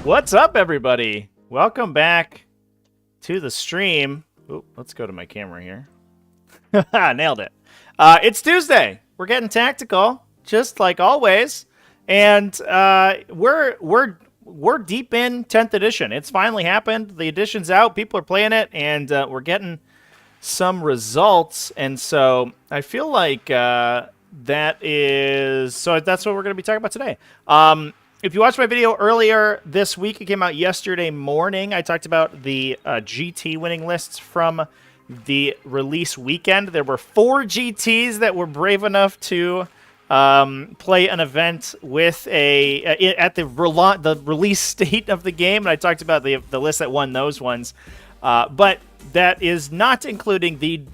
What's up, everybody? Welcome back to the stream. Ooh, let's go to my camera here. Nailed it. It's Tuesday. We're getting tactical, just like always, and we're deep in 10th edition. It's finally happened. The edition's out. People are playing it, and we're getting some results. And so I feel like that's what we're going to be talking about today. If you watched my video earlier this week, it came out yesterday morning. I talked about the GT winning lists from the release weekend. There were 4 GTs that were brave enough to play an event with at the release state of the game, and I talked about the list that won those ones. But that is not including the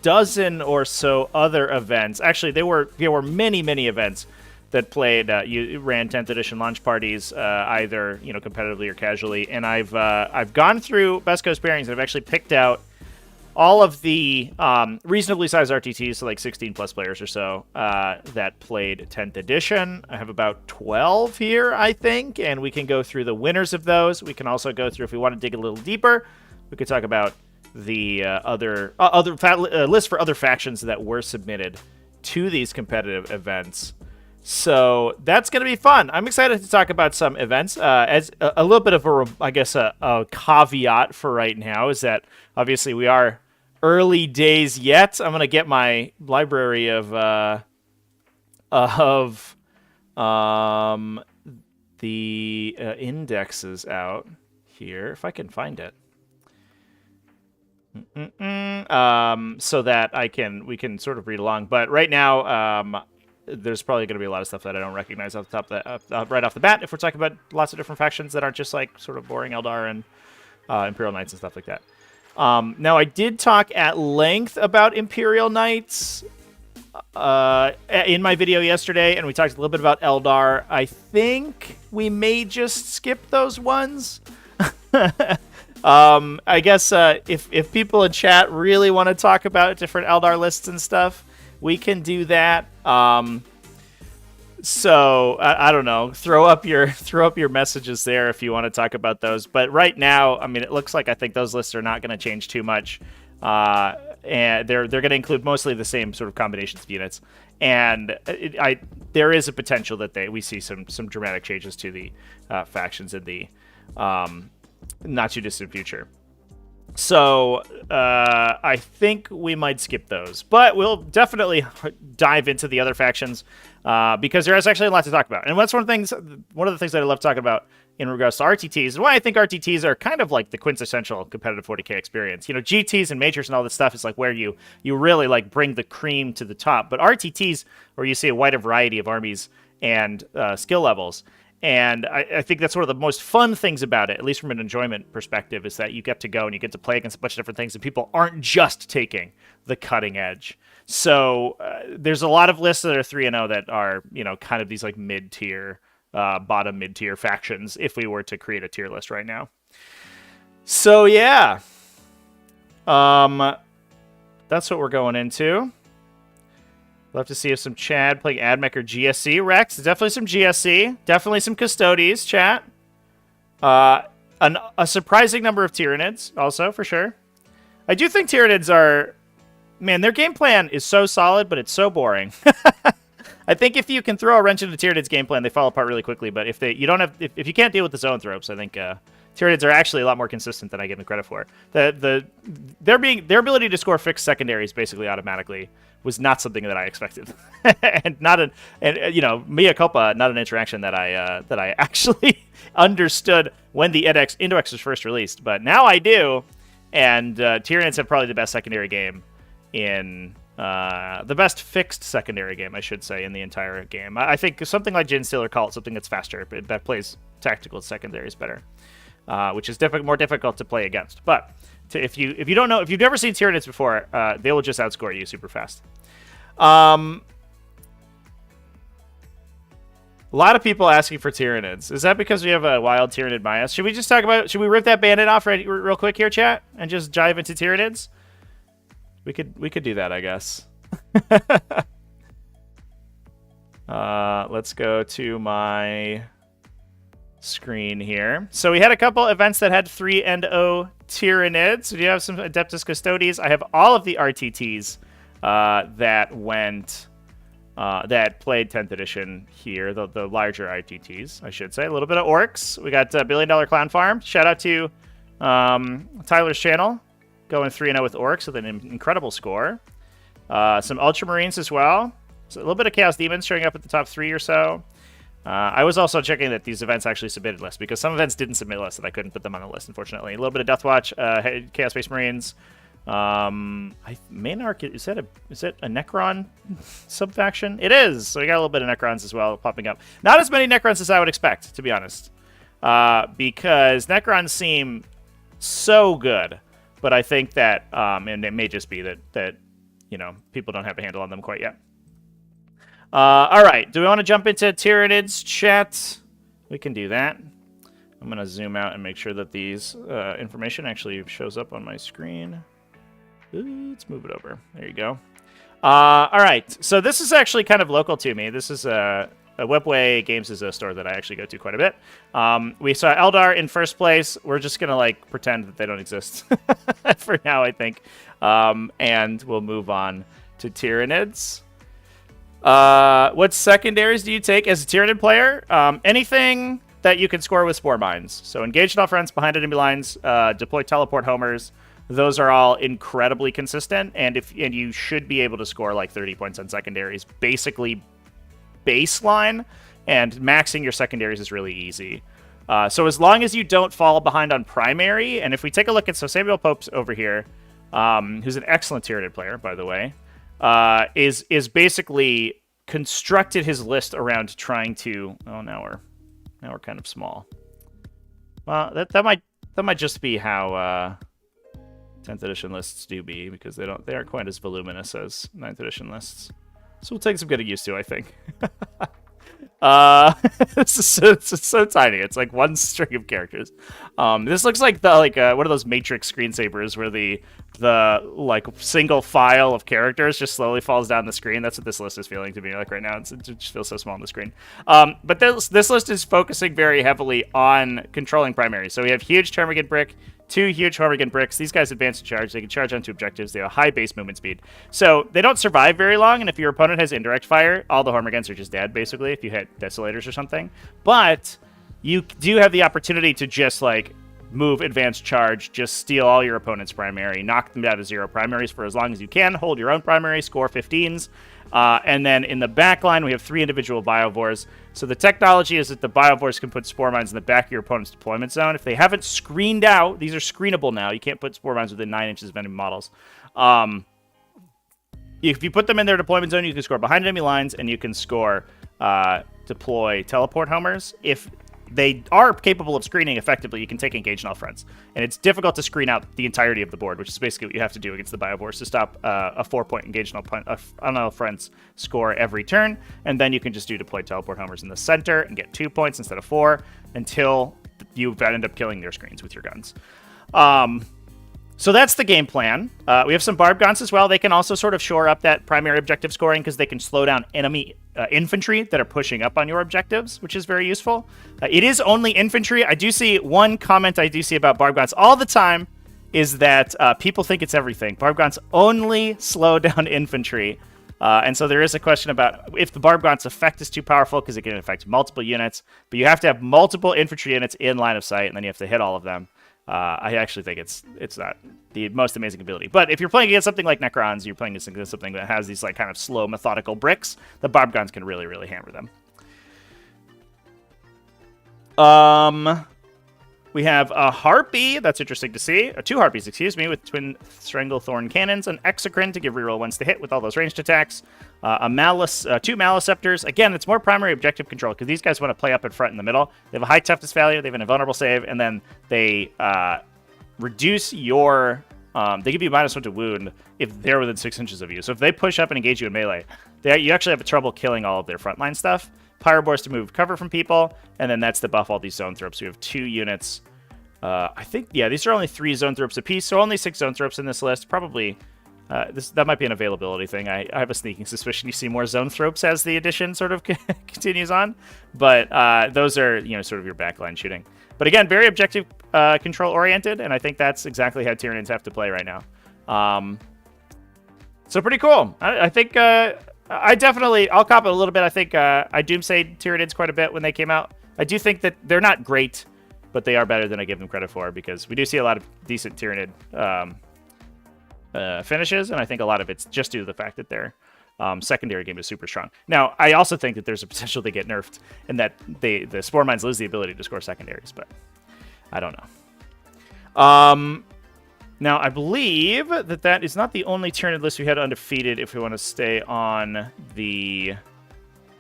dozen or so other events. Actually, there were many events that played. You ran 10th edition launch parties, either competitively or casually, and I've gone through Best Coast pairings and I've actually picked out all of the reasonably sized RTTs, so like 16 plus players or so, that played 10th edition. I have about 12 here, I think, and we can go through the winners of those. We can also go through, if we want to dig a little deeper, we could talk about the other list for other factions that were submitted to these competitive events. So that's going to be fun. I'm excited to talk about some events. As a little bit of a caveat for right now is that obviously we are early days yet. I'm going to get my library of the indexes out here, if I can find it. So that we can sort of read along. But right now, there's probably going to be a lot of stuff that I don't recognize off the top right off the bat if we're talking about lots of different factions that aren't just like sort of boring Eldar and Imperial Knights and stuff like that. Now, I did talk at length about Imperial Knights in my video yesterday, and we talked a little bit about Eldar. I think we may just skip those ones. I guess if people in chat really want to talk about different Eldar lists and stuff, we can do that. So I don't know. Throw up your messages there if you want to talk about those. But right now, I mean, it looks like I think those lists are not going to change too much, and they're going to include mostly the same sort of combinations of units. And there is a potential that we see some dramatic changes to the factions in the not too distant future. So I think we might skip those, but we'll definitely dive into the other factions because there is actually a lot to talk about. And that's one of the things that I love talking about in regards to RTTs, and why I think RTTs are kind of like the quintessential competitive 40k experience. GTs and majors and all this stuff is like where you really like bring the cream to the top, but RTTs, where you see a wider variety of armies and skill levels. And I think that's one of the most fun things about it, at least from an enjoyment perspective, is that you get to go and you get to play against a bunch of different things, and people aren't just taking the cutting edge. So there's a lot of lists that are 3-0 that are, kind of these like mid-tier, bottom mid-tier factions if we were to create a tier list right now. So yeah, that's what we're going into. Love to see if some Chad playing AdMech or GSC. Rex, definitely some GSC. Definitely some Custodes, chat. A surprising number of Tyranids, also, for sure. I do think Tyranids are... Man, their game plan is so solid, but it's so boring. I think if you can throw a wrench into Tyranids' game plan, they fall apart really quickly. But if you can't deal with the zone tropes, I think Tyranids are actually a lot more consistent than I give them credit for. Their ability to score fixed secondaries basically automatically was not something that I expected, and mea culpa, not an interaction that I actually understood when the Index was first released. But now I do, and Tyranids have probably the best secondary game in the best fixed secondary game, I should say, in the entire game. I think something like Genestealer call it something that's faster, but that plays tactical secondaries better, which is more difficult to play against. But if you don't know, if you've never seen Tyranids before, they will just outscore you super fast. A lot of people asking for Tyranids. Is that because we have a wild Tyranid bias? Should we rip that bandit off real quick here, chat, and just dive into Tyranids? We could do that, I guess. Let's go to my screen here. So we had a couple events that had 3 and O Tyranids. So do you have some Adeptus Custodes? I have all of the RTTs that went... that played 10th edition here, the larger RTTs, I should say. A little bit of Orks. We got $1 Billion Clown Farm. Shout out to Tyler's channel, going 3-0 with Orks with an incredible score. Some Ultramarines as well. So a little bit of Chaos Demons showing up at the top 3 or so. I was also checking that these events actually submitted lists, because some events didn't submit lists, and I couldn't put them on the list, unfortunately. A little bit of Death Watch, Chaos Space Marines. Main Arc, is it a Necron subfaction? It is. So we got a little bit of Necrons as well popping up. Not as many Necrons as I would expect, to be honest, because Necrons seem so good, but I think that, and it may just be that you know, people don't have a handle on them quite yet. All right, do we want to jump into Tyranids chat? We can do that. I'm gonna zoom out and make sure that these information actually shows up on my screen. Let's move it over. There you go. All right. So this is actually kind of local to me. This is Webway Games is a store that I actually go to quite a bit. We saw Eldar in first place. We're just going to like pretend that they don't exist for now, I think. And we'll move on to Tyranids. What secondaries do you take as a Tyranid player? Anything that you can score with Spore Mines. So engage all friends behind enemy lines, deploy teleport homers. Those are all incredibly consistent, and you should be able to score like 30 points on secondaries, basically baseline, and maxing your secondaries is really easy. So as long as you don't fall behind on primary, and if we take a look at, so Samuel Pope's over here, who's an excellent Tyranid player, by the way, is basically constructed his list around trying to. Oh, now we're kind of small. Well, that might just be how 10th edition lists do be, because they aren't quite as voluminous as 9th edition lists. So we'll take some getting used to, I think. It's so tiny. It's like one string of characters. This looks like one of those Matrix screensavers where the like single file of characters just slowly falls down the screen. That's what this list is feeling to me like right now. It just feels so small on the screen. But this list is focusing very heavily on controlling primary. So we have huge Termagant Brick, 2 huge Hormigant Bricks. These guys advance to charge. They can charge onto objectives. They have a high base movement speed. So they don't survive very long, and if your opponent has indirect fire, all the Hormigants are just dead, basically, if you hit Desolators or something. But you do have the opportunity to just, like, move, advance, charge, just steal all your opponent's primary, knock them down to 0 primaries for as long as you can, hold your own primary, score 15s. And then in the back line, we have 3 individual Biovores. So the technology is that the Biovores can put Spore Mines in the back of your opponent's deployment zone. If they haven't screened out, these are screenable now. You can't put Spore Mines within 9 inches of enemy models. If you put them in their deployment zone, you can score behind enemy lines, and you can score deploy teleport homers. If they are capable of screening effectively, you can take engage on all fronts. And it's difficult to screen out the entirety of the board, which is basically what you have to do against the Biovores to stop a 4-point engage on all fronts score every turn. And then you can just do deploy teleport homers in the center and get 2 points instead of 4 until you end up killing their screens with your guns. So that's the game plan. We have some Barb Gaunts as well. They can also sort of shore up that primary objective scoring because they can slow down enemy infantry that are pushing up on your objectives, which is very useful. It is only infantry. I do see one comment I do see about Barb Gaunts all the time is that people think it's everything. Barb Gaunts only slow down infantry. And so there is a question about if the Barb Gaunt's effect is too powerful because it can affect multiple units, but you have to have multiple infantry units in line of sight, and then you have to hit all of them. I actually think it's not the most amazing ability. But if you're playing against something like Necrons, you're playing against something that has these like kind of slow, methodical bricks, the Barb Gaunts can really, really hammer them. We have a Harpy. That's interesting to see. 2 Harpies, excuse me, with twin Stranglethorn cannons, an Exocrine to give reroll ones to hit with all those ranged attacks, a Malice, 2 Maliceptors. Again, it's more primary objective control because these guys want to play up in front in the middle. They have a high toughness value. They have an invulnerable save, and then they reduce your. They give you -1 to wound if they're within 6 inches of you. So if they push up and engage you in melee, you actually have trouble killing all of their frontline stuff. Pyroboars to move cover from people, and then that's to buff all these zone throps. We have 2 units. I think, yeah, these are only 3 zone throps apiece, so only 6 zone throps in this list. Probably That might be an availability thing. I have a sneaking suspicion you see more Zoanthropes as the edition sort of continues on, but those are sort of your backline shooting. But again, very objective control oriented, and I think that's exactly how Tyranids have to play right now. So pretty cool. I think I'll cop it a little bit. I think I doomsayed Tyranids quite a bit when they came out. I do think that they're not great, but they are better than I give them credit for, because we do see a lot of decent Tyranid finishes, and I think a lot of it's just due to the fact that their secondary game is super strong. Now, I also think that there's a potential they get nerfed, and that the Spore Mines lose the ability to score secondaries, but I don't know. Now, I believe that is not the only Tyranid list we had undefeated if we want to stay on the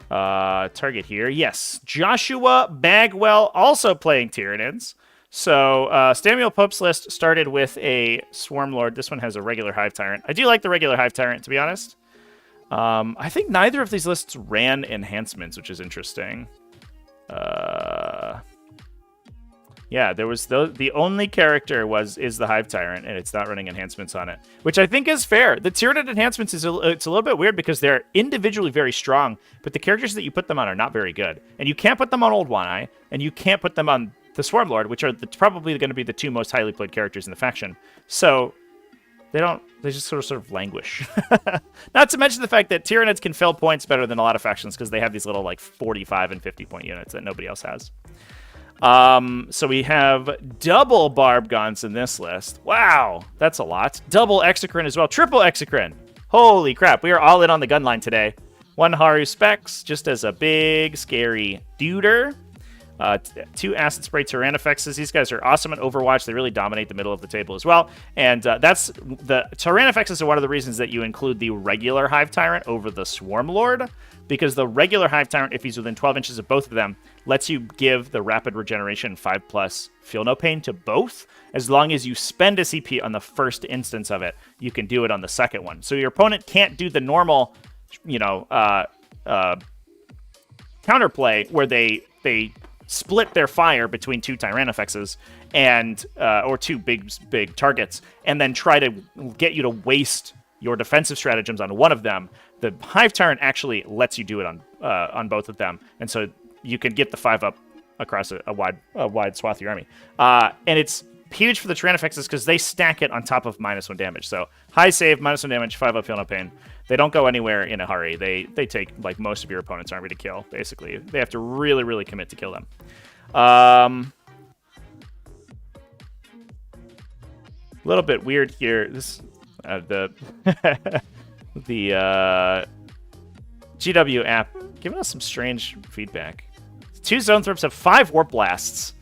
target here. Yes, Joshua Bagwell also playing Tyranids. So Samuel Pope's list started with a Swarm Lord. This one has a regular Hive Tyrant. I do like the regular Hive Tyrant, to be honest. I think neither of these lists ran enhancements, which is interesting. Yeah, there was the only character is the Hive Tyrant, and it's not running enhancements on it, which I think is fair. The Tyranid enhancements it's a little bit weird because they're individually very strong, but the characters that you put them on are not very good, and you can't put them on Old One Eye, and you can't put them on the Swarm Lord, which are probably going to be the two most highly played characters in the faction. So they just sort of languish. Not to mention the fact that Tyranids can fill points better than a lot of factions because they have these little like 45 and 50 point units that nobody else has. So we have double Barb Guns in this list. Wow, that's a lot. Double Exocrine as well. Triple Exocrine. Holy crap, we are all in on the gun line today. One Haru Specs, just as a big, scary duder. Two Acid Spray Tyrannifexes. These guys are awesome at Overwatch. They really dominate the middle of the table as well. And that's the Tyrannifexes are one of the reasons that you include the regular Hive Tyrant over the Swarm Lord, because the regular Hive Tyrant, if he's within 12 inches of both of them, lets you give the rapid regeneration 5+ Feel No Pain to both. As long as you spend a CP on the first instance of it, you can do it on the second one. So your opponent can't do the normal, counterplay where they split their fire between two Tyrannifexes and or two big targets, and then try to get you to waste your defensive stratagems on one of them. The Hive Tyrant actually lets you do it on both of them, and so you can get the 5-up across a wide swath of your army. And it's huge for the Tyrannifexes because they stack it on top of -1 damage. So high save, -1 damage, 5-up, Feel No Pain. They don't go anywhere in a hurry. They take like most of your opponent's army to kill, basically. They have to really, really commit to kill them. A little bit weird here. This the GW app giving us some strange feedback. 2 Zoanthropes have 5 Warp Blasts.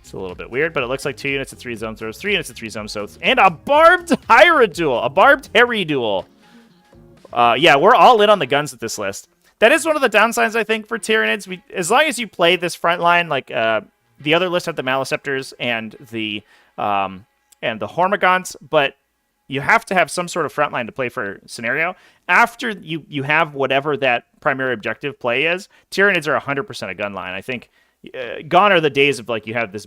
It's a little bit weird, but it looks like 2 units of 3 Zoanthropes, 3 units of 3 Zoanthropes, and a Barbed Hierodule, a Barbed Hierodule. Yeah, we're all in on the guns with this list. That is one of the downsides, I think, for Tyranids. As long as you play this front line, like the other list have the Maleceptors and the Hormagaunts, but you have to have some sort of front line to play for scenario. After you have whatever that primary objective play is, Tyranids are 100% a gun line. I think gone are the days of like you have this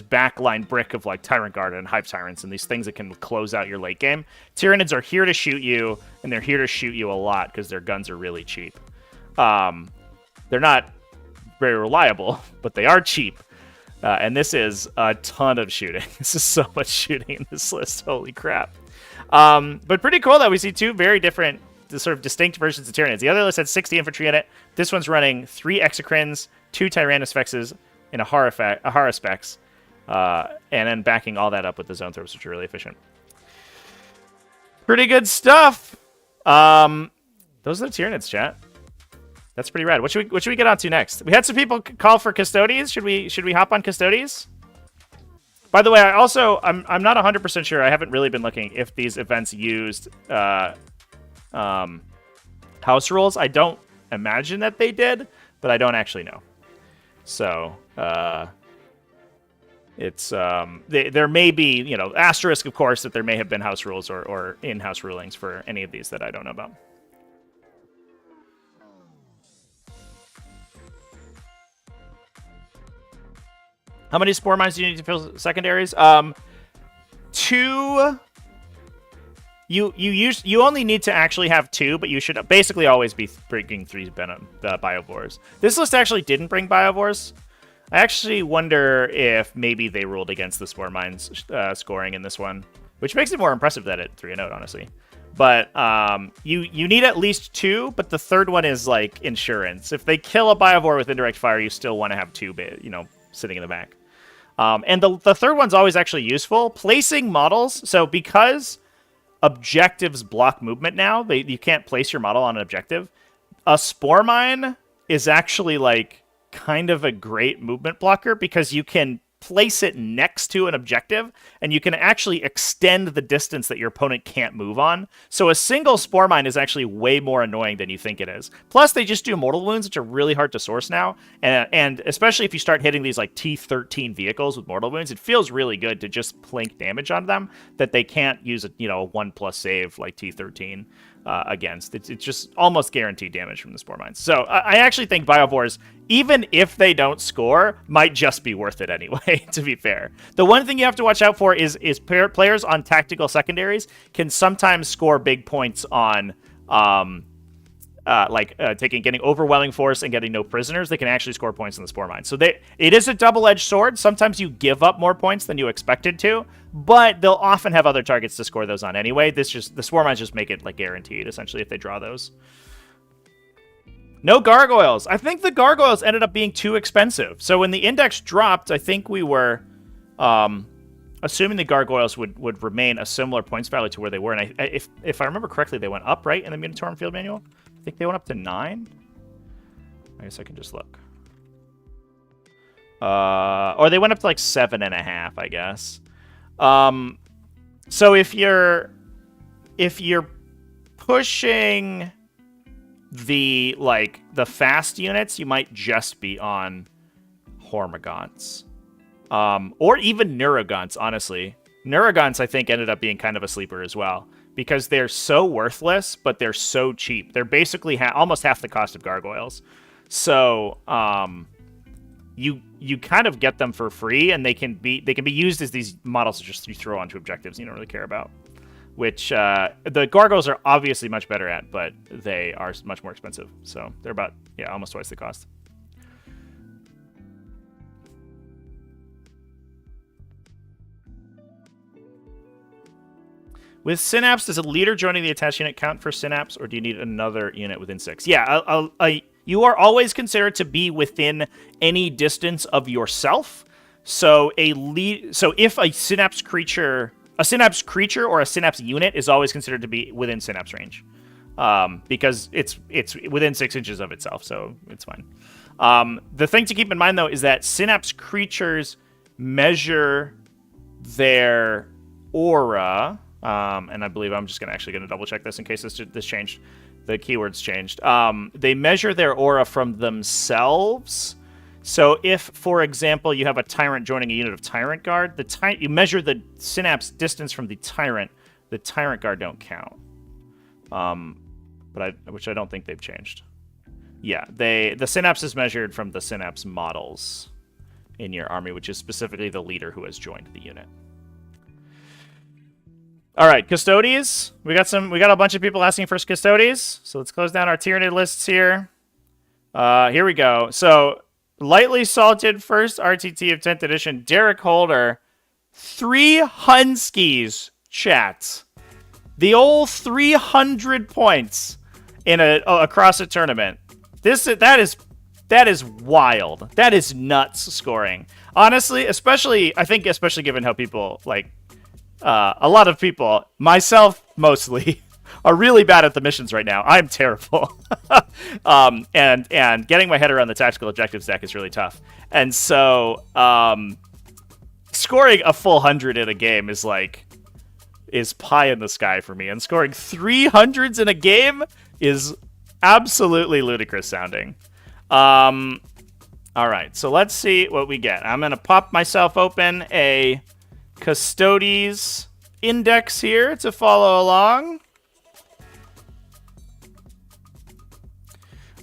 backline brick of like Tyrant Guard and Hive Tyrants and these things that can close out your late game. Tyranids are here to shoot you, and they're here to shoot you a lot because their guns are really cheap. They're not very reliable, but they are cheap. And this is a ton of shooting. This is so much shooting in this list. Holy crap. But pretty cool that we see 2 very different, sort of distinct versions of Tyranids. The other list had 60 infantry in it. This one's running 3 Exocrines, 2 Tyrannospexes, and a Haruspex, and then backing all that up with the Zoanthropes, which are really efficient. Pretty good stuff. Those are the Tyranids, chat. That's pretty rad. What should we get on to next? We had some people call for Custodes. Should we hop on Custodes? By the way, I'm not 100% sure. I haven't really been looking if these events used house rules. I don't imagine that they did, but I don't actually know. So it's there may be asterisk, of course, that there may have been house rules or in-house rulings for any of these that I don't know about. How many Spore Mines do you need to fill secondaries? 2. you only need to actually have 2, but you should basically always be bringing 3 biovores. This list actually didn't bring biovores. I actually wonder if maybe they ruled against the Spore Mines scoring in this one, which makes it more impressive that it 3-0, honestly. But you need at least 2, but the third one is like insurance. If they kill a biovore with indirect fire, you still want to have 2, sitting in the back. And the third one's always actually useful. Placing models. So because objectives block movement now, you can't place your model on an objective. A Spore Mine is actually like kind of a great movement blocker because you can place it next to an objective and you can actually extend the distance that your opponent can't move on. So a single Spore Mine is actually way more annoying than you think it is. Plus they just do mortal wounds, which are really hard to source now. And especially if you start hitting these like T13 vehicles with mortal wounds, it feels really good to just plink damage on them that they can't use a 1+ save like T13 against. It's just almost guaranteed damage from the Spore Mines. So I actually think biovores, even if they don't score, might just be worth it anyway, to be fair. The one thing you have to watch out for is players on tactical secondaries can sometimes score big points on getting overwhelming force and getting no prisoners. They can actually score points in the Spore Mine. So it is a double-edged sword. Sometimes you give up more points than you expected to, but they'll often have other targets to score those on anyway. The Spore Mines just make it like guaranteed, essentially, if they draw those. No gargoyles. I think the gargoyles ended up being too expensive. So when the index dropped, I think we were assuming the gargoyles would remain a similar points value to where they were. And if I remember correctly, they went up, right, in the Munitorum Field Manual? I think they went up to 9. I guess I can just look. Or they went up to like 7.5, I guess. So if you're pushing the fast units, you might just be on Hormagaunts. Or even Neurogaunts, honestly. Neurogaunts, I think, ended up being kind of a sleeper as well. Because they're so worthless, but they're so cheap. They're basically almost half the cost of gargoyles. So you kind of get them for free, and they can be used as these models to just throw onto objectives you don't really care about. Which the gargoyles are obviously much better at, but they are much more expensive. So they're about almost twice the cost. With Synapse, does a leader joining the attached unit count for Synapse, or do you need another unit within 6? Yeah, you are always considered to be within any distance of yourself. So if a Synapse creature or a Synapse unit is always considered to be within Synapse range, because it's within 6 inches of itself, so it's fine. The thing to keep in mind though is that Synapse creatures measure their aura. And I believe I'm just going to double check this in case this changed. The keywords changed. They measure their aura from themselves. So if, for example, you have a Tyrant joining a unit of Tyrant Guard, you measure the Synapse distance from the Tyrant. The Tyrant Guard don't count. Which I don't think they've changed. Yeah, the Synapse is measured from the Synapse models in your army, which is specifically the leader who has joined the unit. All right, Custodes. We got a bunch of people asking for Custodes. So let's close down our Tyranid lists here. Here we go. So lightly salted first RTT of 10th edition, Derek Holder, 3 Hunskies, chat. The old 300 points in across a tournament. That is wild. That is nuts scoring. Honestly, especially given how people a lot of people, myself mostly, are really bad at the missions right now. I'm terrible. And getting my head around the tactical objectives deck is really tough. And so scoring a full 100 in a game is pie in the sky for me. And scoring 300s in a game is absolutely ludicrous sounding. All right, so let's see what we get. I'm going to pop myself open a Custodes index here to follow along.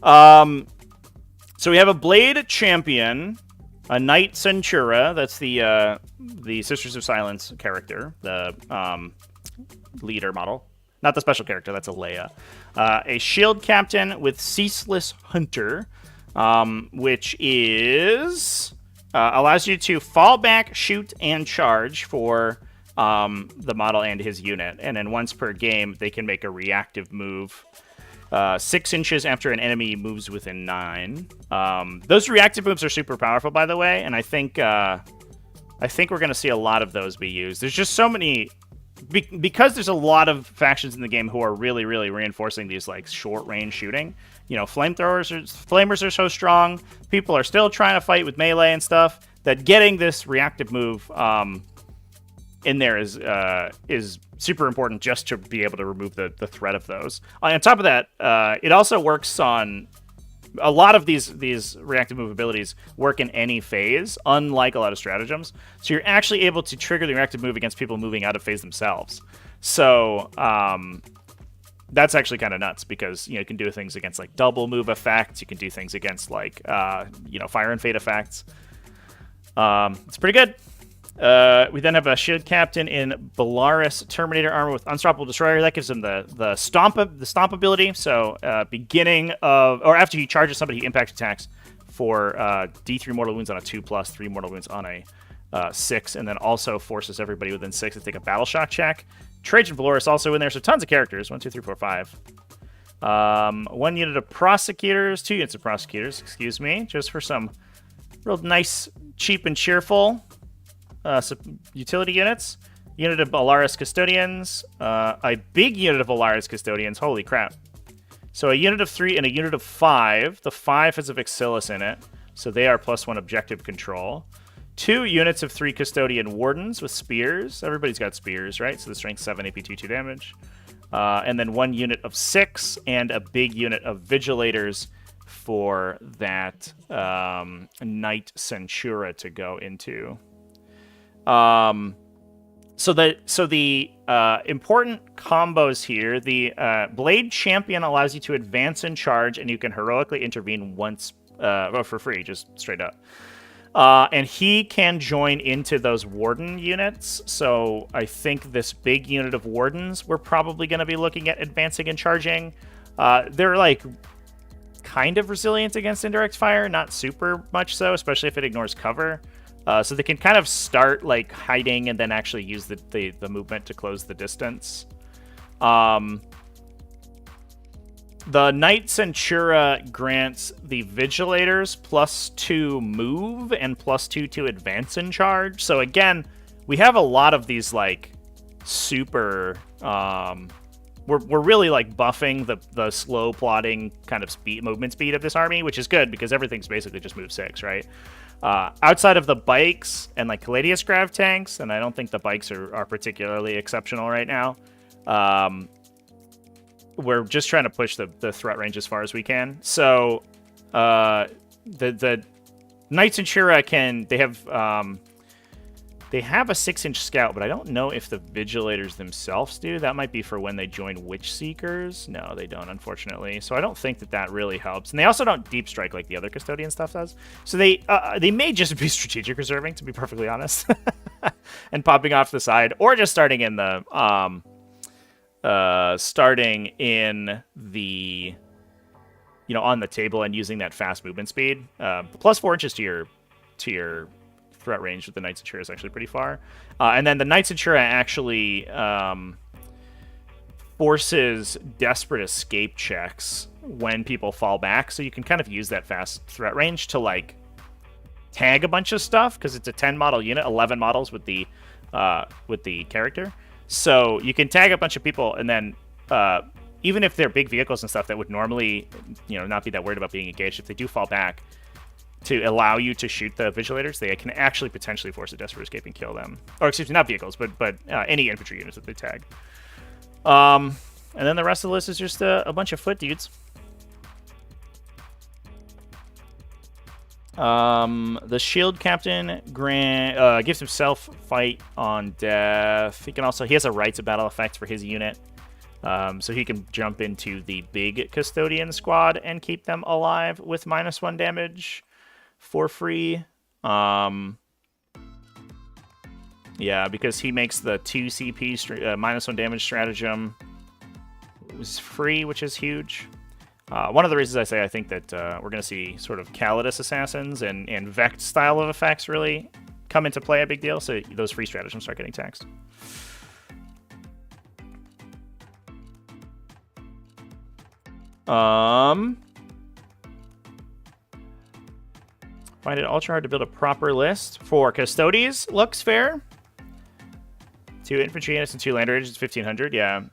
So we have a Blade Champion, a Knight Centura. That's the Sisters of Silence character, the leader model. Not the special character, that's a Leia. A shield captain with Ceaseless Hunter, which is allows you to fall back, shoot, and charge for the model and his unit. And then once per game, they can make a reactive move 6 inches after an enemy moves within 9. Those reactive moves are super powerful, by the way, and I think we're going to see a lot of those be used. There's just so many... because there's a lot of factions in the game who are really, really reinforcing these like short-range shooting. You know, flamers are so strong. People are still trying to fight with melee and stuff. That getting this reactive move in there is super important just to be able to remove the threat of those. On top of that, it also works on a lot of these reactive move abilities work in any phase, unlike a lot of stratagems. So you're actually able to trigger the reactive move against people moving out of phase themselves. So that's actually kind of nuts because you can do things against like double move effects. You can do things against like fire and fade effects. It's pretty good. We then have a shield captain in Belarus Terminator armor with Unstoppable Destroyer. That gives him the stomp ability. So beginning of or after he charges somebody, he impact attacks for D3 mortal wounds on a 2+, 3 mortal wounds on a 6, and then also forces everybody within 6 to take a battle shock check. Trajan Belarus also in there, so tons of characters. 1, 2, 3, 4, 5. 1 unit of prosecutors, 2 units of prosecutors. Excuse me, just for some real nice, cheap, and cheerful. Utility units, unit of Belarus Custodians, a big unit of Belarus Custodians, holy crap. So a unit of 3 and a unit of 5. The 5 has a Vixillus in it, so they are +1 objective control. 2 units of 3 Custodian Wardens with Spears. Everybody's got Spears, right? So the strength 7, AP 2 damage. And then 1 unit of 6 and a big unit of Vigilators for that Knight Centura to go into. So the important combos here, the Blade Champion allows you to advance and charge, and you can heroically intervene once for free, just straight up. And he can join into those Warden units, so I think this big unit of Wardens, we're probably going to be looking at advancing and charging. They're like kind of resilient against indirect fire, not super much so, especially if it ignores cover. So they can kind of start like hiding and then actually use the movement to close the distance. The Knight Centura grants the Vigilators +2 move and +2 to advance and charge. So again, we have a lot of these like super... We're really like buffing the slow plotting kind of movement speed of this army, which is good because everything's basically just move 6, right? Outside of the bikes and like Caladius grav tanks, and I don't think the bikes are particularly exceptional right now. We're just trying to push the threat range as far as we can. So the Knights Centura they have a 6-inch scout, but I don't know if the Vigilators themselves do. That might be for when they join Witch Seekers. No, they don't, unfortunately. So I don't think that really helps. And they also don't deep strike like the other Custodian stuff does. So they may just be strategic reserving, to be perfectly honest, and popping off the side, or just starting in the on the table and using that fast movement speed. +4 inches to your threat range with the Knight Centura is actually pretty far. And then the Knight Centura actually forces desperate escape checks when people fall back, so you can kind of use that fast threat range to like tag a bunch of stuff, because it's a 10 model unit, 11 models with the character. So you can tag a bunch of people, and then even if they're big vehicles and stuff that would normally not be that worried about being engaged, if they do fall back, to allow you to shoot the Vigilators, they can actually potentially force a desperate escape and kill them. Or excuse me, not vehicles, but any infantry units that they tag. And then the rest of the list is just a bunch of foot dudes. The shield captain gives himself fight on death. He has a rights of battle effect for his unit. So he can jump into the big Custodian squad and keep them alive with -1 damage for free. Yeah, because he makes the 2 CP -1 damage stratagem. was free, which is huge. One of the reasons I say I think that we're going to see sort of Calidus assassins and Vect style of effects really come into play a big deal, so those free stratagems start getting taxed. Find it ultra hard to build a proper list for Custodes. Looks fair. 2 infantry units and 2 land raiders, 1,500. Yeah.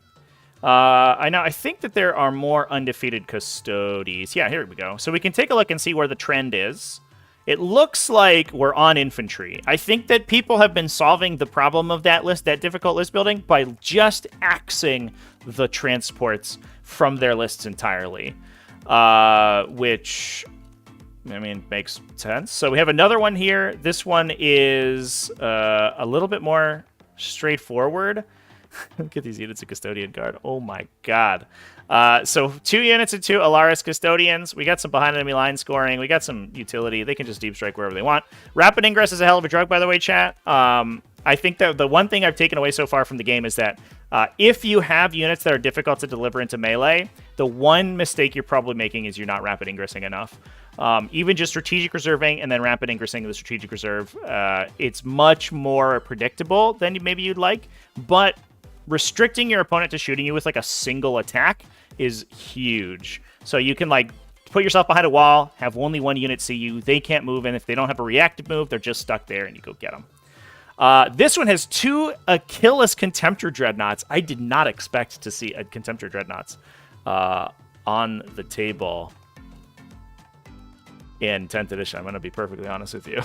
I think that there are more undefeated Custodes. Yeah, here we go. So we can take a look and see where the trend is. It looks like we're on infantry. I think that people have been solving the problem of that list, that difficult list building, by just axing the transports from their lists entirely, which, I mean, makes sense. So we have another one here. This one is a little bit more straightforward. Look at these units of Custodian Guard. Oh my god. So 2 units and 2 Alaris Custodians. We got some behind enemy line scoring. We got some utility. They can just deep strike wherever they want. Rapid Ingress is a hell of a drug, by the way, chat. I think that the one thing I've taken away so far from the game is that if you have units that are difficult to deliver into melee, the one mistake you're probably making is you're not rapid ingressing enough. Even just strategic reserving and then rapid ingressing the strategic reserve, it's much more predictable than maybe you'd like, but restricting your opponent to shooting you with like a single attack is huge. So you can like put yourself behind a wall, have only one unit see you, they can't move, and if they don't have a reactive move, they're just stuck there and you go get them. This one has 2 Achilles Contemptor Dreadnoughts. I did not expect to see a Contemptor Dreadnoughts on the table in 10th edition. I'm going to be perfectly honest with you.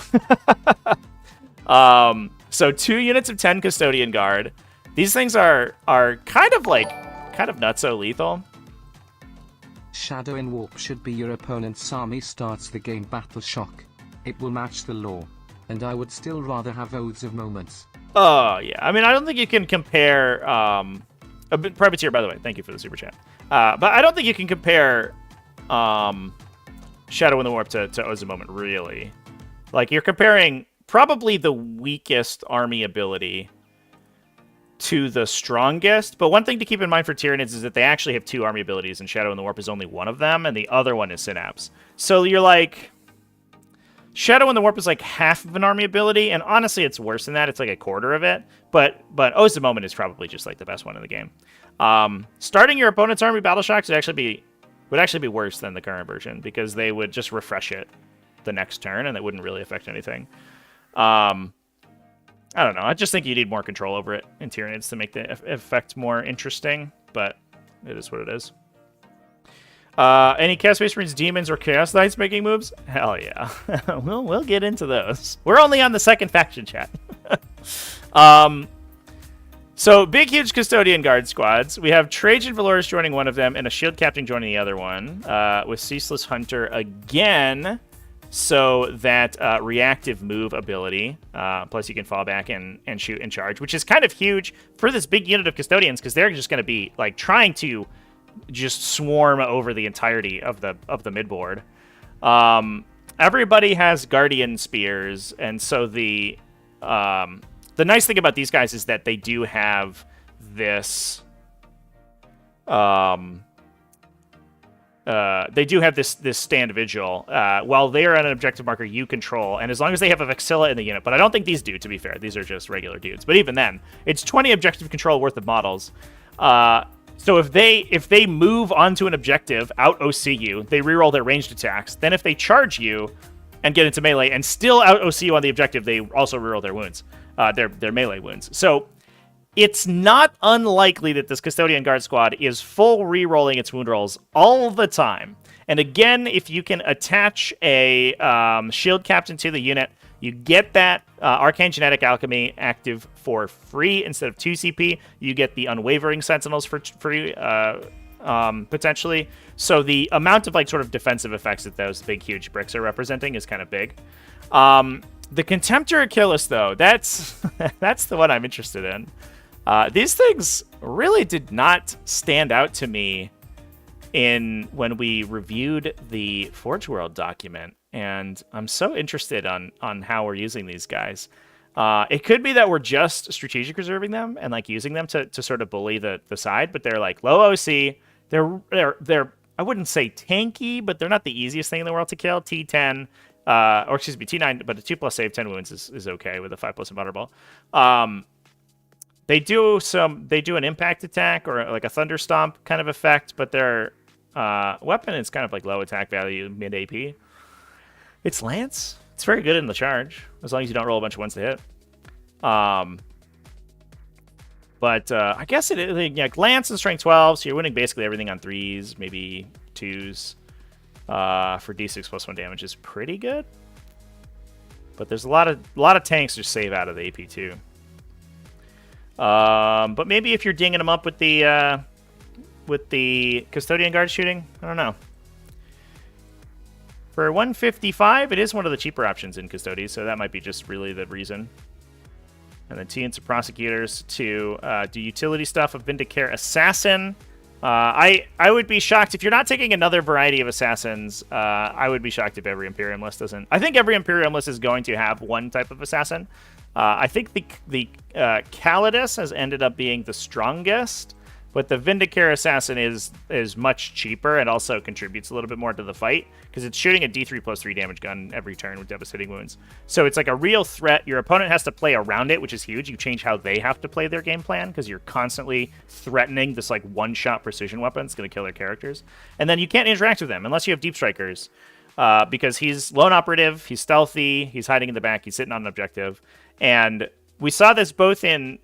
So 2 units of 10 Custodian Guard. These things are kind of nutso lethal. Shadow in Warp should be your opponent's army starts the game battle shock. It will match the law. And I would still rather have Oaths of Moments. Oh, yeah. I mean, I don't think you can compare... Privateer, by the way. Thank you for the super chat. But I don't think you can compare Shadow in the Warp to Oaths of Moment, really. Like, you're comparing probably the weakest army ability to the strongest. But one thing to keep in mind for Tyranids is that they actually have 2 army abilities, and Shadow in the Warp is only one of them, and the other one is Synapse. So you're like... Shadow in the Warp is like half of an army ability, and honestly, it's worse than that. It's like a quarter of it. But Oaths of Moment is probably just like the best one in the game. Starting your opponent's army battle shocks would actually be worse than the current version, because they would just refresh it the next turn, and it wouldn't really affect anything. I don't know. I just think you need more control over it in Tyranids to make the effect more interesting, but it is what it is. Any Chaos Space Marines, Demons, or Chaos Knights making moves? Hell yeah. We'll get into those. We're only on the second faction, chat. So, big, huge Custodian Guard squads. We have Trajan Valorous joining one of them, and a Shield Captain joining the other one, with Ceaseless Hunter again, so that reactive move ability. Plus, you can fall back and shoot and charge, which is kind of huge for this big unit of Custodians, because they're just going to be like trying to just swarm over the entirety of the midboard. Everybody has Guardian Spears, and so the nice thing about these guys is that they do have this this stand vigil. While they are on an objective marker you control, and as long as they have a Vexilla in the unit, but I don't think these do, to be fair. These are just regular dudes. But even then, it's 20 objective control worth of models. So if they move onto an objective, out OC you, they reroll their ranged attacks. Then if they charge you and get into melee and still out OC you on the objective, they also reroll their wounds, their melee wounds. So it's not unlikely that this Custodian Guard squad is full rerolling its wound rolls all the time. And again, if you can attach a Shield Captain to the unit, you get that Arcane Genetic Alchemy active for free instead of 2 CP. You get the Unwavering Sentinels for free, potentially. So the amount of like sort of defensive effects that those big, huge bricks are representing is kind of big. The Contemptor Achilles, though, that's the one I'm interested in. These things really did not stand out to me when we reviewed the Forge World document. And I'm so interested on how we're using these guys. It could be that we're just strategic reserving them and like using them to sort of bully the side, but they're like low OC, they're I wouldn't say tanky, but they're not the easiest thing in the world to kill. T10, or excuse me, T9, but a 2+ save, 10 wounds is okay with a 5+ invulnerable. They do an impact attack or like a thunder stomp kind of effect, but their weapon is kind of like low attack value, mid AP. It's Lance. It's very good in the charge, as long as you don't roll a bunch of ones to hit. But I guess like Lance and Strength 12, so you're winning basically everything on 3s, maybe 2s. For D6 +1 damage is pretty good. But there's a lot of tanks just save out of the AP too. But maybe if you're dinging them up with the Custodian Guard shooting, I don't know. For 155, it is one of the cheaper options in Custodes, so that might be just really the reason. And then T into Prosecutors to do utility stuff of Vindicare Assassin. I would be shocked if you're not taking another variety of assassins. I would be shocked if every Imperial list doesn't. I think every Imperial list is going to have one type of assassin. I think the Calidus has ended up being the strongest, but the Vindicare Assassin is much cheaper and also contributes a little bit more to the fight because it's shooting a D3 +3 damage gun every turn with devastating wounds. So it's like a real threat. Your opponent has to play around it, which is huge. You change how they have to play their game plan because you're constantly threatening this like one-shot precision weapon. It's going to kill their characters. And then you can't interact with them unless you have Deep Strikers because he's lone operative, he's stealthy, he's hiding in the back, he's sitting on an objective. And we saw this both in...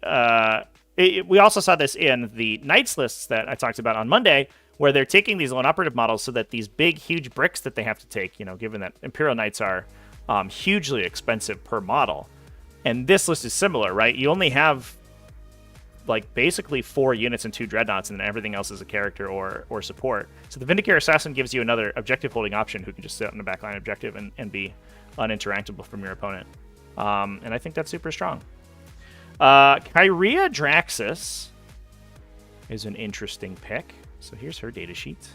we also saw this in the Knights lists that I talked about on Monday, where they're taking these lone operative models so that these big, huge bricks that they have to take, you know, given that Imperial Knights are hugely expensive per model. And this list is similar, right? You only have, like, basically 4 units and 2 Dreadnoughts, and then everything else is a character or support. So the Vindicare Assassin gives you another objective-holding option who can just sit on the backline objective and be uninteractable from your opponent. And I think that's super strong. Kyria Draxus is an interesting pick. So here's her data sheet.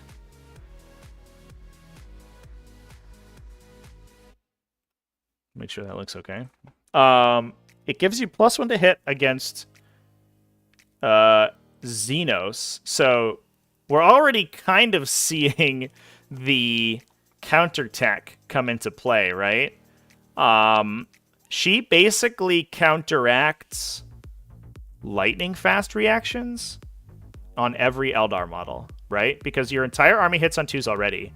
Make sure that looks okay. It gives you +1 to hit against Xenos. So we're already kind of seeing the counter tech come into play, right? She basically counteracts lightning fast reactions on every Eldar model, right? Because your entire army hits on 2s already,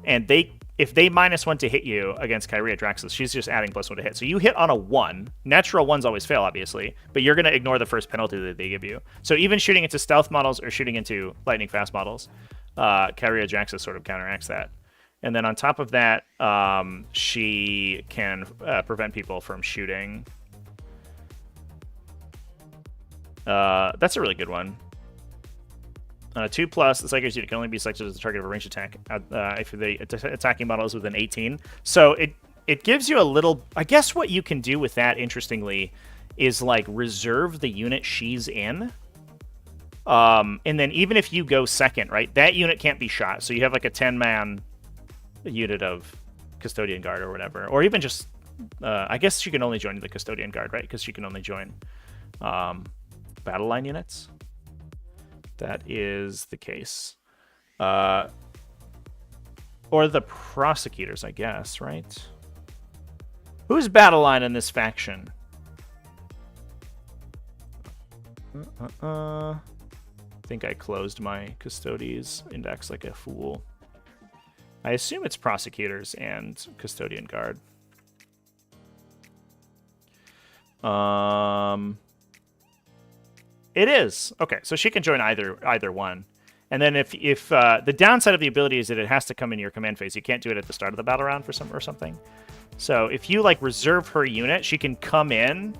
and if they -1 to hit you against Kyria Draxus, she's just adding +1 to hit. So you hit on a 1. Natural 1s always fail, obviously, but you're going to ignore the first penalty that they give you. So even shooting into stealth models or shooting into lightning fast models, Kyria Draxus sort of counteracts that. And then on top of that, she can prevent people from shooting. That's a really good one. On a 2+, the Psychic unit can only be selected as the target of a ranged attack if the attacking model is within 18. So it gives you a little... I guess what you can do with that, interestingly, is like reserve the unit she's in. And then even if you go second, right, that unit can't be shot. So you have like a 10-man... unit of Custodian Guard or whatever, or even just I guess she can only join the Custodian Guard, right? Because she can only join battle line units. That is the case, or the Prosecutors, I guess, right? Who's battle line in this faction? I think I closed my Custodes index like a fool. I assume it's Prosecutors and Custodian Guard. It is. Okay, so she can join either one. And then if the downside of the ability is that it has to come in your command phase. You can't do it at the start of the battle round or something. So if you like reserve her unit, she can come in.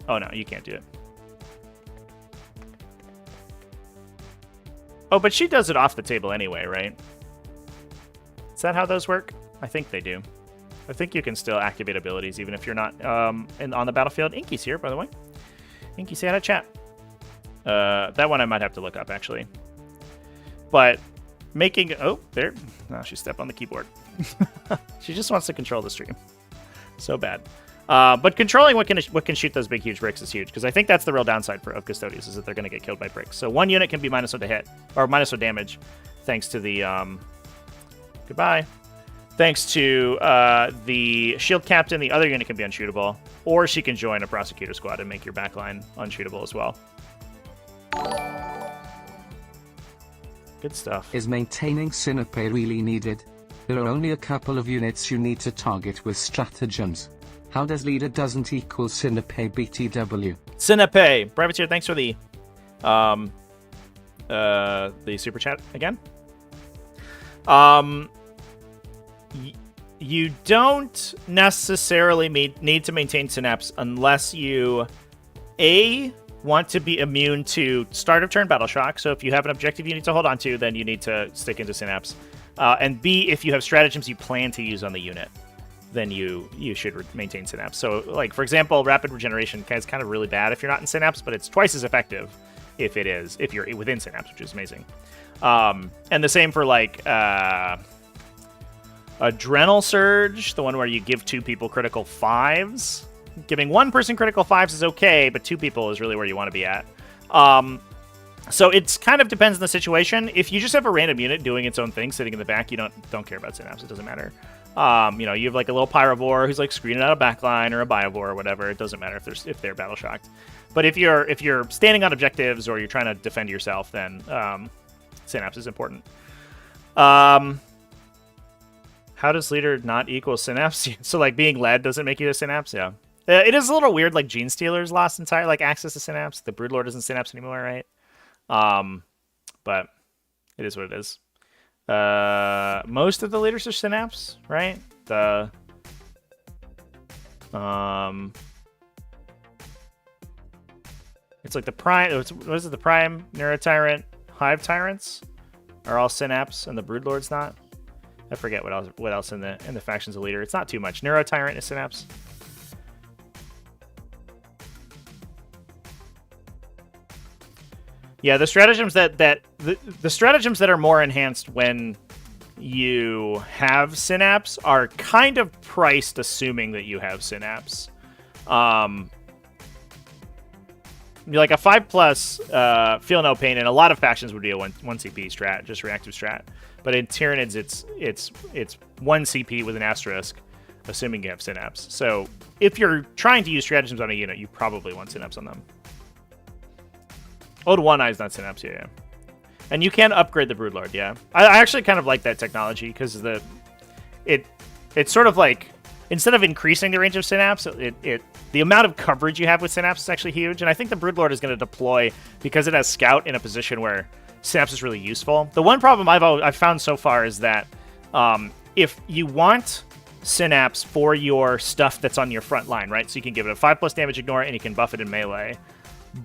Oh no, you can't do it. Oh, but she does it off the table anyway, right? Is that how those work? I think they do. I think you can still activate abilities even if you're not on the battlefield. Inky's here, by the way. Inky, say hi to chat. That one I might have to look up, actually. But making... Oh, there. Oh, she stepped on the keyboard. She just wants to control the stream. So bad. But controlling what can shoot those big, huge bricks is huge, because I think that's the real downside of Custodes, is that they're going to get killed by bricks. So one unit can be -1 to hit, or -1 damage, thanks to the... goodbye. Thanks to the shield captain, the other unit can be unshootable, or she can join a prosecutor squad and make your backline unshootable as well. Good stuff. Is maintaining Sinape really needed? There are only a couple of units you need to target with stratagems. How does leader doesn't equal Sinape BTW? Sinape! Privateer, thanks for the super chat again. You don't necessarily need to maintain Synapse unless you, A, want to be immune to start of turn battle shock. So if you have an objective you need to hold on to, then you need to stick into Synapse. And B, if you have stratagems you plan to use on the unit, then you should maintain Synapse. So, like, for example, Rapid Regeneration is kind of really bad if you're not in Synapse, but it's twice as effective if you're within Synapse, which is amazing. And the same for, like, Adrenal Surge, the one where you give 2 people critical 5s. Giving 1 person critical 5s is okay, but 2 people is really where you want to be at. So it's kind of depends on the situation. If you just have a random unit doing its own thing, sitting in the back, you don't care about Synapse. It doesn't matter. You have like a little Pyrovore who's like screening out a backline or a Biovore or whatever. It doesn't matter if they're battle shocked. But if you're standing on objectives or you're trying to defend yourself, then Synapse is important. How does leader not equal Synapse? So like being led doesn't make you a Synapse? Yeah. It is a little weird, like Genestealer's lost entire like access to Synapse. The Broodlord isn't Synapse anymore, right? But it is what it is. Most of the leaders are Synapse, right? It's like the Prime, what is it, the Prime, Neurotyrant, Hive Tyrants are all Synapse, and the Broodlord's not. I forget what else in the factions of leader. It's not too much. Neurotyrant is Synapse. Yeah, the stratagems the stratagems that are more enhanced when you have Synapse are kind of priced assuming that you have Synapse. Like a 5+, feel no pain, and a lot of factions would be a 1 CP strat, just reactive strat. But in Tyranids, it's 1 CP with an asterisk, assuming you have Synapse. So if you're trying to use stratagems on a unit, you probably want Synapse on them. Old One Eye's not Synapse, yeah. And you can upgrade the Broodlord, yeah. I actually kind of like that technology because it's sort of like, instead of increasing the range of Synapse, the amount of coverage you have with Synapse is actually huge. And I think the Broodlord is going to deploy because it has Scout in a position where Synapse is really useful. The one problem I've found so far is that if you want Synapse for your stuff that's on your front line, right? So you can give it a 5+ damage ignore, and you can buff it in melee.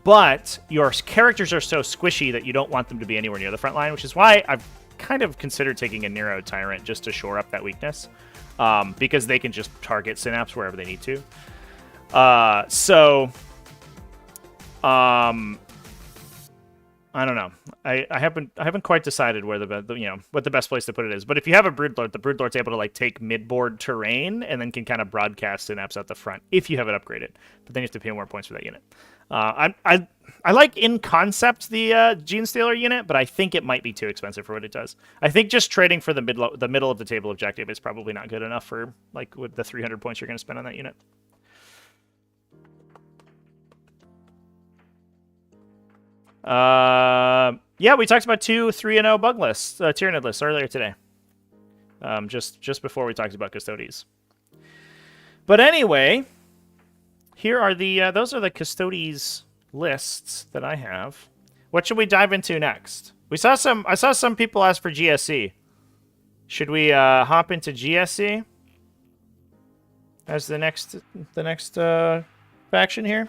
But your characters are so squishy that you don't want them to be anywhere near the front line, which is why I've kind of considered taking a Nero Tyrant just to shore up that weakness, because they can just target Synapse wherever they need to. I don't know. I haven't quite decided where what the best place to put it is. But if you have a Broodlord, the Broodlord's able to like take mid-board terrain and then can kind of broadcast Synapse out the front if you have it upgraded. But then you have to pay more points for that unit. I like in concept the Genestealer unit, but I think it might be too expensive for what it does. I think just trading for the middle of the table objective is probably not good enough for like with the 300 points you're going to spend on that unit. Yeah, we talked about 2 3-0 bug lists, Tyranid lists earlier today. Just before we talked about Custodes. But anyway, here are those are the Custodes lists that I have. What should we dive into next? I saw some people ask for GSC. Should we hop into GSC as the next faction here?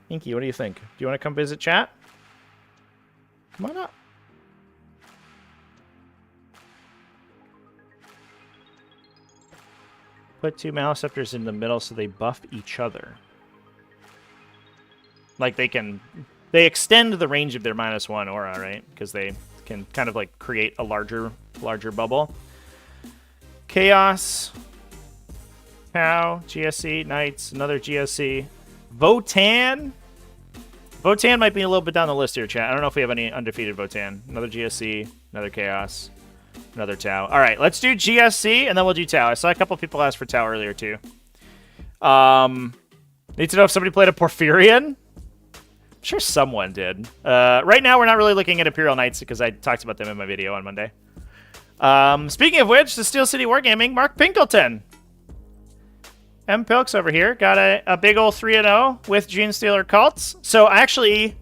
Inky, what do you think? Do you want to come visit chat? Come on up. Put 2 Maliceptors in the middle so they buff each other. Like they extend the range of their -1 aura, right? Because they can kind of like create a larger bubble. Chaos. Tau, GSC, Knights, another GSC. Votann. Votann might be a little bit down the list here, chat. I don't know if we have any undefeated Votann. Another GSC, another Chaos, another Tau. All right, let's do GSC, and then we'll do Tau. I saw a couple people ask for Tau earlier, too. Need to know if somebody played a Porphyrion? I'm sure someone did. Right now, we're not really looking at Imperial Knights because I talked about them in my video on Monday. Speaking of which, the Steel City Wargaming, Mark Pinkleton. M. Pilks over here got a big old 3-0 with Genestealer cults. So actually,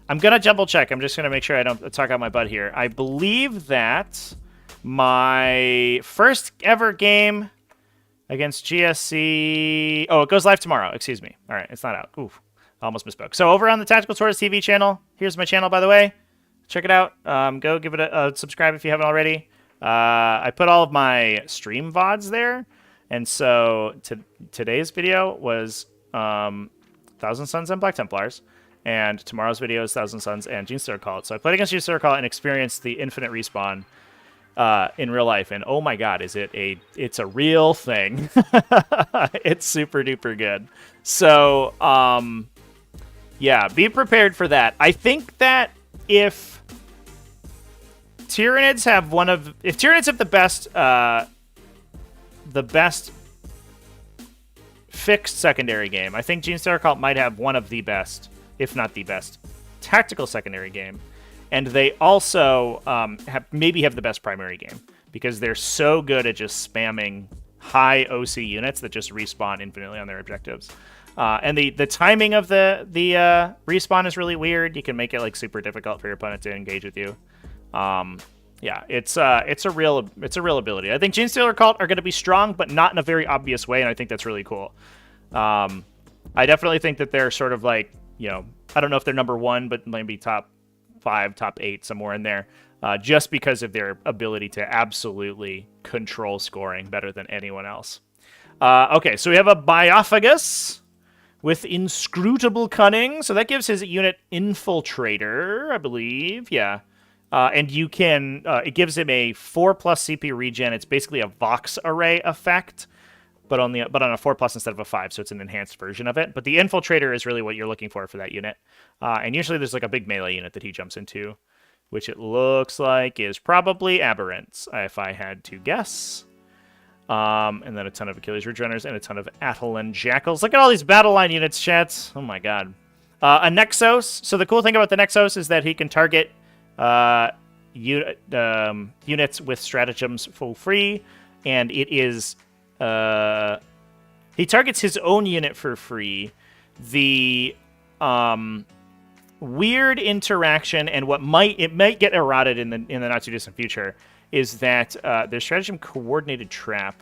I'm going to double check. I'm just going to make sure I don't talk out my butt here. I believe that my first ever game against GSC... Oh, it goes live tomorrow. Excuse me. All right, it's not out. Oof, I almost misspoke. So over on the TacticalTortoise TV channel, here's my channel, by the way. Check it out. Go give it a subscribe if you haven't already. I put all of my stream VODs there. And so today's video was Thousand Suns and Black Templars. And tomorrow's video is Thousand Suns and Genestealer Cult. So I played against Genestealer Cult and experienced the infinite respawn in real life. And oh my god, it's a real thing. It's super duper good. So, yeah, be prepared for that. I think that if Tyranids have the best fixed secondary game, I think Genestealer Cult might have one of the best, if not the best, tactical secondary game. And they also maybe have the best primary game because they're so good at just spamming high OC units that just respawn infinitely on their objectives. And the timing of the respawn is really weird. You can make it like super difficult for your opponent to engage with you. Yeah, it's a real ability. I think Genestealer Cult are going to be strong, but not in a very obvious way, and I think that's really cool. I definitely think that they're sort of like, you know, I don't know if they're number 1, but maybe top 5, top 8, somewhere in there, just because of their ability to absolutely control scoring better than anyone else. Okay, so we have a Biophagus with Inscrutable Cunning, so that gives his unit Infiltrator, I believe, yeah. And you can, it gives him a 4+ CP regen. It's basically a Vox Array effect, but on a 4+ instead of a 5, so it's an enhanced version of it. But the Infiltrator is really what you're looking for that unit. And usually there's like a big melee unit that he jumps into, which it looks like is probably Aberrants, if I had to guess. And then a ton of Achilles Ridgerunners and a ton of Attilan Jackals. Look at all these battle line units, chats. Oh my god. A Nexos. So the cool thing about the Nexos is that he can target units with stratagems for free, and it is he targets his own unit for free. The weird interaction and what might get eroded in the not too distant future is that their stratagem Coordinated Trap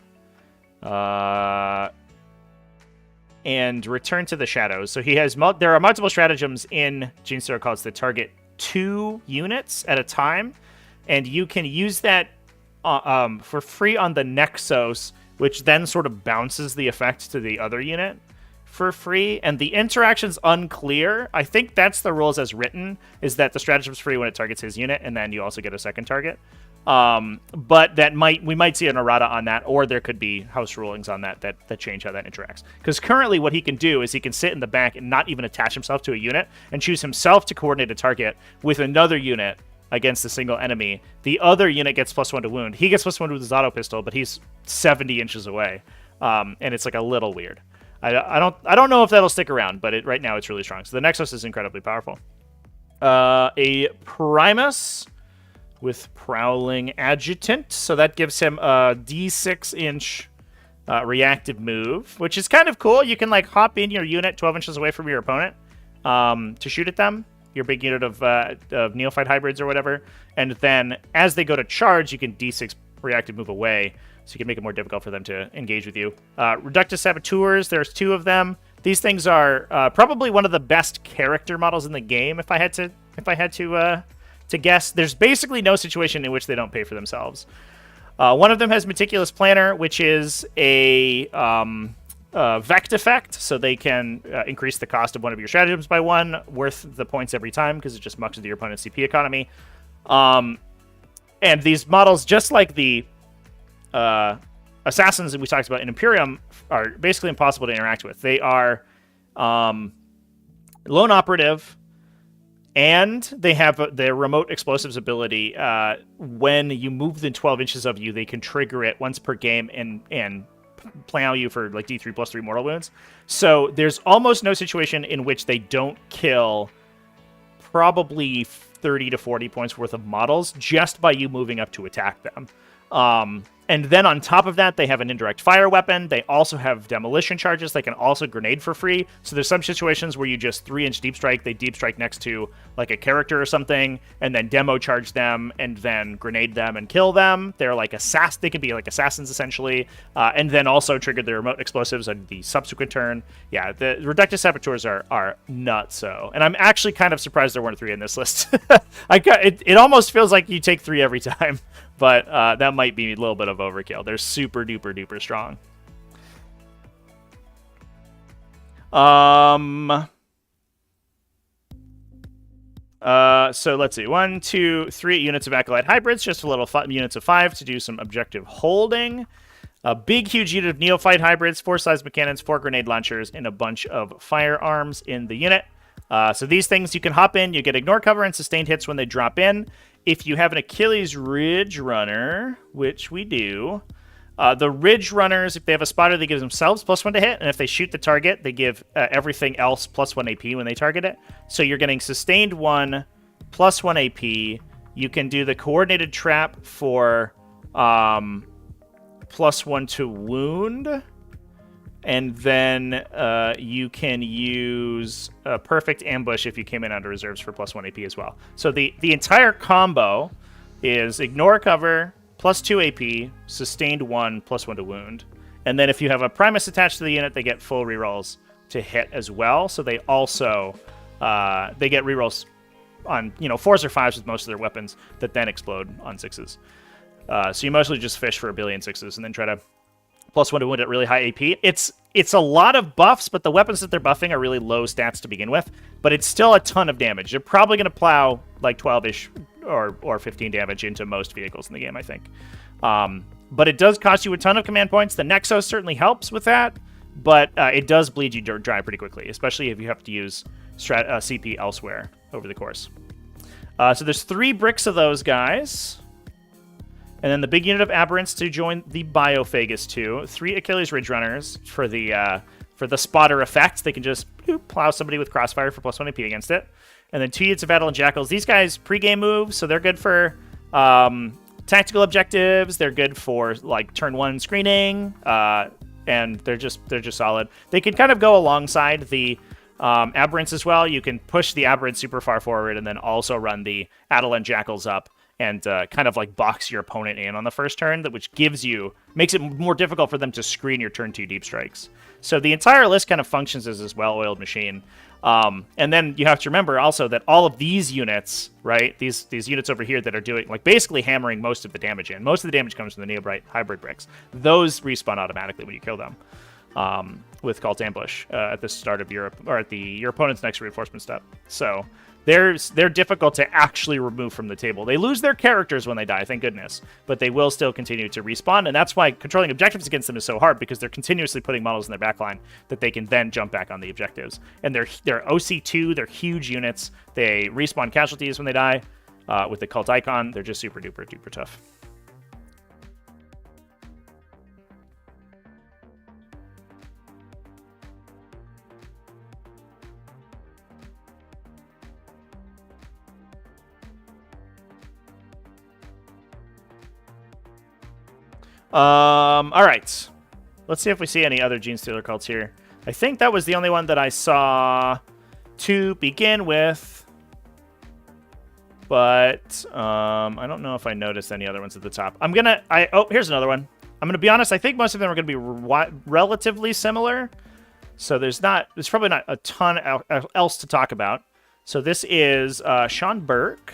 and Return to the Shadows. So he has there are multiple stratagems in Genestealer Cults that target 2 units at a time, and you can use that for free on the Nexos, which then sort of bounces the effect to the other unit for free, and the interaction's unclear. I think that's the rules as written, is that the stratagem's free when it targets his unit, and then you also get a second target. But we might see an errata on that, or there could be house rulings on that change how that interacts. Because currently what he can do is he can sit in the back and not even attach himself to a unit and choose himself to coordinate a target with another unit against a single enemy. The other unit gets +1 to wound. He gets +1 with his auto pistol, but he's 70 inches away. And it's like a little weird. I don't know if that'll stick around, but right now it's really strong. So the Nexus is incredibly powerful. A Primus with Prowling Adjutant. So that gives him a D6-inch reactive move, which is kind of cool. You can like hop in your unit 12 inches away from your opponent to shoot at them, your big unit of Neophyte Hybrids or whatever. And then as they go to charge, you can D6 reactive move away, so you can make it more difficult for them to engage with you. Reductus Saboteurs, there's 2 of them. These things are probably one of the best character models in the game, if I had to guess. There's basically no situation in which they don't pay for themselves. One of them has Meticulous Planner, which is a Vect effect, so they can increase the cost of one of your stratagems by 1, worth the points every time, because it just mucks into your opponent's CP economy. And these models, just like the assassins that we talked about in Imperium are basically impossible to interact with. They are lone operative, and they have their remote explosives ability. When you move within 12 inches of you, they can trigger it once per game and plow you for like D3+3 mortal wounds. So there's almost no situation in which they don't kill probably 30 to 40 points worth of models just by you moving up to attack them. And then on top of that, they have an indirect fire weapon. They also have demolition charges. They can also grenade for free. So there's some situations where you just 3-inch deep strike. They deep strike next to like a character or something, and then demo charge them, and then grenade them and kill them. They're like They can be like assassins essentially, and then also trigger the remote explosives on the subsequent turn. Yeah, the Reductus Saboteurs are nuts. So, and I'm actually kind of surprised there weren't 3 in this list. It almost feels like you take 3 every time. But that might be a little bit of overkill. They're super duper duper strong. So let's see. 1, 2, 3 units of Acolyte Hybrids. Just a little units of 5 to do some objective holding. A big, huge unit of Neophyte Hybrids, 4 seismic cannons, 4 grenade launchers, and a bunch of firearms in the unit. So these things you can hop in. You get ignore cover and sustained hits when they drop in. If you have an Achilles Ridge Runner, which we do, the Ridge Runners, if they have a spotter, they give themselves +1 to hit, and if they shoot the target, they give everything else +1 AP when they target it. So you're getting sustained 1, +1 AP. You can do the coordinated trap for +1 to wound. And then you can use a perfect ambush if you came in under reserves for +1 AP as well. So the entire combo is ignore cover, +2 AP, sustained 1, +1 to wound. And then if you have a Primus attached to the unit, they get full rerolls to hit as well. So they also they get rerolls on 4s or 5s with most of their weapons that then explode on 6s. So you mostly just fish for a billion 6s and then try to +1 to wound at really high AP. It's a lot of buffs, but the weapons that they're buffing are really low stats to begin with. But it's still a ton of damage. You're probably going to plow like 12-ish or 15 damage into most vehicles in the game, I think. But it does cost you a ton of command points. The Nexus certainly helps with that, but it does bleed you dry pretty quickly, especially if you have to use CP elsewhere over the course. So there's 3 bricks of those guys. And then the big unit of Aberrants to join the Biophagus 2. 3 Achilles Ridge Runners for the spotter effect. They can just plow somebody with Crossfire for +1 AP against it. And then 2 units of Adelan Jackals. These guys pre-game move, so they're good for tactical objectives. They're good for like turn 1 screening, and they're just solid. They can kind of go alongside the Aberrants as well. You can push the Aberrants super far forward, and then also run the Adelan Jackals up. And kind of like box your opponent in on the first turn, which makes it more difficult for them to screen your turn 2 deep strikes. So the entire list kind of functions as this well-oiled machine. And then you have to remember also that all of these units, right, these units over here that are doing, like basically hammering most of the damage in. Most of the damage comes from the Neobrite hybrid bricks. Those respawn automatically when you kill them with Cult Ambush at the start of your opponent's next reinforcement step. So they're difficult to actually remove from the table. They lose their characters when they die, thank goodness, but they will still continue to respawn, and that's why controlling objectives against them is so hard, because they're continuously putting models in their backline that they can then jump back on the objectives. And they're OC2, they're huge units. They respawn casualties when they die with the cult icon. They're just super duper duper tough. All right. Let's see if we see any other Genestealer cults here. I think that was the only one that I saw to begin with. But I don't know if I noticed any other ones at the top. Oh, here's another one. I'm going to be honest. I think most of them are going to be relatively similar. So there's probably not a ton else to talk about. So this is Sean Burke.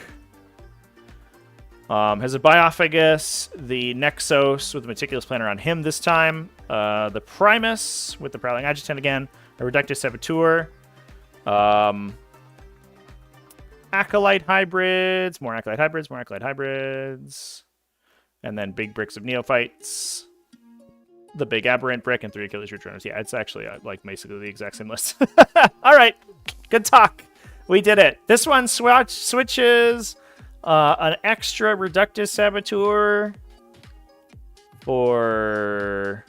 Has a Biophagus, the Nexos with the Meticulous Planner on him this time, the Primus with the Prowling Adjutant again, a Reductus Saboteur, Acolyte Hybrids, more Acolyte Hybrids, more Acolyte Hybrids, and then big bricks of Neophytes. the big aberrant brick and 3 Achilles returners. Yeah, it's actually like basically the exact same list. All right, good talk. We did it. This one switches an extra Reductus Saboteur for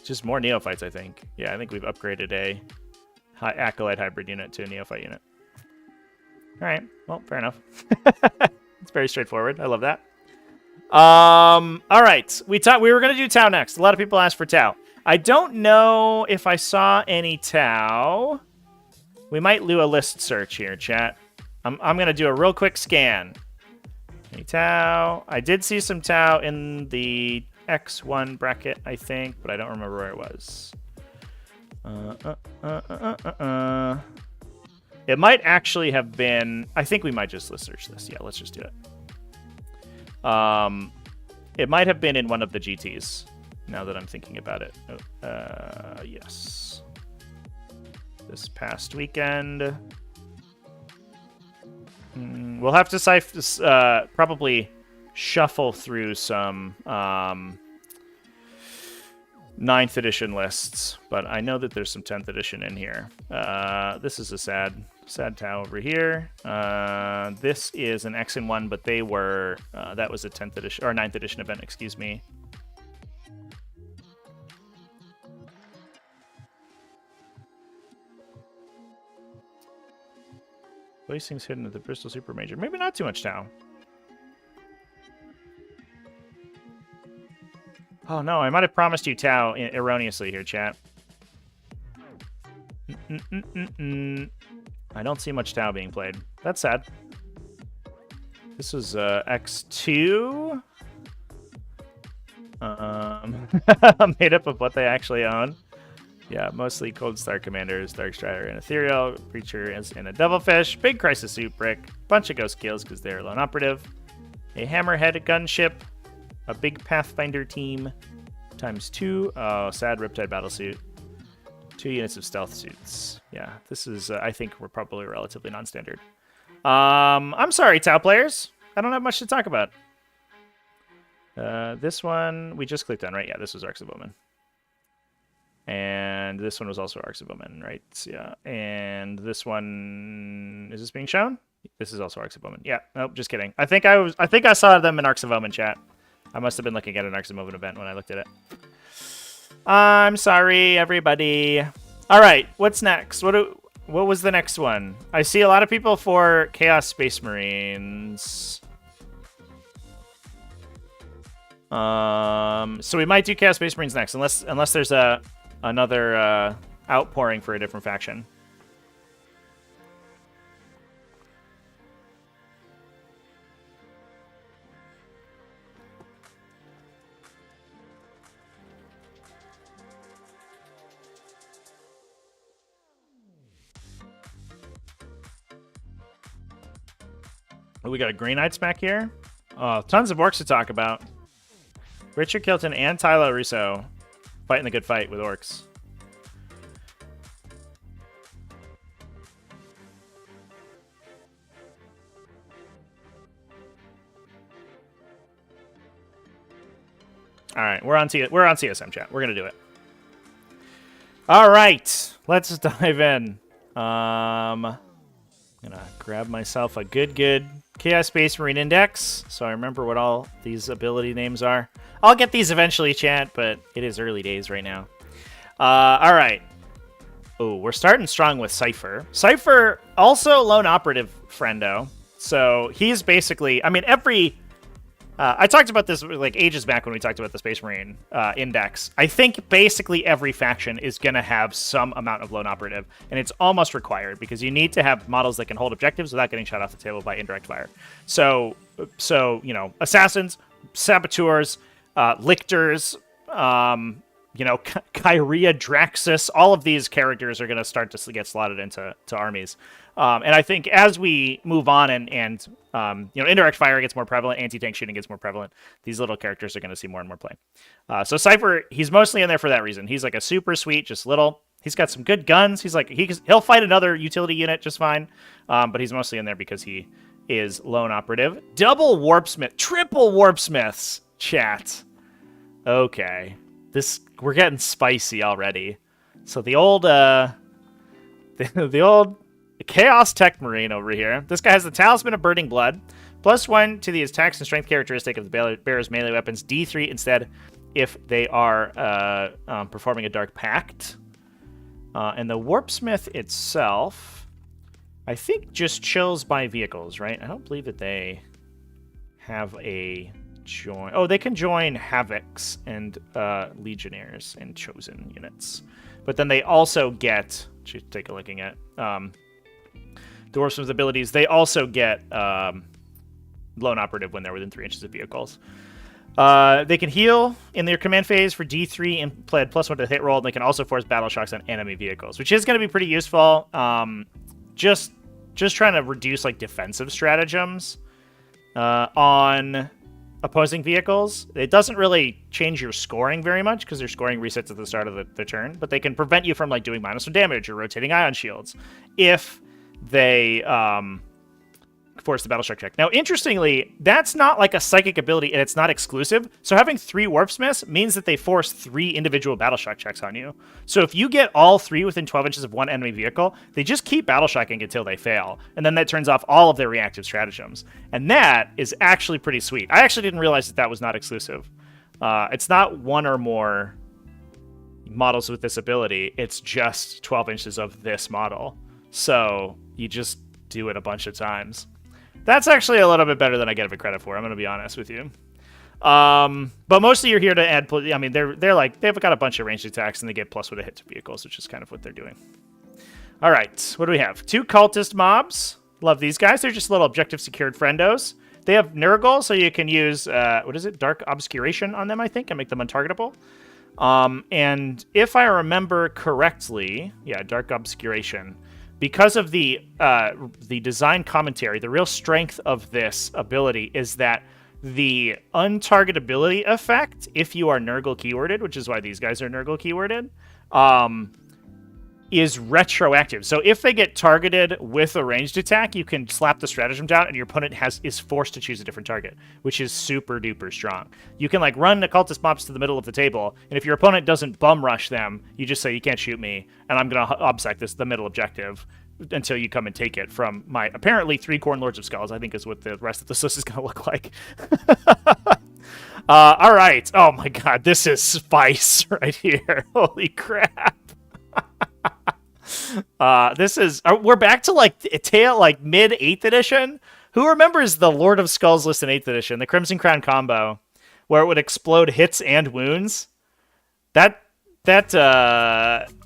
just more Neophytes, I think. Yeah, I think we've upgraded a Acolyte hybrid unit to a Neophyte unit. All right, well, fair enough. It's very straightforward. I love that. All right, we were gonna do Tau next. A lot of people asked for Tau. I don't know if I saw any Tau. We might do a list search here, chat. I'm gonna do a real quick scan. Any Tau? I did see some Tau in the X1 bracket, I think, but I don't remember where it was. It might actually have been. I think we might just list search this. Yeah, let's just do it. It might have been in one of the GTs, now that I'm thinking about it. Yes. This past weekend. We'll have to probably shuffle through some 9th edition lists, but I know that there's some 10th edition in here. This is a sad Tau over here. This is an X and 1, but they were that was a 10th edition or 9th edition event, excuse me. Placings hidden at the Bristol Super Major. Maybe not too much Tau. Oh no, I might have promised you Tau erroneously here, chat. I don't see much Tau being played. That's sad. This was X2. Made up of what they actually own. Yeah, mostly Cold Star Commanders, Dark Strider, and Ethereal. Preacher and a Devilfish. Big Crisis Suit Brick. Bunch of Ghost Kills because they're lone operative. A Hammerhead gunship. A big Pathfinder team. ×2. Oh, sad Riptide Battlesuit. 2 units of stealth suits. Yeah, this is, I think we're probably relatively non-standard. I'm sorry, Tau players. I don't have much to talk about. This one, we just clicked on, right? Yeah, this was Arcs of Bowman. And this one was also Arcs of Bowman, right? Yeah, and this one, is this being shown? This is also Arcs of Bowman. Yeah, nope, just kidding. I think I saw them in Arcs of Bowman chat. I must have been looking at an Arcs of Bowman event when I looked at it. I'm sorry, everybody. All right, what's next? What was the next one? I see a lot of people for Chaos Space Marines. So we might do Chaos Space Marines next, unless there's another outpouring for a different faction. We got a Green Knights back here. Oh, tons of orcs to talk about. Richard Kilton and Tyler Russo fighting the good fight with orcs. All right, we're on CSM chat. We're gonna do it. All right, let's dive in. I'm gonna grab myself a good Chaos Space Marine Index, so I remember what all these ability names are. I'll get these eventually, chat, but it is early days right now. All right. Oh, we're starting strong with Cypher. Cypher, also lone operative friendo. So he's basically, I mean, I talked about this like ages back when we talked about the Space Marine Index. I think basically every faction is going to have some amount of lone operative, and it's almost required because you need to have models that can hold objectives without getting shot off the table by indirect fire. So you know, assassins, saboteurs, lictors, Kyria, Draxus, all of these characters are going to start to get slotted into armies. And I think as we move on and indirect fire gets more prevalent, anti-tank shooting gets more prevalent, these little characters are going to see more and more play. So Cypher, he's mostly in there for that reason. He's like a super sweet, just little. He's got some good guns. He's like he'll fight another utility unit just fine. But he's mostly in there because he is lone operative. Double Warpsmith, triple Warpsmiths, chat. Okay. we're getting spicy already. So the old the old Chaos Tech Marine over here. This guy has the Talisman of Burning Blood. +1 to the attacks and strength characteristic of the bearer's melee weapons. D3 instead if they are performing a Dark Pact. And the Warpsmith itself, I think, just chills by vehicles, right? I don't believe that they have a join. Oh, they can join Havocs and Legionnaires and Chosen units. But then they also get, should take a looking at the Warpsmith's abilities, they also get Lone Operative when they're within 3 inches of vehicles. They can heal in their command phase for D3 and play +1 to hit roll. And they can also force battle shocks on enemy vehicles, which is going to be pretty useful. Just trying to reduce like defensive stratagems on opposing vehicles. It doesn't really change your scoring very much because your scoring resets at the start of the turn, but they can prevent you from like doing -1 damage or rotating ion shields if they force the battle shock check. Now, interestingly, that's not like a psychic ability, and it's not exclusive. So having 3 Warpsmiths means that they force 3 individual battle shock checks on you. So if you get all 3 within 12 inches of one enemy vehicle, they just keep battle shocking until they fail, and then that turns off all of their reactive stratagems. And that is actually pretty sweet. I actually didn't realize that that was not exclusive. It's not 1 or more models with this ability. It's just 12 inches of this model. So you just do it a bunch of times. That's actually a little bit better than I give it credit for. I'm going to be honest with you. But mostly you're here to add. I mean, they're like they've got a bunch of ranged attacks and they get +1 to hit to vehicles, which is kind of what they're doing. All right, what do we have? 2 cultist mobs. Love these guys. They're just little objective secured friendos. They have Nurgle, so you can use what is it? Dark Obscuration on them, I think, and make them untargetable. And if I remember correctly, yeah, Dark Obscuration. Because of the design commentary, the real strength of this ability is that the untargetability effect, if you are Nurgle keyworded, which is why these guys are Nurgle keyworded, is retroactive. So if they get targeted with a ranged attack, you can slap the stratagem down and your opponent is forced to choose a different target, which is super duper strong. You can like run the cultist mobs to the middle of the table, and if your opponent doesn't bum rush them, you just say, you can't shoot me, and I'm going to obsec the middle objective until you come and take it from my apparently 3 Khorne Lords of Skulls, I think is what the rest of this list is going to look like. All right. Oh my god, this is spice right here. Holy crap. This is we're back to like mid 8th edition. Who remembers the Lord of Skulls list in 8th edition, the Crimson Crown combo, where it would explode hits and wounds? That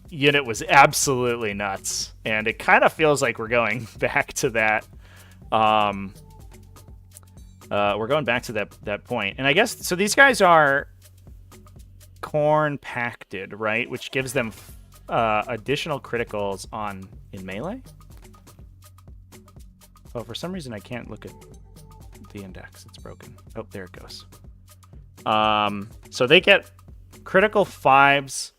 unit was absolutely nuts, and it kind of feels like we're going back to that. We're going back to that point, and I guess so. These guys are Khorne Pacted, right? Which gives them additional criticals in melee. Oh, for some reason I can't look at the index. It's broken. Oh, there it goes. So they get critical 5s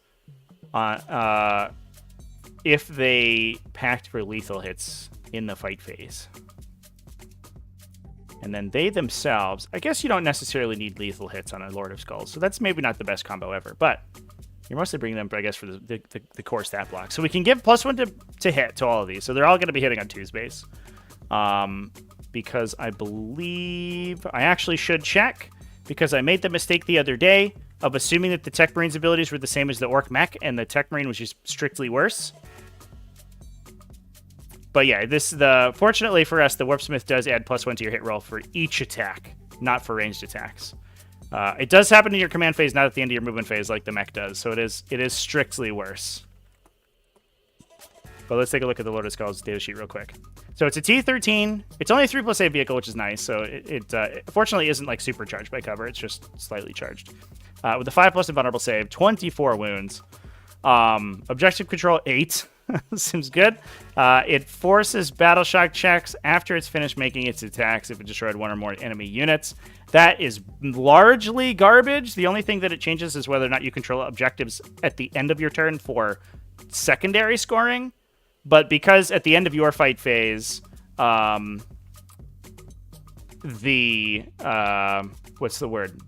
if they pact for lethal hits in the fight phase. And then they themselves, I guess you don't necessarily need lethal hits on a Lord of Skulls, so that's maybe not the best combo ever, but you're mostly bringing them, I guess, for the core stat block. So we can give +1 to hit to all of these, so they're all going to be hitting on Tuesdays. Because I believe I actually should check, because I made the mistake the other day of assuming that the Tech Marine's abilities were the same as the Ork Mech, and the Tech Marine was just strictly worse. But yeah, fortunately for us, the Warpsmith does add +1 to your hit roll for each attack, not for ranged attacks. It does happen in your command phase, not at the end of your movement phase like the mech does, so it is strictly worse. But let's take a look at the Lord of Skulls data sheet real quick. So it's a T13. It's only a 3+8 vehicle, which is nice. So it fortunately isn't like supercharged by cover. It's just slightly charged. With a 5+ invulnerable save, 24 wounds. Objective control 8. Seems good. It forces battle shock checks after it's finished making its attacks if it destroyed 1 or more enemy units. That is largely garbage. The only thing that it changes is whether or not you control objectives at the end of your turn for secondary scoring. But because at the end of your fight phase, what's the word?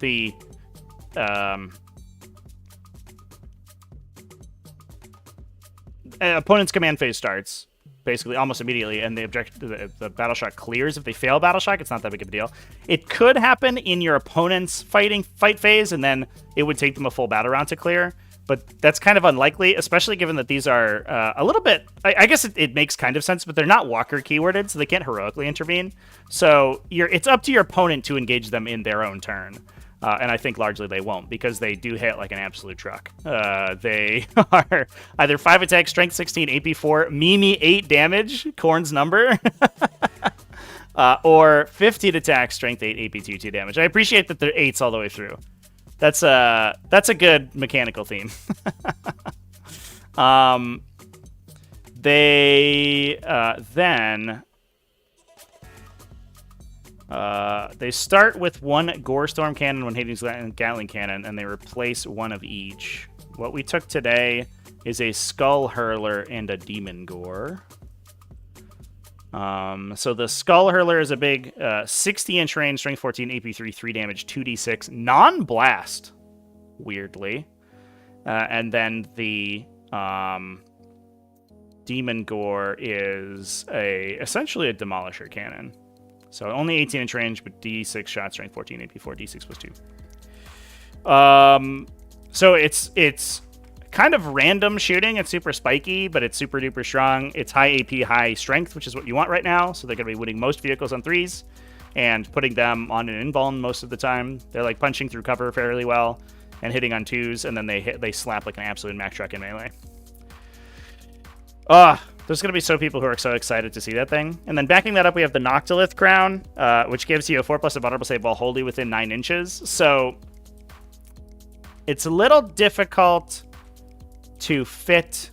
opponent's command phase starts basically almost immediately, and the battle shock clears. If they fail battle shock, it's not that big of a deal. It could happen in your opponent's fight phase, and then it would take them a full battle round to clear. But that's kind of unlikely, especially given that these are a little bit... I guess it makes kind of sense, but they're not walker keyworded, so they can't heroically intervene. So it's up to your opponent to engage them in their own turn. And I think largely they won't, because they do hit like an absolute truck. They are either 5 attack, strength 16, AP 4, Mimi 8 damage, Korn's number, or 15 attack, strength 8, AP 2 damage. I appreciate that they're 8s all the way through. That's a good mechanical theme. They start with one Gore Storm Cannon, one Hades Gatling Cannon, and they replace one of each. What we took today is a Skull Hurler and a Demon Gore. So the Skull Hurler is a big 60-inch range, strength 14, AP 3, 3 damage, 2d6, non-blast, weirdly. And then the Demon Gore is essentially a Demolisher Cannon. So only 18-inch range, but d6 shot, strength 14, AP 4, d6 plus 2. So it's kind of random shooting. It's super spiky, but it's super duper strong. It's high AP, high strength, which is what you want right now. So they're going to be winning most vehicles on 3s and putting them on an invuln most of the time. They're like punching through cover fairly well and hitting on 2s, and then they slap like an absolute max truck in melee. There's going to be people who are so excited to see that thing. And then backing that up, we have the Noctilith Crown, which gives you a 4+ invulnerable save while wholly within 9 inches. So it's a little difficult to fit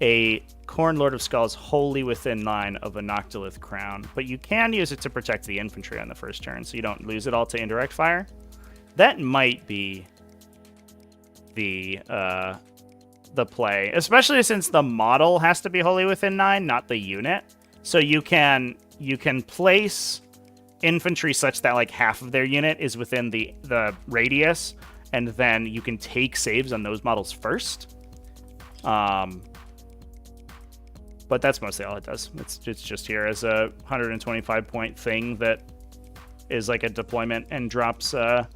a Khorne Lord of Skulls wholly within 9 of a Noctilith Crown, but you can use it to protect the infantry on the first turn, so you don't lose it all to indirect fire. That might be the play, especially since the model has to be wholly within 9, not the unit. So you can place infantry such that like half of their unit is within the radius, and then you can take saves on those models first. But that's mostly all it does. It's just here as a 125-point thing that is like a deployment and drops the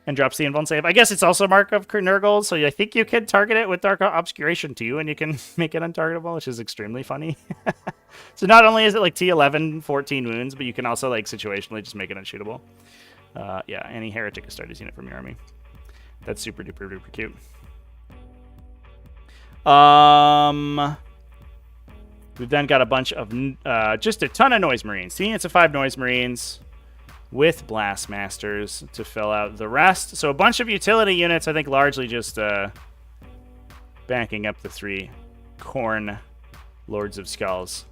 invuln save. I guess it's also Mark of Nurgle, so I think you can target it with Dark Obscuration too, and you can make it untargetable, which is extremely funny. So not only is it like T11, 14 wounds, but you can also like situationally just make it unshootable. Yeah, any Heretic Custodes unit from your army. That's super duper duper cute. We've then got a bunch of just a ton of Noise Marines. 2 units of 5 Noise Marines with Blast Masters to fill out the rest. So a bunch of utility units, I think largely just backing up the 3 Khorne Lords of Skulls.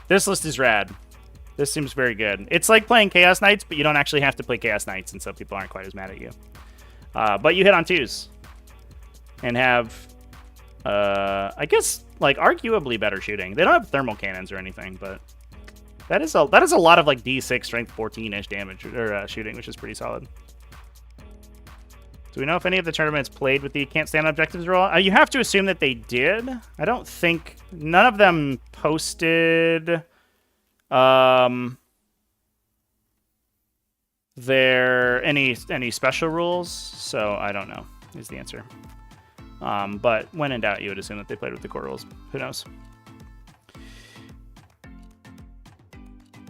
This list is rad. This seems very good. It's like playing Chaos Knights, but you don't actually have to play Chaos Knights, and so people aren't quite as mad at you. But you hit on 2s and have, I guess, like arguably better shooting. They don't have thermal cannons or anything, but that is a lot of like D6 strength 14-ish damage or shooting, which is pretty solid. Do we know if any of the tournaments played with the can't stand objectives rule? You have to assume that they did. I don't think none of them posted there any special rules, so I don't know is the answer. But when in doubt, you would assume that they played with the core rules. Who knows?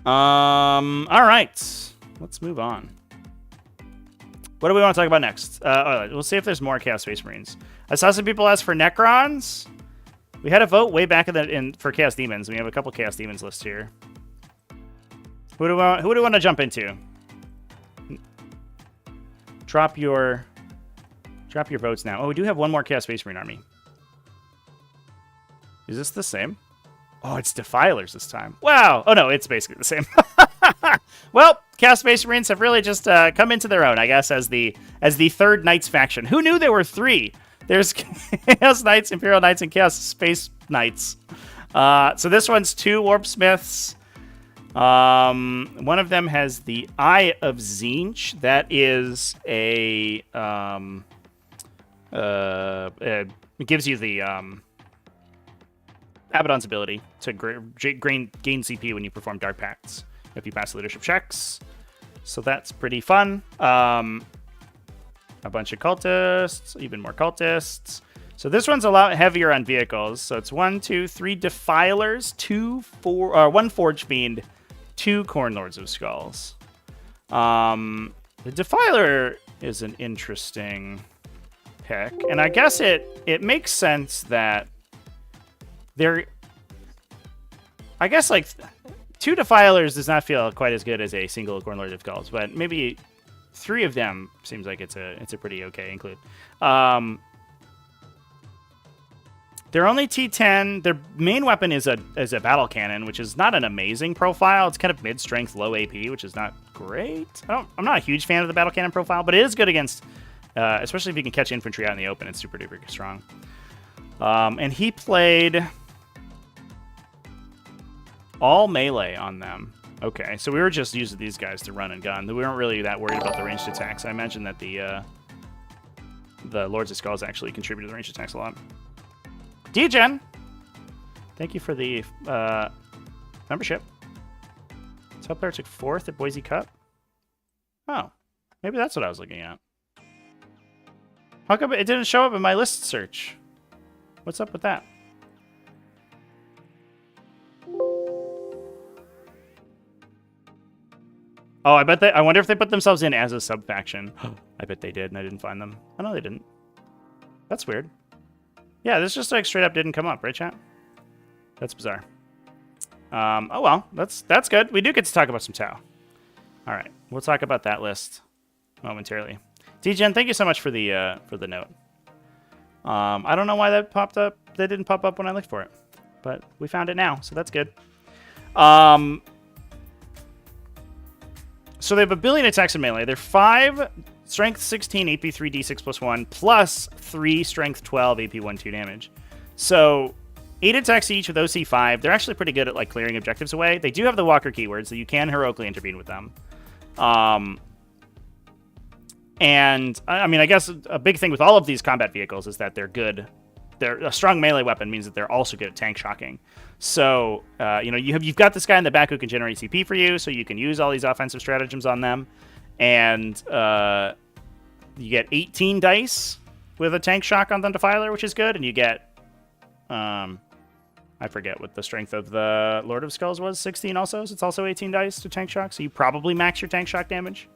All right, let's move on. What do we want to talk about next? We'll see if there's more Chaos Space Marines. I saw some people ask for Necrons. We had a vote way back for Chaos Demons. We have a couple Chaos Demons lists here. Who do we want to jump into? Drop your votes now. Oh, we do have one more Chaos Space Marine army. Is this the same? Oh, it's Defilers this time. Wow. Oh, no, it's basically the same. Well, Chaos Space Marines have really just come into their own, I guess, as the third Knights faction. Who knew there were 3? There's Chaos Knights, Imperial Knights, and Chaos Space Knights. So this one's 2 Warp Smiths. One of them has the Eye of Tzeentch. That is a... it gives you the Abaddon's ability to gain CP when you perform Dark Pacts if you pass leadership checks. So that's pretty fun. A bunch of cultists, even more cultists. So this one's a lot heavier on vehicles. So it's 1, 2, 3 Defilers, 1 Forge Fiend, 2 Corn Lords of Skulls. The Defiler is an interesting pick, and I guess it makes sense that I guess like 2 Defilers does not feel quite as good as a single Corn Lord of Skulls, but maybe 3 of them seems like it's a pretty okay include. They're only T10. Their main weapon is a battle cannon, which is not an amazing profile. It's kind of mid-strength, low AP, which is not great. I'm not a huge fan of the battle cannon profile, but it is good against, especially if you can catch infantry out in the open. It's super duper strong. And he played all melee on them. Okay, so we were just using these guys to run and gun. We weren't really that worried about the ranged attacks. I imagine that the Lords of Skulls actually contribute to the ranged attacks a lot. Degen, thank you for the membership. Top player took 4th at Boise Cup. Oh, maybe that's what I was looking at. How come it didn't show up in my list search? What's up with that? Oh, I wonder if they put themselves in as a sub-faction. I bet they did, and I didn't find them. Oh, no, they didn't. That's weird. Yeah, this just like straight up didn't come up, right, chat? That's bizarre. Oh well, that's good. We do get to talk about some Tau. All right, we'll talk about that list momentarily. Degen, thank you so much for the note. I don't know why that popped up. That didn't pop up when I looked for it, but we found it now, so that's good. So they have 1 billion attacks in melee. They're 5 strength 16, AP 3, D6 plus 1, plus 3 strength 12, AP 1, 2 damage. So 8 attacks each with OC 5. They're actually pretty good at like clearing objectives away. They do have the Walker keywords, so you can heroically intervene with them. And I mean, I guess a big thing with all of these combat vehicles is that they're good. A strong melee weapon means that they're also good at tank shocking. So, you've got this guy in the back who can generate CP for you, so you can use all these offensive stratagems on them. And you get 18 dice with a tank shock on the Defiler, which is good. And you get, I forget what the strength of the Lord of Skulls was, 16 also. So it's also 18 dice to tank shock. So you probably max your tank shock damage.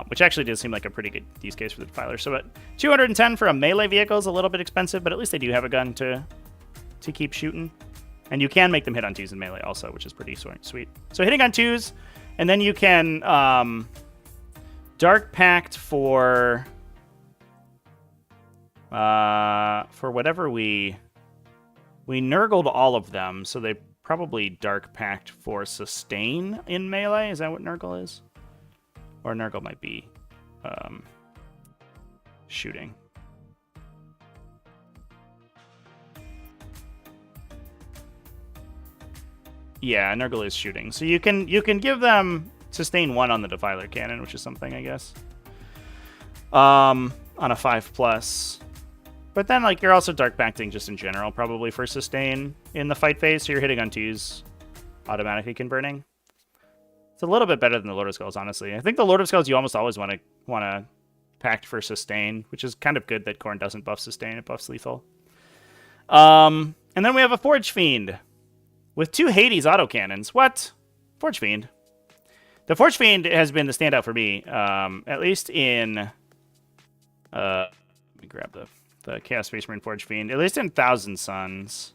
Which actually does seem like a pretty good use case for the Defiler. So, 210 for a melee vehicle is a little bit expensive, but at least they do have a gun to keep shooting. And you can make them hit on 2s in melee also, which is pretty sweet. So hitting on 2s, and then you can Dark Pact for whatever we Nurgled all of them, so they probably Dark Pact for sustain in melee. Is that what Nurgle is? Or Nurgle might be shooting. Yeah, Nurgle is shooting. So you can give them sustain 1 on the Defiler cannon, which is something, I guess. On a 5+. But then like you're also Dark Pacting just in general, probably for sustain in the fight phase, so you're hitting on 2s, automatically converting. It's a little bit better than the Lord of Skulls, honestly. I think the Lord of Skulls you almost always want to pact for sustain, which is kind of good that Khorne doesn't buff sustain; it buffs lethal. And then we have a Forge Fiend with 2 Hades autocannons. What? Forge Fiend. The Forge Fiend has been the standout for me, at least in. Let me grab the Chaos Space Marine Forge Fiend. At least in Thousand Suns.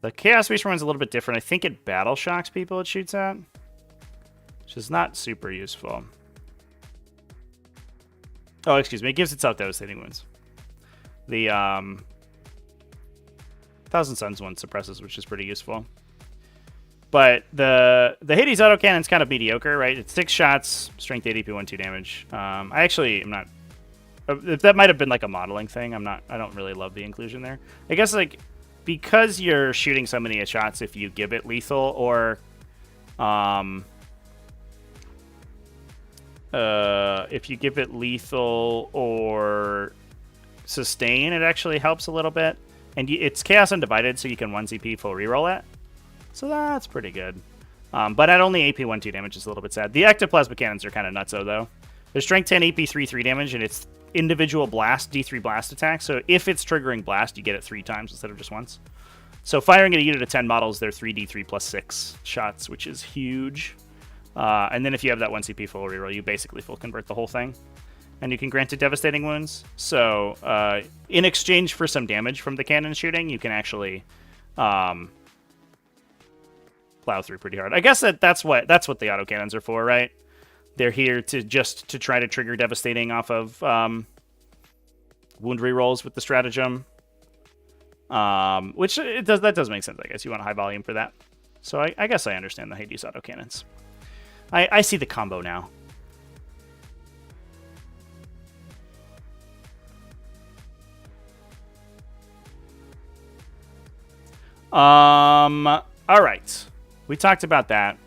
The Chaos Space Marine's a little bit different. I think it battle shocks people it shoots at, which is not super useful. Oh, excuse me. It gives itself devastating wounds. The Thousand Suns one suppresses, which is pretty useful. But the Hades autocannon's kind of mediocre, right? It's 6 shots, strength 8 AP 1, 2 damage. I actually am not. That might have been like a modeling thing. I don't really love the inclusion there. I guess like because you're shooting so many shots, if you give it lethal or if you give it lethal or sustain, it actually helps a little bit. And it's Chaos Undivided, so you can 1CP full reroll it. So that's pretty good. But at only AP 1-2 damage is a little bit sad. The Ectoplasma Cannons are kind of nutso, though. They're Strength 10 AP 3-3 damage, and it's individual blast, D3 blast attack. So if it's triggering blast, you get it 3 times instead of just once. So firing at a unit of 10 models, they're 3d3 plus 6 shots, which is huge. And then if you have that 1CP full reroll, you basically full convert the whole thing. And you can grant it devastating wounds. So in exchange for some damage from the cannon shooting, you can actually plow through pretty hard. I guess that's what the autocannons are for, right? They're here to try to trigger devastating off of wound rerolls with the stratagem. Which that does make sense, I guess. You want a high volume for that. So I guess I understand the Hades autocannons. I see the combo now. All right. We talked about that.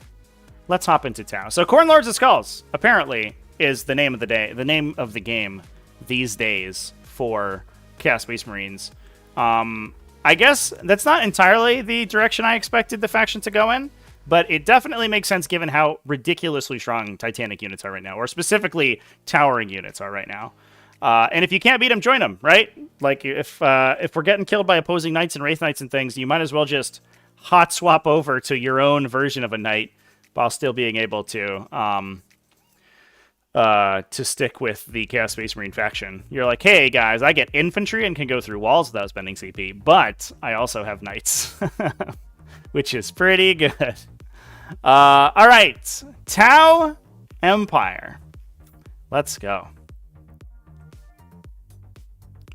Let's hop into Tau. So Khorne Lords of Skulls, apparently, is the name of the day, the name of the game these days for Chaos Space Marines. I guess that's not entirely the direction I expected the faction to go in, but it definitely makes sense given how ridiculously strong Titanic units are right now, or specifically Towering units are right now. And if you can't beat them, join them, right? Like, if we're getting killed by opposing Knights and Wraith Knights and things, you might as well just hot swap over to your own version of a Knight while still being able to stick with the Chaos Space Marine faction. You're like, hey, guys, I get infantry and can go through walls without spending CP, but I also have Knights, which is pretty good. All right, Tau Empire. Let's go.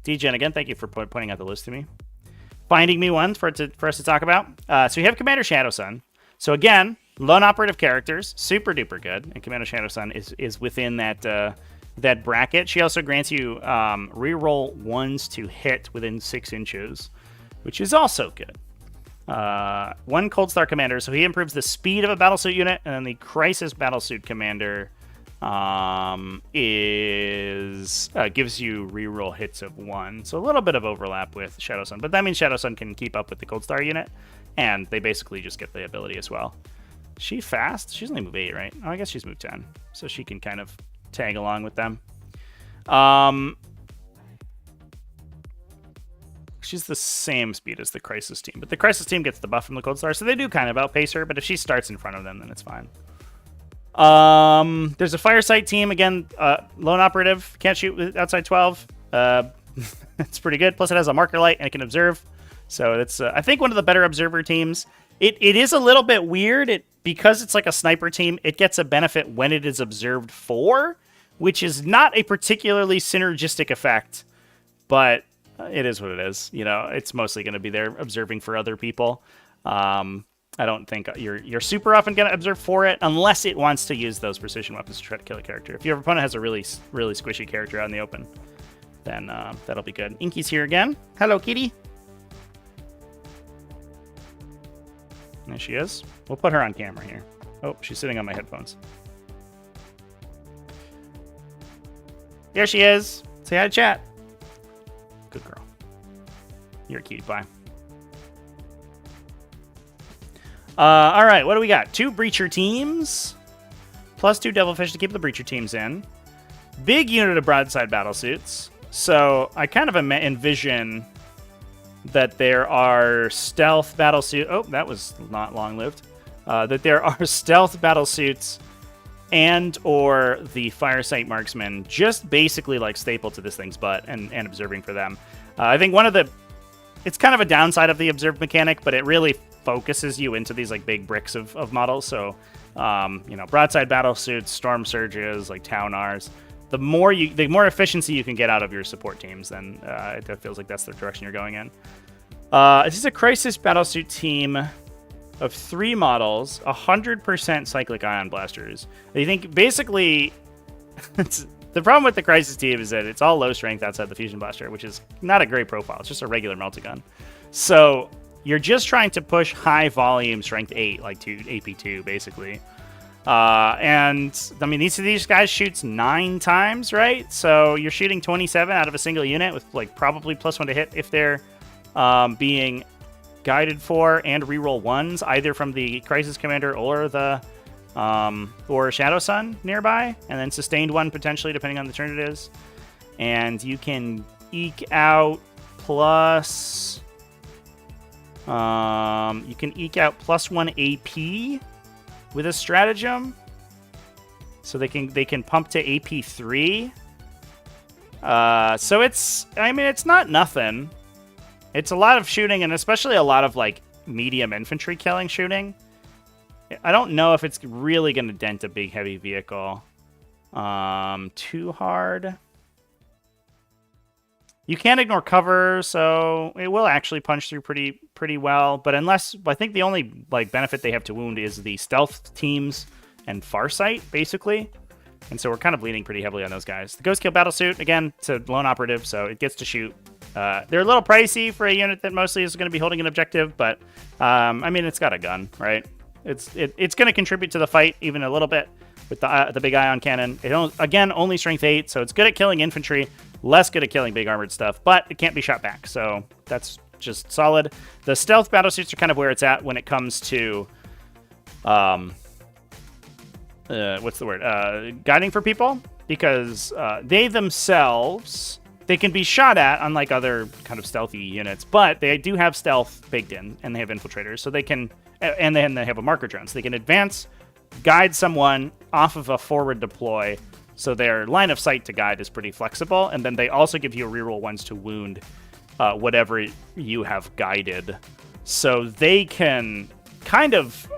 DGen, again, thank you for pointing out the list to me. Finding me one for us to talk about. So you have Commander Shadowsun. So again, lone operative characters, super duper good. And Commander Shadowsun is within that bracket. She also grants you reroll ones to hit within 6 inches, which is also good. One Cold Star Commander, so he improves the speed of a battlesuit unit, and then the Crisis Battlesuit Commander gives you reroll hits of 1. So a little bit of overlap with Shadowsun, but that means Shadowsun can keep up with the Cold Star unit, and they basically just get the ability as well. She fast? She's only move 8, right? Oh, I guess she's move 10, so she can kind of tag along with them. She's the same speed as the Crisis team, but the Crisis team gets the buff from the Cold Star, so they do kind of outpace her, but if she starts in front of them, then it's fine. There's a Firesight team, again, lone operative, can't shoot outside 12. It's pretty good, plus it has a marker light and it can observe, so it's, I think, one of the better observer teams. It is a little bit weird, because it's like a sniper team, it gets a benefit when it is observed for, which is not a particularly synergistic effect, but it is what it is. You know, it's mostly going to be there observing for other people. I don't think you're super often going to observe for it unless it wants to use those precision weapons to try to kill a character. If your opponent has a really, really squishy character out in the open, then that'll be good. Inky's here again. Hello, kitty. There she is. We'll put her on camera here. Oh, she's sitting on my headphones. There she is. Say hi to chat. Good girl. You're a cutie pie. All right, what do we got? 2 Breacher teams, plus 2 Devilfish to keep the Breacher teams in. Big unit of broadside battlesuits. So I kind of envision that there are stealth battlesuits. Oh, that was not long-lived. That there are stealth battlesuits and or the Firesight Marksman, just basically like staple to this thing's butt and observing for them. I think it's kind of a downside of the observed mechanic, but it really focuses you into these like big bricks of models. So, broadside battlesuits, storm surges, like Taunars. The more efficiency you can get out of your support teams, then it feels like that's the direction you're going in. This is a Crisis Battlesuit team of 3 models, 100% Cyclic Ion Blasters. I think basically, the problem with the Crisis team is that it's all low strength outside the Fusion Blaster, which is not a great profile. It's just a regular Meltagun. So you're just trying to push high volume strength 8, like AP2, basically. And I mean, these guys shoots 9 times, right? So you're shooting 27 out of a single unit with like probably +1 to hit if they're being guided for and reroll 1s, either from the Crisis Commander or the or Shadow Sun nearby, and then sustained 1 potentially, depending on the turn it is. And you can eke out plus... you can eke out +1 AP with a stratagem. So they can pump to AP 3. So it's not nothing. It's a lot of shooting, and especially a lot of like medium infantry killing shooting. I don't know if it's really going to dent a big heavy vehicle too hard. You can't ignore cover, so it will actually punch through pretty well. But I think the only like benefit they have to wound is the stealth teams and Farsight, basically. And so we're kind of leaning pretty heavily on those guys. The Ghost Kill Battlesuit, again, it's a lone operative, so it gets to shoot. They're a little pricey for a unit that mostly is going to be holding an objective, but I mean, it's got a gun, right? It's going to contribute to the fight even a little bit with the big ion cannon. Again, only strength 8, so it's good at killing infantry, less good at killing big armored stuff, but it can't be shot back, so that's just solid. The stealth battlesuits are kind of where it's at when it comes to what's the word? Guiding for people, because they themselves, they can be shot at, unlike other kind of stealthy units, but they do have stealth baked in, and they have infiltrators, so they can, and then they have a marker drone, so they can advance, guide someone off of a forward deploy, so their line of sight to guide is pretty flexible, and then they also give you a reroll 1s to wound whatever you have guided. So they can kind of...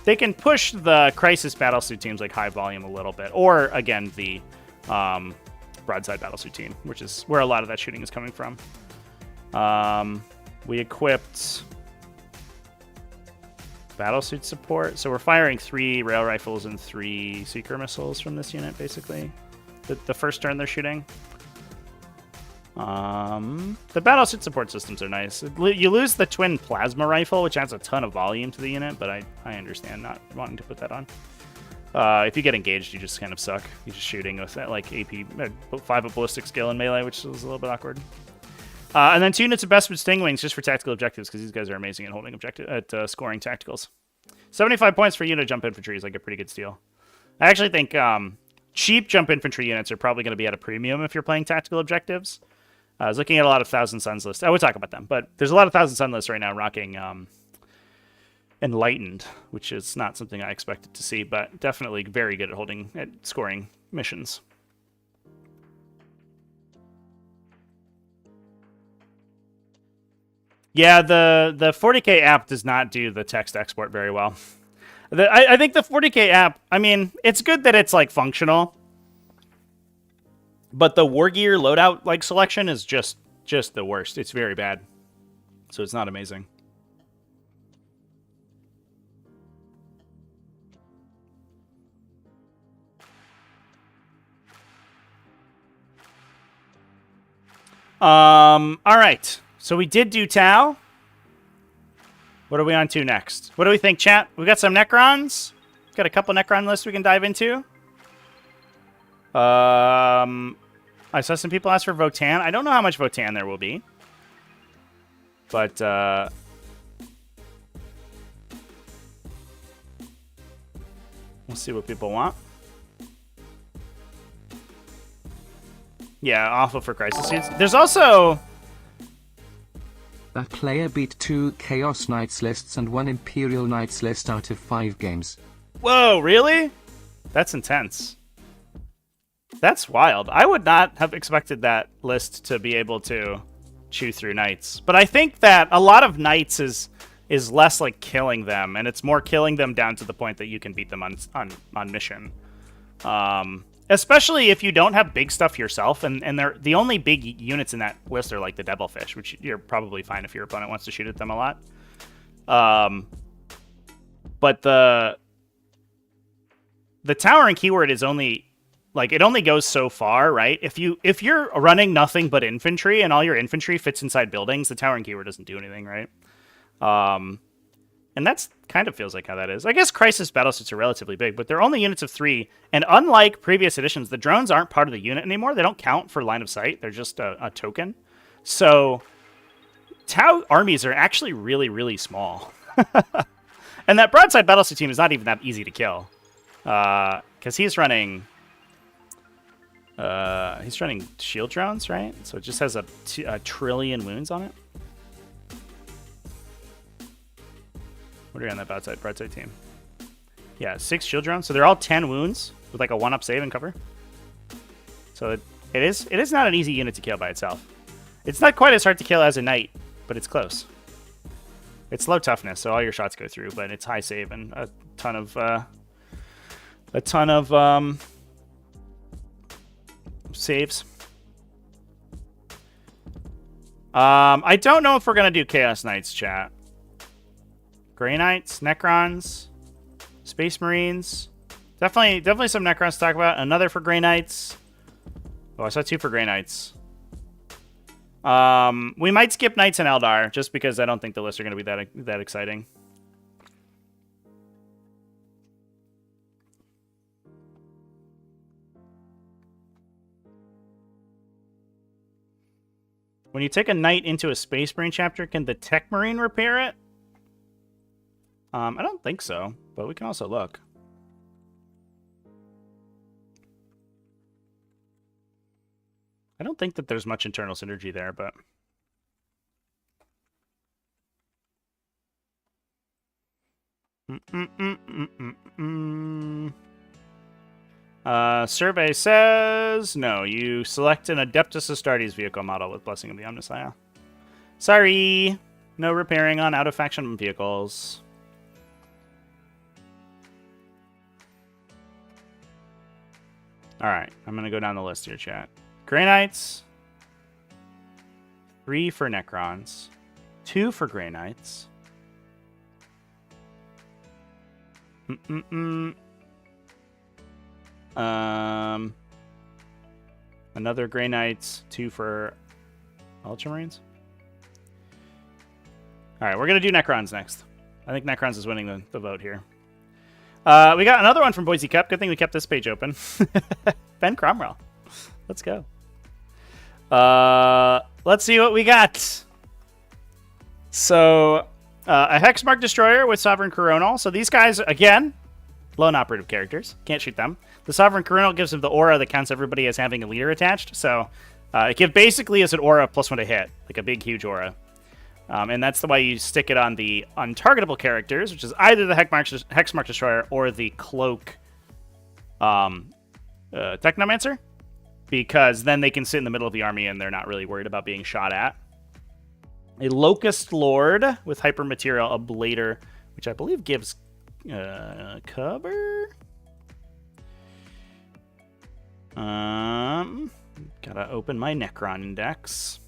They can push the Crisis Battlesuit teams like high volume a little bit. Or, again, the Broadside Battlesuit team, which is where a lot of that shooting is coming from. We equipped Battlesuit support. So we're firing 3 rail rifles and 3 seeker missiles from this unit, basically. The first turn they're shooting. The battlesuit support systems are nice. You lose the twin plasma rifle, which adds a ton of volume to the unit, but I understand not wanting to put that on. If you get engaged, you just kind of suck. You're just shooting with that, like AP 5 of ballistic skill in melee, which is a little bit awkward. And then 2 units of Bestwood Stingwings just for tactical objectives, because these guys are amazing at holding scoring tacticals. 75 points for unit jump infantry is like a pretty good steal. I actually think cheap jump infantry units are probably going to be at a premium if you're playing tactical objectives. I was looking at a lot of Thousand Suns lists. I would talk about them, but there's a lot of Thousand Sun lists right now rocking Enlightened, which is not something I expected to see, but definitely very good at scoring missions. Yeah, the 40k app does not do the text export very well. I think the 40k app, I mean, it's good that it's like functional. But the War Gear loadout like selection is just the worst. It's very bad. So it's not amazing. All right. So we did do Tau. What are we on to next? What do we think, chat? We got some Necrons. Got a couple Necron lists we can dive into. I saw some people ask for Votann. I don't know how much Votann there will be. But, we'll see what people want. Yeah, awful for Crisis Suits. There's also... That player beat 2 Chaos Knights lists and 1 Imperial Knights list out of 5 games. Whoa, really? That's intense. That's wild. I would not have expected that list to be able to chew through knights. But I think that a lot of knights is less like killing them, and it's more killing them down to the point that you can beat them on mission. Especially if you don't have big stuff yourself, and they're the only big units in that list are like the Devilfish, which you're probably fine if your opponent wants to shoot at them a lot. But the towering keyword is only... Like, it only goes so far, right? If you're running nothing but infantry and all your infantry fits inside buildings, the towering keyword doesn't do anything, right? And that's kind of feels like how that is. I guess Crisis Battlesuits are relatively big, but they're only units of 3. And unlike previous editions, the drones aren't part of the unit anymore. They don't count for line of sight. They're just a token. So Tau armies are actually really, really small. And that broadside battleship team is not even that easy to kill. Because he's running shield drones, right? So it just has a trillion wounds on it. What are you on that broadside team? Yeah, 6 shield drones. So they're all 10 wounds with like a 1-up save and cover. So it is not an easy unit to kill by itself. It's not quite as hard to kill as a knight, but it's close. It's low toughness, so all your shots go through, but it's high save and a ton of saves. I don't know if we're gonna do Chaos Knights, chat. Grey Knights, Necrons, Space Marines. Definitely some Necrons to talk about. Another for Grey Knights. Oh, I saw 2 for Grey Knights. We might skip Knights and Eldar, just because I don't think the lists are going to be that exciting. When you take a Knight into a Space Marine chapter, can the Tech Marine repair it? I don't think so, but we can also look. I don't think that there's much internal synergy there, but... Survey says... No, you select an Adeptus Astartes vehicle model with Blessing of the Omnissiah. Sorry! No repairing on out-of-faction vehicles. Alright, I'm going to go down the list here, chat. Grey Knights. 3 for Necrons. 2 for Grey Knights. Another Grey Knights. 2 for Ultramarines. Alright, we're going to do Necrons next. I think Necrons is winning the vote here. We got another one from Boise Cup. Good thing we kept this page open. Ben Cromwell. Let's go. Let's see what we got. So, a Hexmark Destroyer with Sovereign Coronal. So these guys, again, lone operative characters. Can't shoot them. The Sovereign Coronal gives them the aura that counts everybody as having a leader attached. So, it basically is an aura +1 to hit. Like a big, huge aura. And that's the way you stick it on the untargetable characters, which is either the Hexmark Destroyer or the Cloak Technomancer, because then they can sit in the middle of the army and they're not really worried about being shot at. A Locust Lord with Hypermaterial Ablator, which I believe gives cover. Gotta open my Necron index.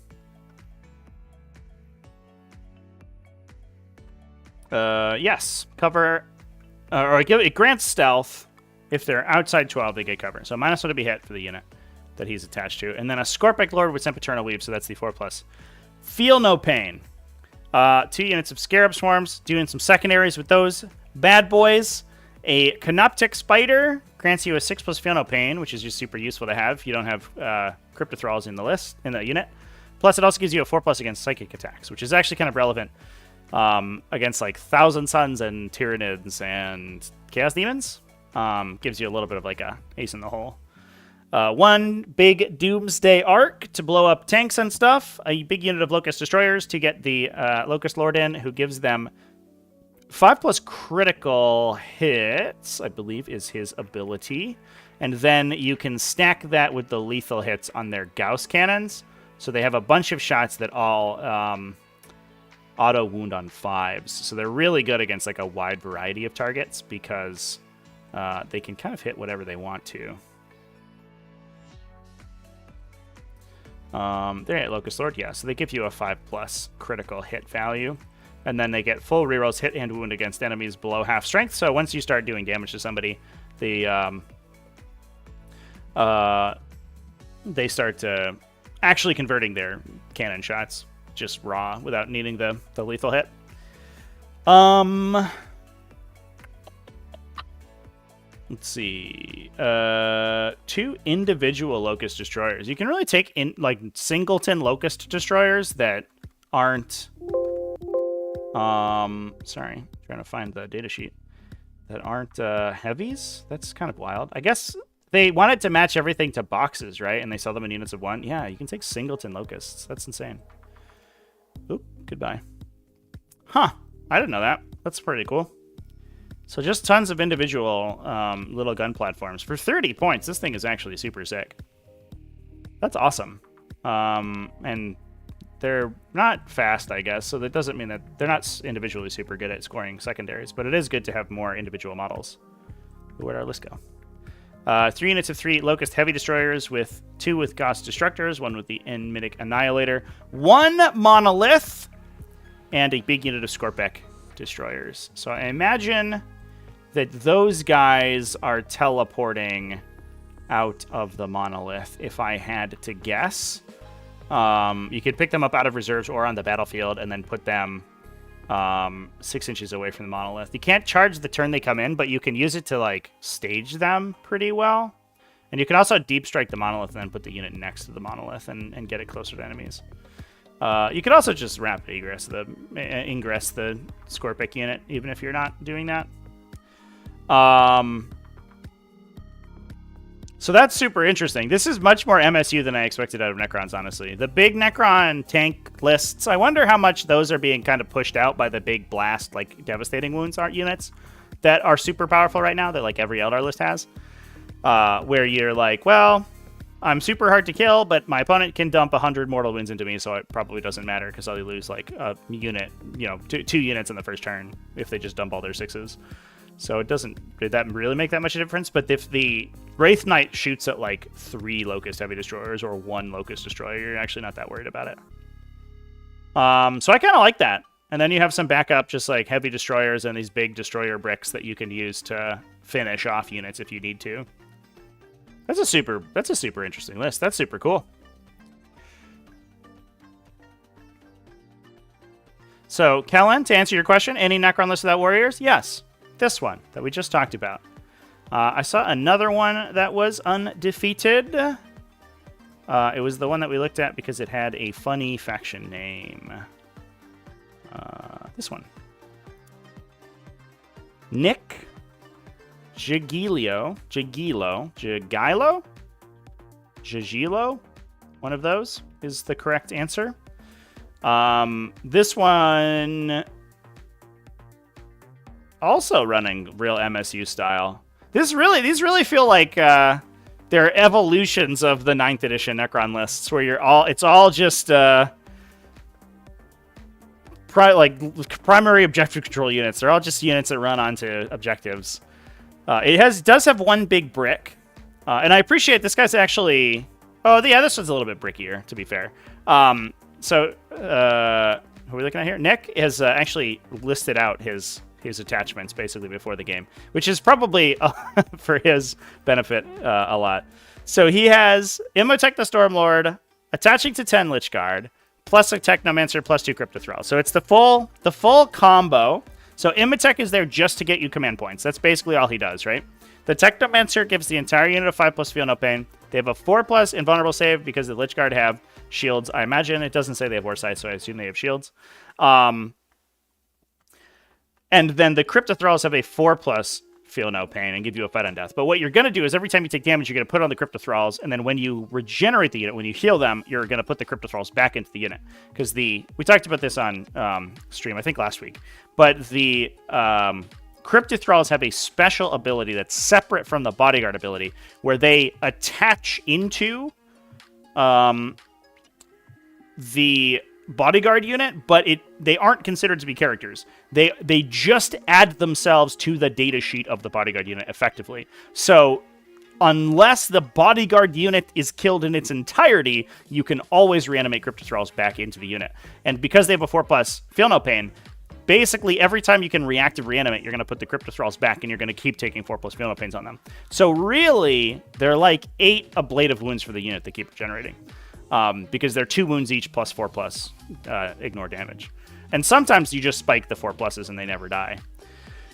Yes, cover, or it grants stealth. If they're outside 12, they get cover. So -1 to be hit for the unit that he's attached to. And then a Scorpic Lord with Sempiternal Weave, so that's the 4+. Feel no pain. 2 units of Scarab Swarms, doing some secondaries with those bad boys. A Canoptic Spider grants you a 6+ Feel no pain, which is just super useful to have if you don't have Cryptothralls in the unit. Plus, it also gives you a 4+ against Psychic attacks, which is actually kind of relevant against like Thousand Suns and Tyranids and Chaos Demons. Gives you a little bit of like a ace in the hole. 1 big Doomsday Arc to blow up tanks and stuff. A big unit of Locust Destroyers to get the Locust Lord in, who gives them 5+ critical hits, I believe is his ability. And then you can stack that with the lethal hits on their Gauss cannons. So they have a bunch of shots that all auto wound on 5s. So they're really good against like a wide variety of targets because they can kind of hit whatever they want to. They're at Locust Lord, yeah. So they give you a 5+ critical hit value. And then they get full rerolls, hit and wound against enemies below half strength. So once you start doing damage to somebody, they start actually converting their cannon shots just raw without needing the lethal hit. Let's see. 2 individual Locust Destroyers. You can really take in like singleton Locust Destroyers that aren't... sorry, trying to find the datasheet. That aren't heavies? That's kind of wild. I guess they wanted to match everything to boxes, right? And they sell them in units of 1. Yeah, you can take singleton locusts. That's insane. Oop, goodbye. Huh, I didn't know that. That's pretty cool. So just tons of individual little gun platforms. For 30 points, this thing is actually super sick. That's awesome. And they're not fast, I guess, so that doesn't mean that they're not individually super good at scoring secondaries, but it is good to have more individual models. Where'd our list go? 3 units of 3 Locust Heavy Destroyers with 2 with Gauss Destructors, 1 with the Enmitic Annihilator, 1 Monolith, and a big unit of Skorpek Destroyers. So I imagine that those guys are teleporting out of the Monolith, if I had to guess. You could pick them up out of reserves or on the battlefield and then put them 6 inches away from the Monolith. You can't charge the turn they come in, but you can use it to like stage them pretty well. And you can also deep strike the Monolith and then put the unit next to the Monolith and get it closer to enemies. You could also just rapid ingress the Skorpek unit, even if you're not doing that. So that's super interesting. This is much more MSU than I expected out of Necrons, honestly. The big Necron tank lists, I wonder how much those are being kind of pushed out by the big blast, like devastating wounds units that are super powerful right now that like every Eldar list has. Where you're like, well, I'm super hard to kill, but my opponent can dump 100 mortal wounds into me, so it probably doesn't matter because I'll lose like a unit, you know, two units in the first turn if they just dump all their 6s. So it doesn't, did that really make that much of a difference? But if the Wraith Knight shoots at like 3 Locust Heavy Destroyers or 1 Locust Destroyer, you're actually not that worried about it. So I kind of like that. And then you have some backup, just like Heavy Destroyers and these big Destroyer bricks that you can use to finish off units if you need to. That's a super interesting list. That's super cool. So, Kellen, to answer your question, any Necron list without warriors? Yes. This one that we just talked about. I saw another one that was undefeated. It was the one that we looked at because it had a funny faction name. This one. Nick Jagilo. One of those is the correct answer. This one... also running real MSU style. These really feel like they're evolutions of the 9th edition Necron lists, where it's all just primary objective control units. They're all just units that run onto objectives. It does have 1 big brick, and I appreciate this guy's actually. Oh yeah, this one's a little bit brickier, to be fair. So who are we looking at here? Nick has actually listed out his attachments basically before the game, which is probably for his benefit a lot. So he has Imhotep the Stormlord attaching to 10 Lich Guard, plus a Technomancer, plus 2 Cryptothrall. So it's the full combo. So Imhotep is there just to get you command points. That's basically all he does, right? The Technomancer gives the entire unit a 5+ Feel No Pain. They have a 4+ Invulnerable Save because the Lich Guard have shields. I imagine it doesn't say they have Warsight, so I assume they have shields. And then the Cryptothralls have a 4+ Feel No Pain and give you a Fight on Death. But what you're going to do is every time you take damage, you're going to put on the Cryptothralls, and then when you regenerate the unit, when you heal them, you're going to put the Cryptothralls back into the unit. Because we talked about this on stream, I think last week, but the Cryptothralls have a special ability that's separate from the Bodyguard ability, where they attach into the Bodyguard unit, but they aren't considered to be characters. They just add themselves to the data sheet of the Bodyguard unit effectively. So unless the Bodyguard unit is killed in its entirety, you can always reanimate Cryptothralls back into the unit. And because they have a 4+ Feel No Pain, basically every time you can reactive reanimate, you're going to put the Cryptothralls back and you're going to keep taking 4+ Feel No Pains on them. So really, they're like 8 ablative wounds for the unit they keep generating. Because they're 2 wounds each plus 4+ ignore damage. And sometimes you just spike the 4+ and they never die.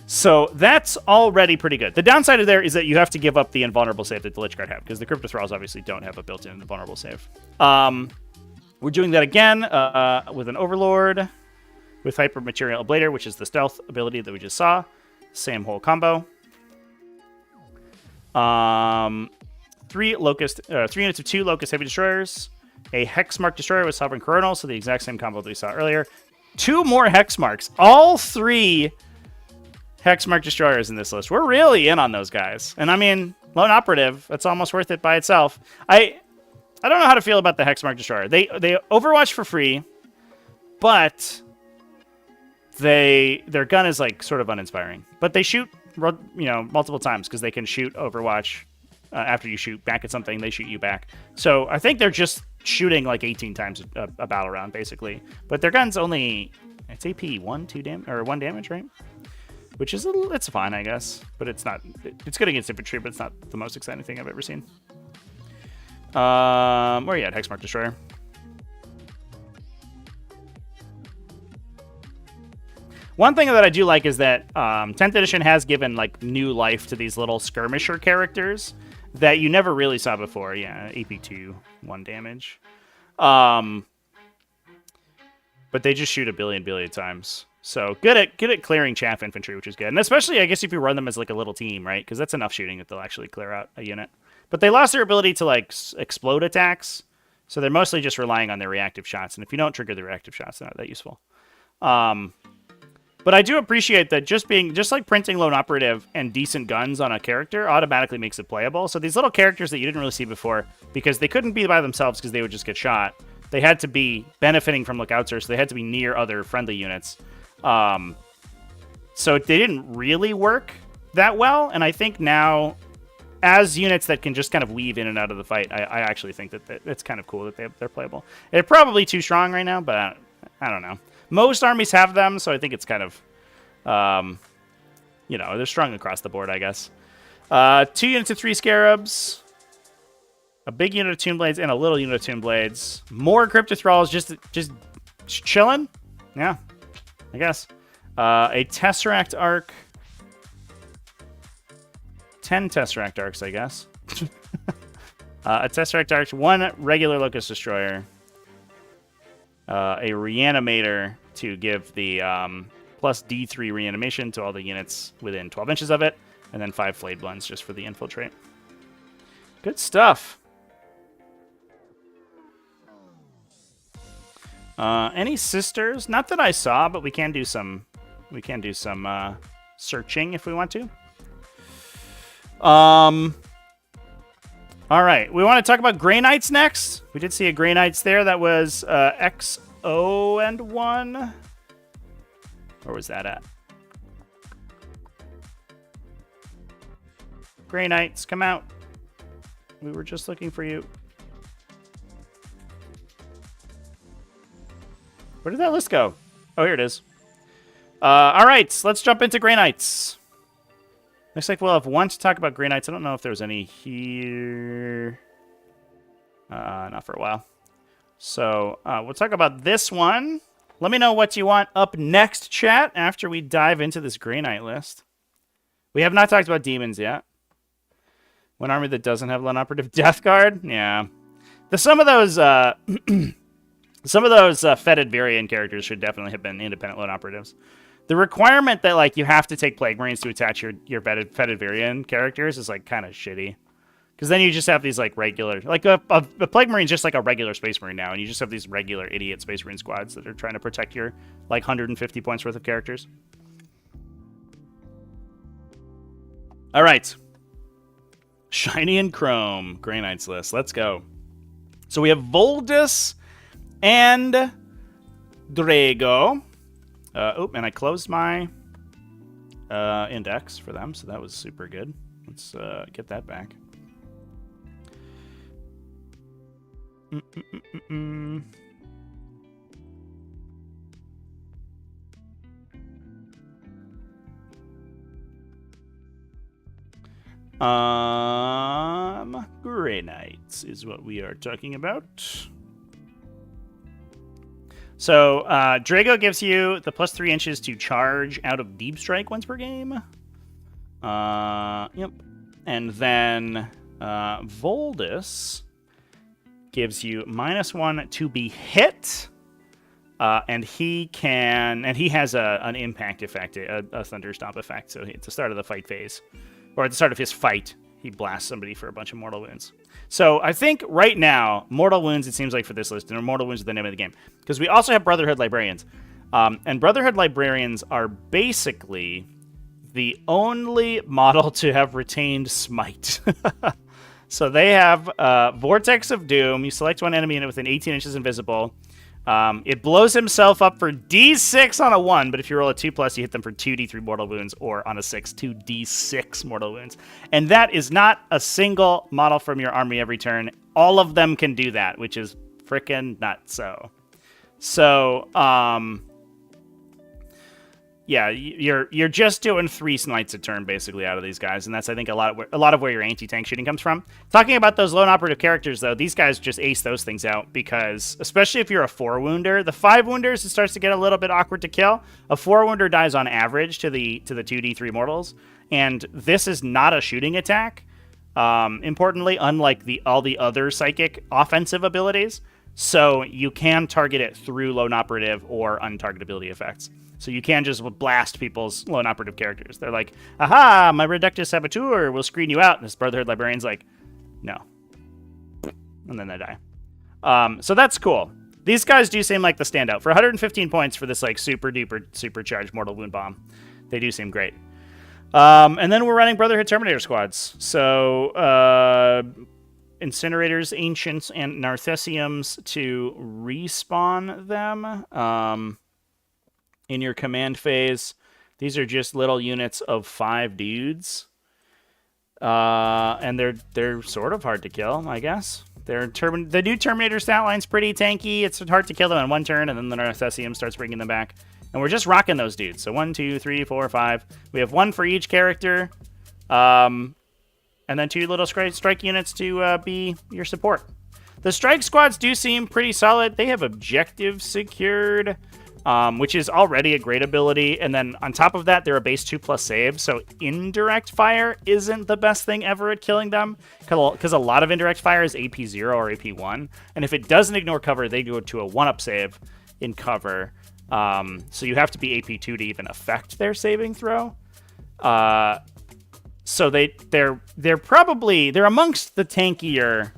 So that's already pretty good. The downside of there is that you have to give up the invulnerable save that the Lich Guard have, because the Cryptothralls obviously don't have a built-in invulnerable save. We're doing that again with an Overlord, with Hyper Material Ablator, which is the stealth ability that we just saw. Same whole combo. 3 units of 2 Locust Heavy Destroyers. A Hexmark Destroyer with Sovereign Coronal, so the exact same combo that we saw earlier. 2 more Hexmarks. All 3 Hexmark Destroyers in this list. We're really in on those guys. And I mean, Lone Operative, that's almost worth it by itself. I don't know how to feel about the Hexmark Destroyer. They Overwatch for free, but their gun is like sort of uninspiring. But they shoot, multiple times because they can shoot Overwatch. After you shoot back at something, they shoot you back. So I think they're just shooting like 18 times a battle round, basically. But their gun's only, it's AP 1 damage, right? Which is it's fine, I guess. But it's not, it's good against infantry, but it's not the most exciting thing I've ever seen. Where are you at, Hexmark Destroyer? One thing that I do like is that 10th edition has given like new life to these little skirmisher characters that you never really saw before. Yeah, AP2, 1 damage. But they just shoot a billion times. So good at clearing chaff infantry, which is good. And especially, I guess, if you run them as like a little team, right? Because that's enough shooting that they'll actually clear out a unit. But they lost their ability to like explode attacks. So they're mostly just relying on their reactive shots. And if you don't trigger the reactive shots, they're not that useful. But I do appreciate that just like printing Lone Operative and decent guns on a character automatically makes it playable. So these little characters that you didn't really see before, because they couldn't be by themselves because they would just get shot, they had to be benefiting from lookouts, so they had to be near other friendly units. So they didn't really work that well, and I think now, as units that can just kind of weave in and out of the fight, I actually think that it's kind of cool that they're playable. They're probably too strong right now, but I don't know. Most armies have them, so I think it's kind of, they're strong across the board, I guess. 2 units of 3 Scarabs, a big unit of Tomb Blades, and a little unit of Tomb Blades. More Crypto Thralls, just chilling? Yeah, I guess. A Tesseract Arc. 10 Tesseract Arcs, I guess. A Tesseract Arc, 1 regular Locust Destroyer. A Reanimator to give the plus D3 reanimation to all the units within 12 inches of it, and then 5 Flayed Blends just for the infiltrate. Good stuff. Any sisters? Not that I saw, but we can do some searching if we want to. All right, we want to talk about Grey Knights next. We did see a Grey Knights there. That was XO and 1. Where was that at? Grey Knights, come out. We were just looking for you. Where did that list go? Oh, here it is. All right, let's jump into Grey Knights. Looks like we'll have 1 to talk about Grey Knights. I don't know if there was any here. Not for a while. So we'll talk about this one. Let me know what you want up next, chat, after we dive into this Grey Knight list. We have not talked about Demons yet. One army that doesn't have Lone Operative Death Guard? Yeah. Some of those fetid Varian characters should definitely have been independent Lone Operatives. The requirement that like you have to take Plague Marines to attach your fetid Varian characters is like kind of shitty. Because then you just have these like regular, like a Plague Marine is just like a regular Space Marine now, and you just have these regular idiot Space Marine squads that are trying to protect your like 150 points worth of characters. All right. Shiny and Chrome, Grey Knights list. Let's go. So we have Voldus and Drago. And I closed my index for them, so that was super good. Let's get that back. Grey Knights is what we are talking about. So, Drago gives you the plus 3 inches to charge out of Deep Strike once per game. Yep. And then Voldus gives you -1 to be hit. And he has an impact effect, a thunder stomp effect. So at the start of the fight phase, or at the start of his fight, he blasts somebody for a bunch of mortal wounds. So I think right now, mortal wounds, it seems like for this list, and mortal wounds are the name of the game. Because we also have Brotherhood Librarians. And Brotherhood Librarians are basically the only model to have retained Smite. So they have Vortex of Doom. You select one enemy within 18 inches invisible. It blows himself up for D6 on a 1, but if you roll a 2+, you hit them for 2d3 mortal wounds, or on a 6, 2d6 mortal wounds. And that is not a single model from your army every turn. All of them can do that, which is frickin' nuts. So, yeah, you're just doing 3 smites a turn basically out of these guys, and that's I think a lot of where your anti-tank shooting comes from. Talking about those lone operative characters though, these guys just ace those things out because especially if you're a 4-wounder, the 5-wounders it starts to get a little bit awkward to kill. A 4-wounder dies on average to the 2d3 mortals, and this is not a shooting attack. Importantly, unlike all the other psychic offensive abilities, so you can target it through lone operative or untargetability effects. So you can just blast people's lone operative characters. They're like, aha, my Reductus Saboteur will screen you out. And this Brotherhood Librarian's like, no. And then they die. So that's cool. These guys do seem like the standout. For 115 points for this like super duper supercharged Mortal Wound Bomb, they do seem great. And then we're running Brotherhood Terminator squads. So Incinerators, Ancients, and Narthessiums to respawn them. In your command phase, these are just little units of 5 dudes, and they're sort of hard to kill, I guess. The new Terminator stat line's pretty tanky. It's hard to kill them in 1 turn, and then the Narthessium starts bringing them back. And we're just rocking those dudes. So 1, 2, 3, 4, 5. We have 1 for each character, and then 2 little strike units to be your support. The strike squads do seem pretty solid. They have objective secured, which is already a great ability. And then on top of that, they're a base 2+ save. So indirect fire isn't the best thing ever at killing them, because a lot of indirect fire is AP 0 or AP 1. And if it doesn't ignore cover, they go to a 1-up save in cover. So you have to be AP 2 to even affect their saving throw. So they're amongst the tankier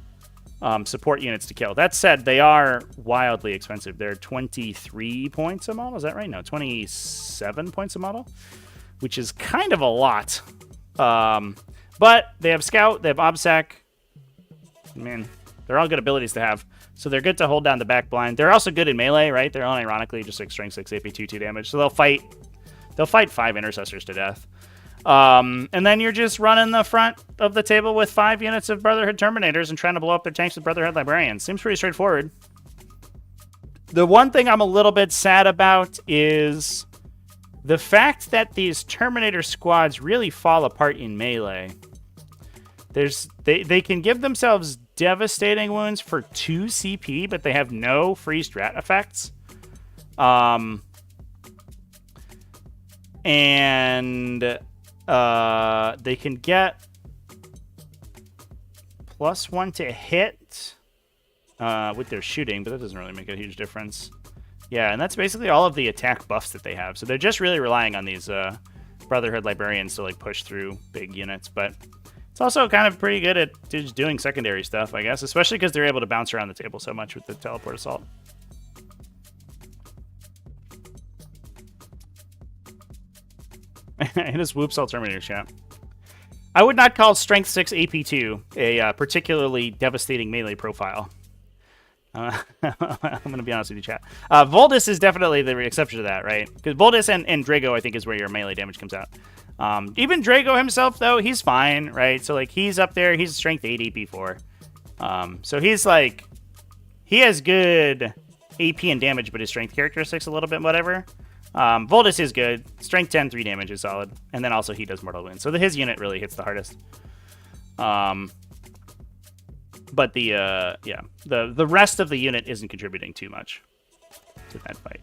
support units to kill. That said, they are wildly expensive. They're 23 points a model. Is that right? No, 27 points a model, which is kind of a lot. But they have Scout, they have OBSEC. Man, they're all good abilities to have. So they're good to hold down the back blind. They're also good in melee, right? They're unironically just like strength 6, AP 2 damage. So they'll fight 5 intercessors to death. And then you're just running the front of the table with 5 units of Brotherhood Terminators and trying to blow up their tanks with Brotherhood Librarians. Seems pretty straightforward. The one thing I'm a little bit sad about is the fact that these Terminator squads really fall apart in melee. They can give themselves devastating wounds for 2 CP, but they have no free strat effects. And they can get +1 to hit with their shooting, but that doesn't really make a huge difference. Yeah, and that's basically all of the attack buffs that they have. So they're just really relying on these Brotherhood Librarians to like push through big units, but it's also kind of pretty good at just doing secondary stuff, I guess, especially because they're able to bounce around the table so much with the Teleport Assault. It is Whoops All Terminator chat. I would not call Strength 6 AP2 a particularly devastating melee profile. I'm going to be honest with you, chat. Voldus is definitely the exception to that, right? Because Voldus and Drago, I think, is where your melee damage comes out. Even Drago himself, though, he's fine, right? So, like, he's up there. He's Strength 8 AP4. So he's, like, he has good AP and damage, but his strength characteristics a little bit whatever. Voldus is good. Strength 10, 3 damage is solid. And then also he does mortal wounds. So his unit really hits the hardest. But the rest of the unit isn't contributing too much to that fight.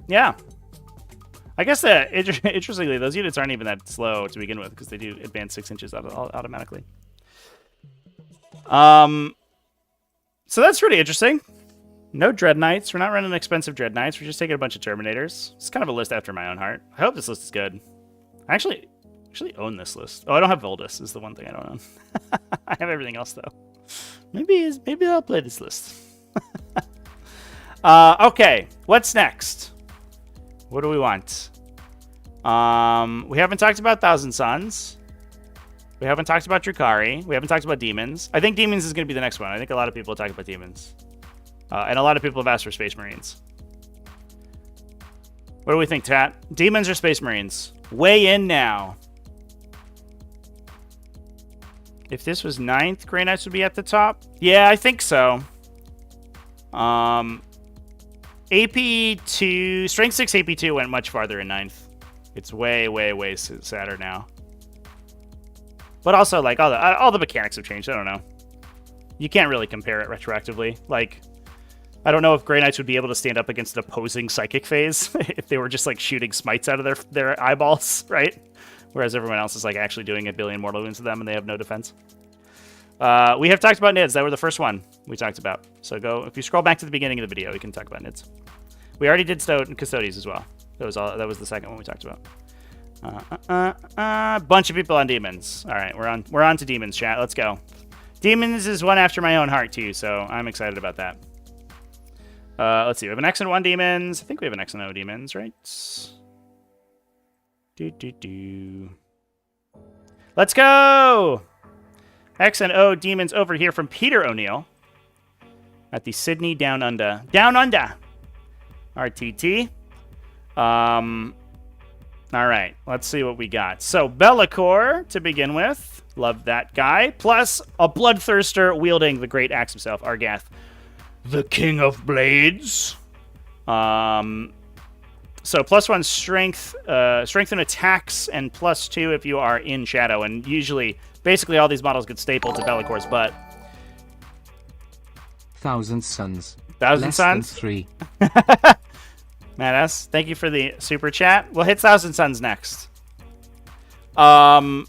Yeah. I guess interestingly, those units aren't even that slow to begin with because they do advance 6 inches automatically. So that's pretty interesting. No Dread Knights. We're not running expensive Dread Knights. We're just taking a bunch of Terminators. It's kind of a list after my own heart. I hope this list is good. I actually own this list. Oh, I don't have Voldus is the one thing I don't own. I have everything else, though. Maybe I'll play this list. Okay, what's next? What do we want? We haven't talked about Thousand Suns. We haven't talked about Drukhari. We haven't talked about Demons. I think Demons is going to be the next one. I think a lot of people will talk about Demons. And a lot of people have asked for Space Marines. What do we think, Tat? Demons or Space Marines? Weigh in now. If this was 9th, Grey Knights would be at the top. Yeah, I think so. AP2, Strength 6 AP2 went much farther in 9th. It's way sadder now. But also, like, all the mechanics have changed. I don't know. You can't really compare it retroactively. Like, I don't know if Grey Knights would be able to stand up against an opposing Psychic phase if they were just, like, shooting smites out of their eyeballs, right? Whereas everyone else is, like, actually doing 1 billion mortal wounds to them and they have no defense. We have talked about NIDS. That were the first one we talked about. So if you scroll back to the beginning of the video, we can talk about NIDS. We already did Custodes as well. That was the second one we talked about. Bunch of people on Demons. All right, we're on to Demons, chat. Let's go. Demons is one after my own heart too, so I'm excited about that. Let's see. We have an X and 1 Demons. I think we have an X and O Demons, right? Let's go. X and O Demons over here from Peter O'Neill at the Sydney Down Under. Down Under. RTT. All right, let's see what we got. So, Be'lakor to begin with. Love that guy. Plus, a Bloodthirster wielding the great axe himself, Argath, the King of Blades. So, +1 strength and attacks, and +2 if you are in Shadow. And usually, basically all these models get stapled to Be'lakor's butt. Thousand Suns. Thousand Less Suns? than 3. Matt S., thank you for the super chat. We'll hit Thousand Suns next. All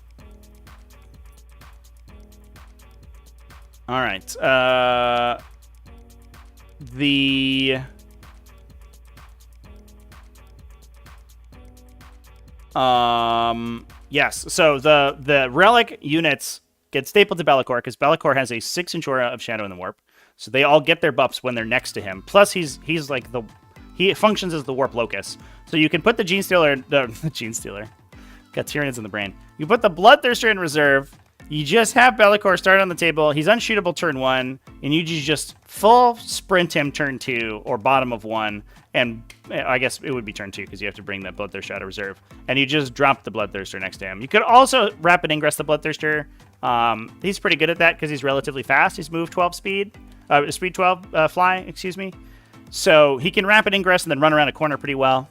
right. Yes. So the relic units get stapled to Be'lakor because Be'lakor has a 6-inch aura of Shadow in the Warp. So they all get their buffs when they're next to him. Plus he's like he functions as the Warp Locus. So you can put the Genestealer, Genestealer. Got Tyranids in the brain. You put the Bloodthirster in reserve. You just have Be'lakor start on the table. He's unshootable turn 1, and you just full sprint him turn 2 or bottom of 1, and I guess it would be turn 2 because you have to bring that Bloodthirster out of reserve. And you just drop the Bloodthirster next to him. You could also rapid ingress the Bloodthirster. He's pretty good at that because he's relatively fast. He's move 12 speed, speed 12 fly, excuse me. So he can rapid ingress and then run around a corner pretty well.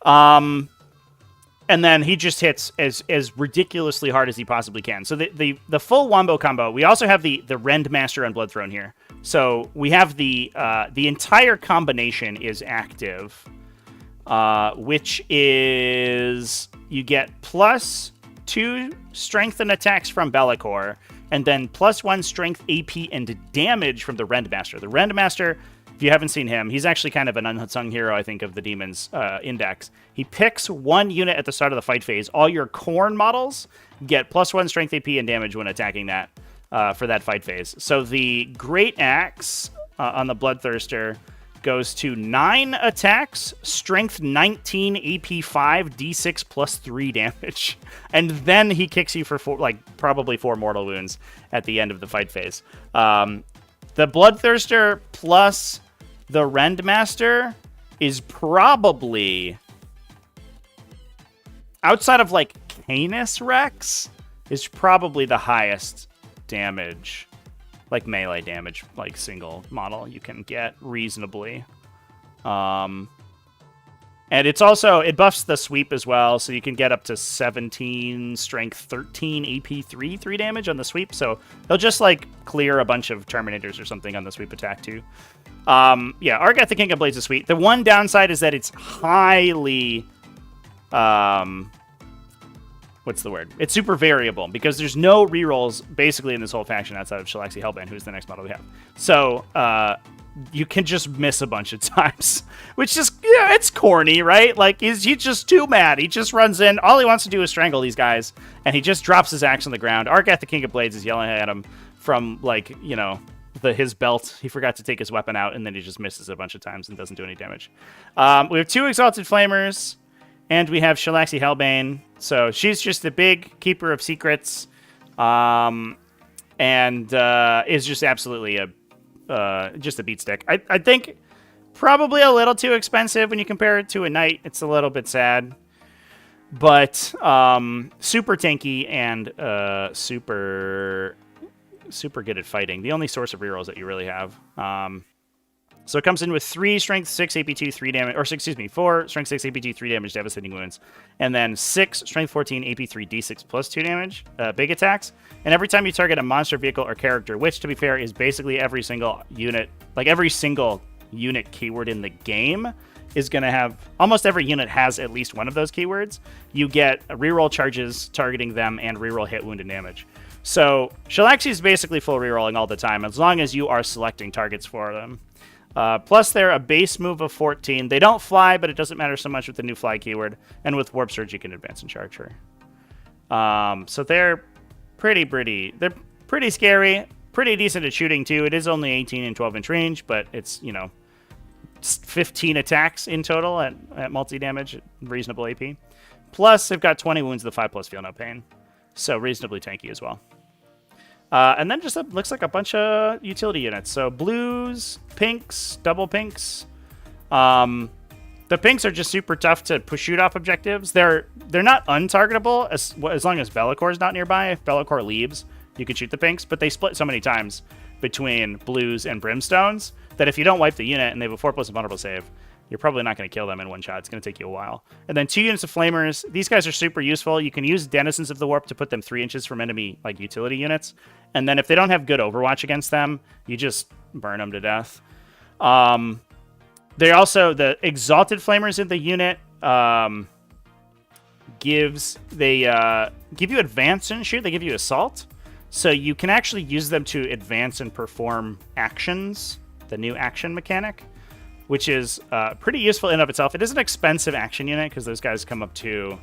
And then he just hits as ridiculously hard as he possibly can. So the full wombo combo. We also have the Rendmaster on Bloodthrone here. So we have the entire combination is active, which is you get +2 strength and attacks from Be'lakor, and then +1 strength, AP, and damage from the Rendmaster. The Rendmaster, if you haven't seen him, he's actually kind of an unsung hero, I think, of the Demons Index. He picks 1 unit at the start of the fight phase. All your Khorne models get +1 strength, AP, and damage when attacking that for that fight phase. So the Great Axe on the Bloodthirster goes to 9 attacks, strength 19, AP 5, D6 +3 damage. And then he kicks you for probably 4 mortal wounds at the end of the fight phase. The Bloodthirster plus the Rendmaster is probably, outside of like Canis Rex, is probably the highest damage, like melee damage, like single model you can get reasonably. And it's also, it buffs the sweep as well, so you can get up to 17 strength, 13 AP 3 damage on the sweep. So he'll just like clear a bunch of Terminators or something on the sweep attack too. Yeah, Argath the King of Blades is sweet. The one downside is that it's highly what's the word? It's super variable because there's no rerolls basically in this whole faction outside of Shalaxi Hellbane, who's the next model we have. So you can just miss a bunch of times, which is, yeah, it's corny, right? Like, he's just too mad. He just runs in. All he wants to do is strangle these guys, and he just drops his axe on the ground. Argath, the King of Blades, is yelling at him from, like, you know, his belt. He forgot to take his weapon out, and then he just misses a bunch of times and doesn't do any damage. We have 2 Exalted Flamers, and we have Shalaxi Hellbane. So she's just a big keeper of secrets, and is just absolutely just a beat stick. I think probably a little too expensive when you compare it to a knight. It's a little bit sad, but super tanky and super good at fighting. The only source of rerolls that you really have. So it comes in with 3 strength 6 AP2 3 damage, or excuse me, 4 strength 6 AP2 3 damage devastating wounds, and then 6 strength 14 AP3 D6 plus 2 damage big attacks. And every time you target a monster, vehicle, or character, which to be fair is basically every single unit, like every single unit keyword in the game is going to have, almost every unit has at least one of those keywords. You get reroll charges targeting them and reroll hit, wound, and damage. So Shalaxi is basically full rerolling all the time as long as you are selecting targets for them. Plus, they're a base move of 14. They don't fly, but it doesn't matter so much with the new fly keyword. And with Warp Surge, you can advance and charge her. So they're they're pretty scary, pretty decent at shooting too. It is only 18 and 12-inch range, but it's, you know, 15 attacks in total at multi-damage, reasonable AP. Plus, they've got 20 wounds, the 5+ feel no pain. So reasonably tanky as well. And then just looks like a bunch of utility units. So blues, pinks, double pinks. The pinks are just super tough to shoot off objectives. They're not untargetable as long as Be'lakor is not nearby. If Be'lakor leaves, you can shoot the pinks. But they split so many times between blues and brimstones that if you don't wipe the unit and they have a 4+ vulnerable save, you're probably not going to kill them in one shot. It's going to take you a while. And then 2 units of flamers. These guys are super useful. You can use Denizens of the Warp to put them 3 inches from enemy like utility units. And then if they don't have good Overwatch against them, you just burn them to death. They also, the Exalted Flamers in the unit give you advance and shoot. They give you assault. So you can actually use them to advance and perform actions, the new action mechanic, which is pretty useful in and of itself. It is an expensive action unit because those guys come up to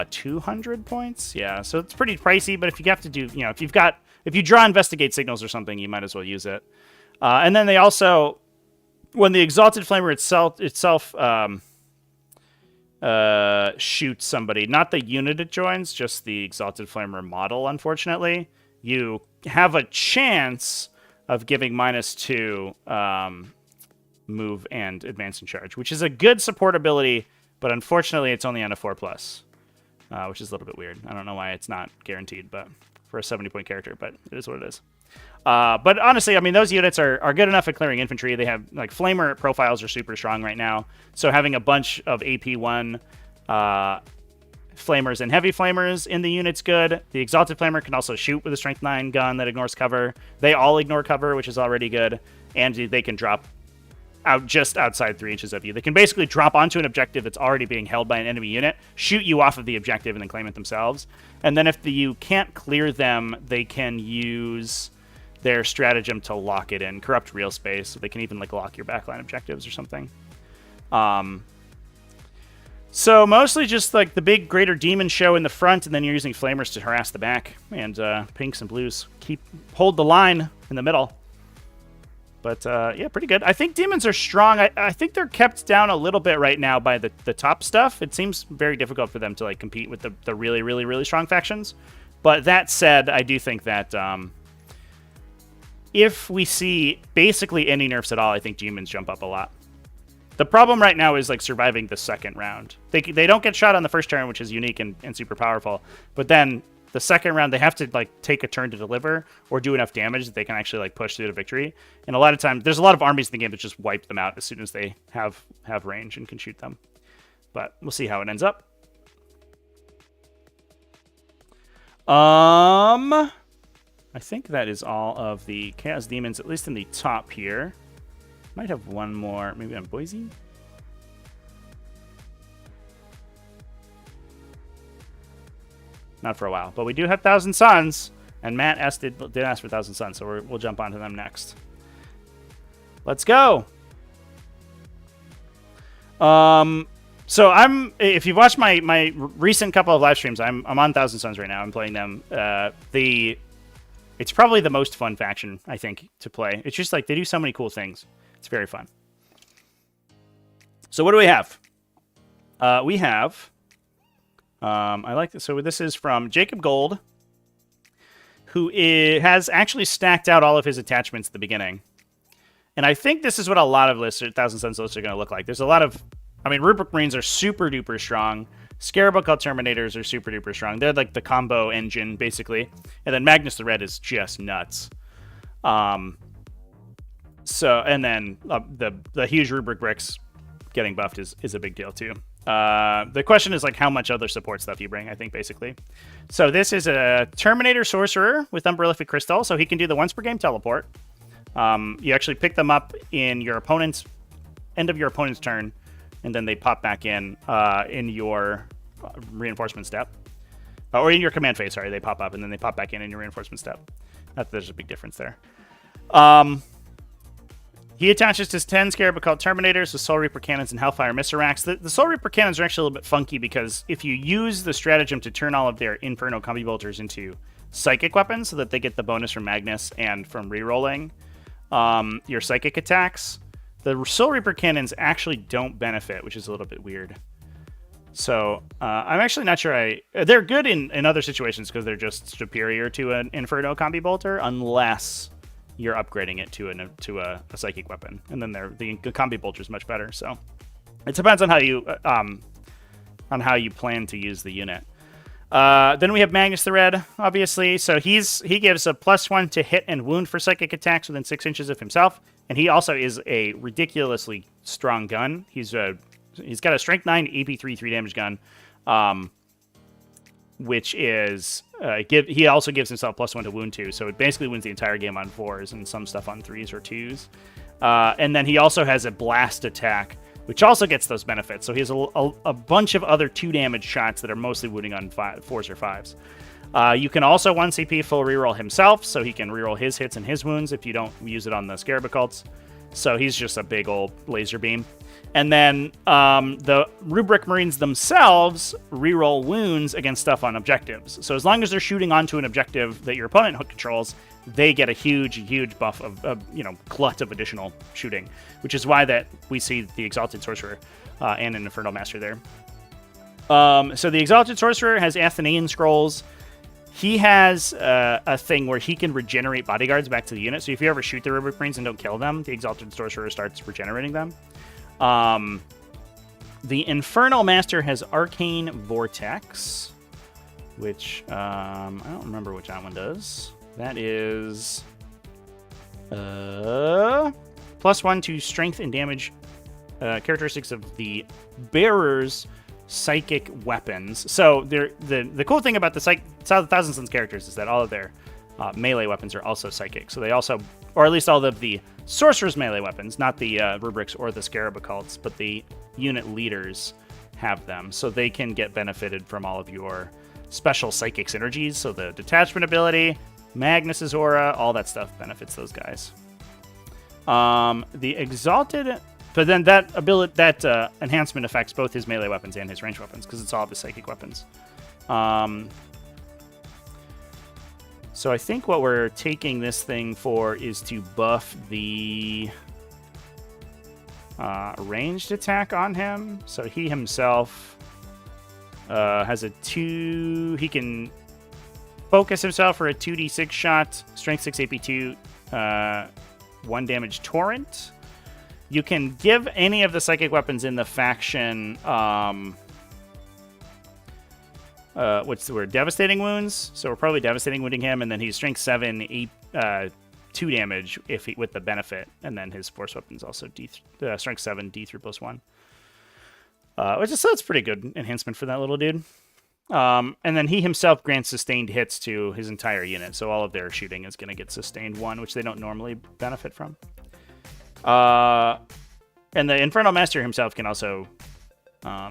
200 points. Yeah, so it's pretty pricey, but if you have to do, you know, if you draw investigate signals or something, you might as well use it. And then they also, when the Exalted Flamer itself shoots somebody, not the unit it joins, just the Exalted Flamer model, unfortunately, you have a chance of giving -2 move and advance and charge, which is a good support ability, but unfortunately it's only on a 4+, which is a little bit weird. I don't know why it's not guaranteed, but for a 70-point character, but it is what it is. But honestly, I mean, those units are good enough at clearing infantry. They have, like, flamer profiles are super strong right now, so having a bunch of AP1 flamers and heavy flamers in the unit's good. The Exalted Flamer can also shoot with a Strength 9 gun that ignores cover. They all ignore cover, which is already good, and they can drop out just outside 3 inches of you. They can basically drop onto an objective that's already being held by an enemy unit, shoot you off of the objective, and then claim it themselves. And then if you can't clear them, they can use their stratagem to lock it in, corrupt real space, so they can even like lock your backline objectives or something. So mostly just like the big greater demon show in the front, and then you're using flamers to harass the back, and pinks and blues hold the line in the middle. But yeah, pretty good. I think demons are strong. I think they're kept down a little bit right now by the top stuff. It seems very difficult for them to like compete with the really, really, really strong factions. But that said, I do think that if we see basically any nerfs at all, I think demons jump up a lot. The problem right now is like surviving the second round. They don't get shot on the first turn, which is unique and super powerful. But then the second round, they have to like take a turn to deliver or do enough damage that they can actually like push through to victory. And a lot of times, there's a lot of armies in the game that just wipe them out as soon as they have range and can shoot them. But we'll see how it ends up. I think that is all of the Chaos Demons, at least in the top here. Might have one more, maybe on Boise. Not for a while. But we do have Thousand Suns, and Matt did ask for Thousand Suns, so we'll jump onto them next. Let's go. So if you've watched my recent couple of live streams, I'm on Thousand Suns right now. I'm playing them. It's probably the most fun faction, I think, to play. It's just like they do so many cool things. It's very fun. So what do we have? We have, I like this. So this is from Jacob Gold, who has actually stacked out all of his attachments at the beginning. And I think this is what a lot of lists, Thousand Suns lists, are going to look like. There's a lot of, I mean, Rubric Marines are super duper strong. Scarab called Terminators are super duper strong. They're like the combo engine, basically. And then Magnus the Red is just nuts. So, and then the huge Rubric bricks getting buffed is a big deal too. The question is like how much other support stuff you bring, I think, basically. So this is a Terminator Sorcerer with Umbrellific Crystal, so he can do the once per game teleport. You actually pick them up in your opponent's end of your opponent's turn, and then they pop back in your reinforcement step. Or in your command phase, sorry, they pop up, and then they pop back in your reinforcement step. There's a big difference there. He attaches to 10 Scarab Occult Terminators with Soul Reaper Cannons and Hellfire Miserax. The Soul Reaper Cannons are actually a little bit funky because if you use the stratagem to turn all of their Inferno Combi Bolters into Psychic weapons so that they get the bonus from Magnus and from rerolling your Psychic attacks, the Soul Reaper Cannons actually don't benefit, which is a little bit weird. So I'm actually not sure they're good in other situations because they're just superior to an Inferno Combi Bolter unless you're upgrading it to a Psychic weapon, and then the Combi Bolter is much better. So it depends on how you plan to use the unit. Then we have Magnus the Red, obviously. So he gives a +1 to hit and wound for Psychic attacks within 6 inches of himself, and he also is a ridiculously strong gun. He's got a Strength 9 AP3 3-damage gun, which is he also gives himself +1 to wound 2, so it basically wins the entire game on 4s and some stuff on 3s or 2s. And then he also has a blast attack, which also gets those benefits. So he has a bunch of other 2-damage shots that are mostly wounding on 4s or 5s. You can also 1 CP full reroll himself, so he can reroll his hits and his wounds if you don't use it on the Scarab Occults. So he's just a big old laser beam. And then the Rubric Marines themselves reroll wounds against stuff on objectives. So as long as they're shooting onto an objective that your opponent controls, they get a huge buff of glut of additional shooting, which is why that we see the Exalted Sorcerer and an Infernal Master there. So the Exalted Sorcerer has Athenaean Scrolls. He has a thing where he can regenerate bodyguards back to the unit. So if you ever shoot the Rubric Marines and don't kill them, the Exalted Sorcerer starts regenerating them. The Infernal Master has Arcane Vortex, which I don't remember which that one does. That is +1 to strength and damage characteristics of the bearer's psychic weapons. So the cool thing about the Thousand Suns characters is that all of their melee weapons are also psychic. So they also, or at least all of the sorcerer's melee weapons, not the rubrics or the Scarab Occults, but the unit leaders have them. So they can get benefited from all of your special psychic synergies. So the detachment ability, Magnus's aura, all that stuff benefits those guys. The Exalted, but then that ability, that enhancement affects both his melee weapons and his ranged weapons because it's all of his psychic weapons. So I think what we're taking this thing for is to buff the ranged attack on him. So he himself has a 2. He can focus himself for a 2d6 shot, strength 6 AP2, 1 damage torrent. You can give any of the psychic weapons in the faction what's the word? Devastating wounds. So we're probably devastating wounding him, and then he's strength 7, 2 damage with the benefit, and then his force weapons also strength 7, D3 +1. So it's pretty good enhancement for that little dude. And then he himself grants sustained hits to his entire unit, so all of their shooting is going to get sustained 1, which they don't normally benefit from. And the Infernal Master himself can also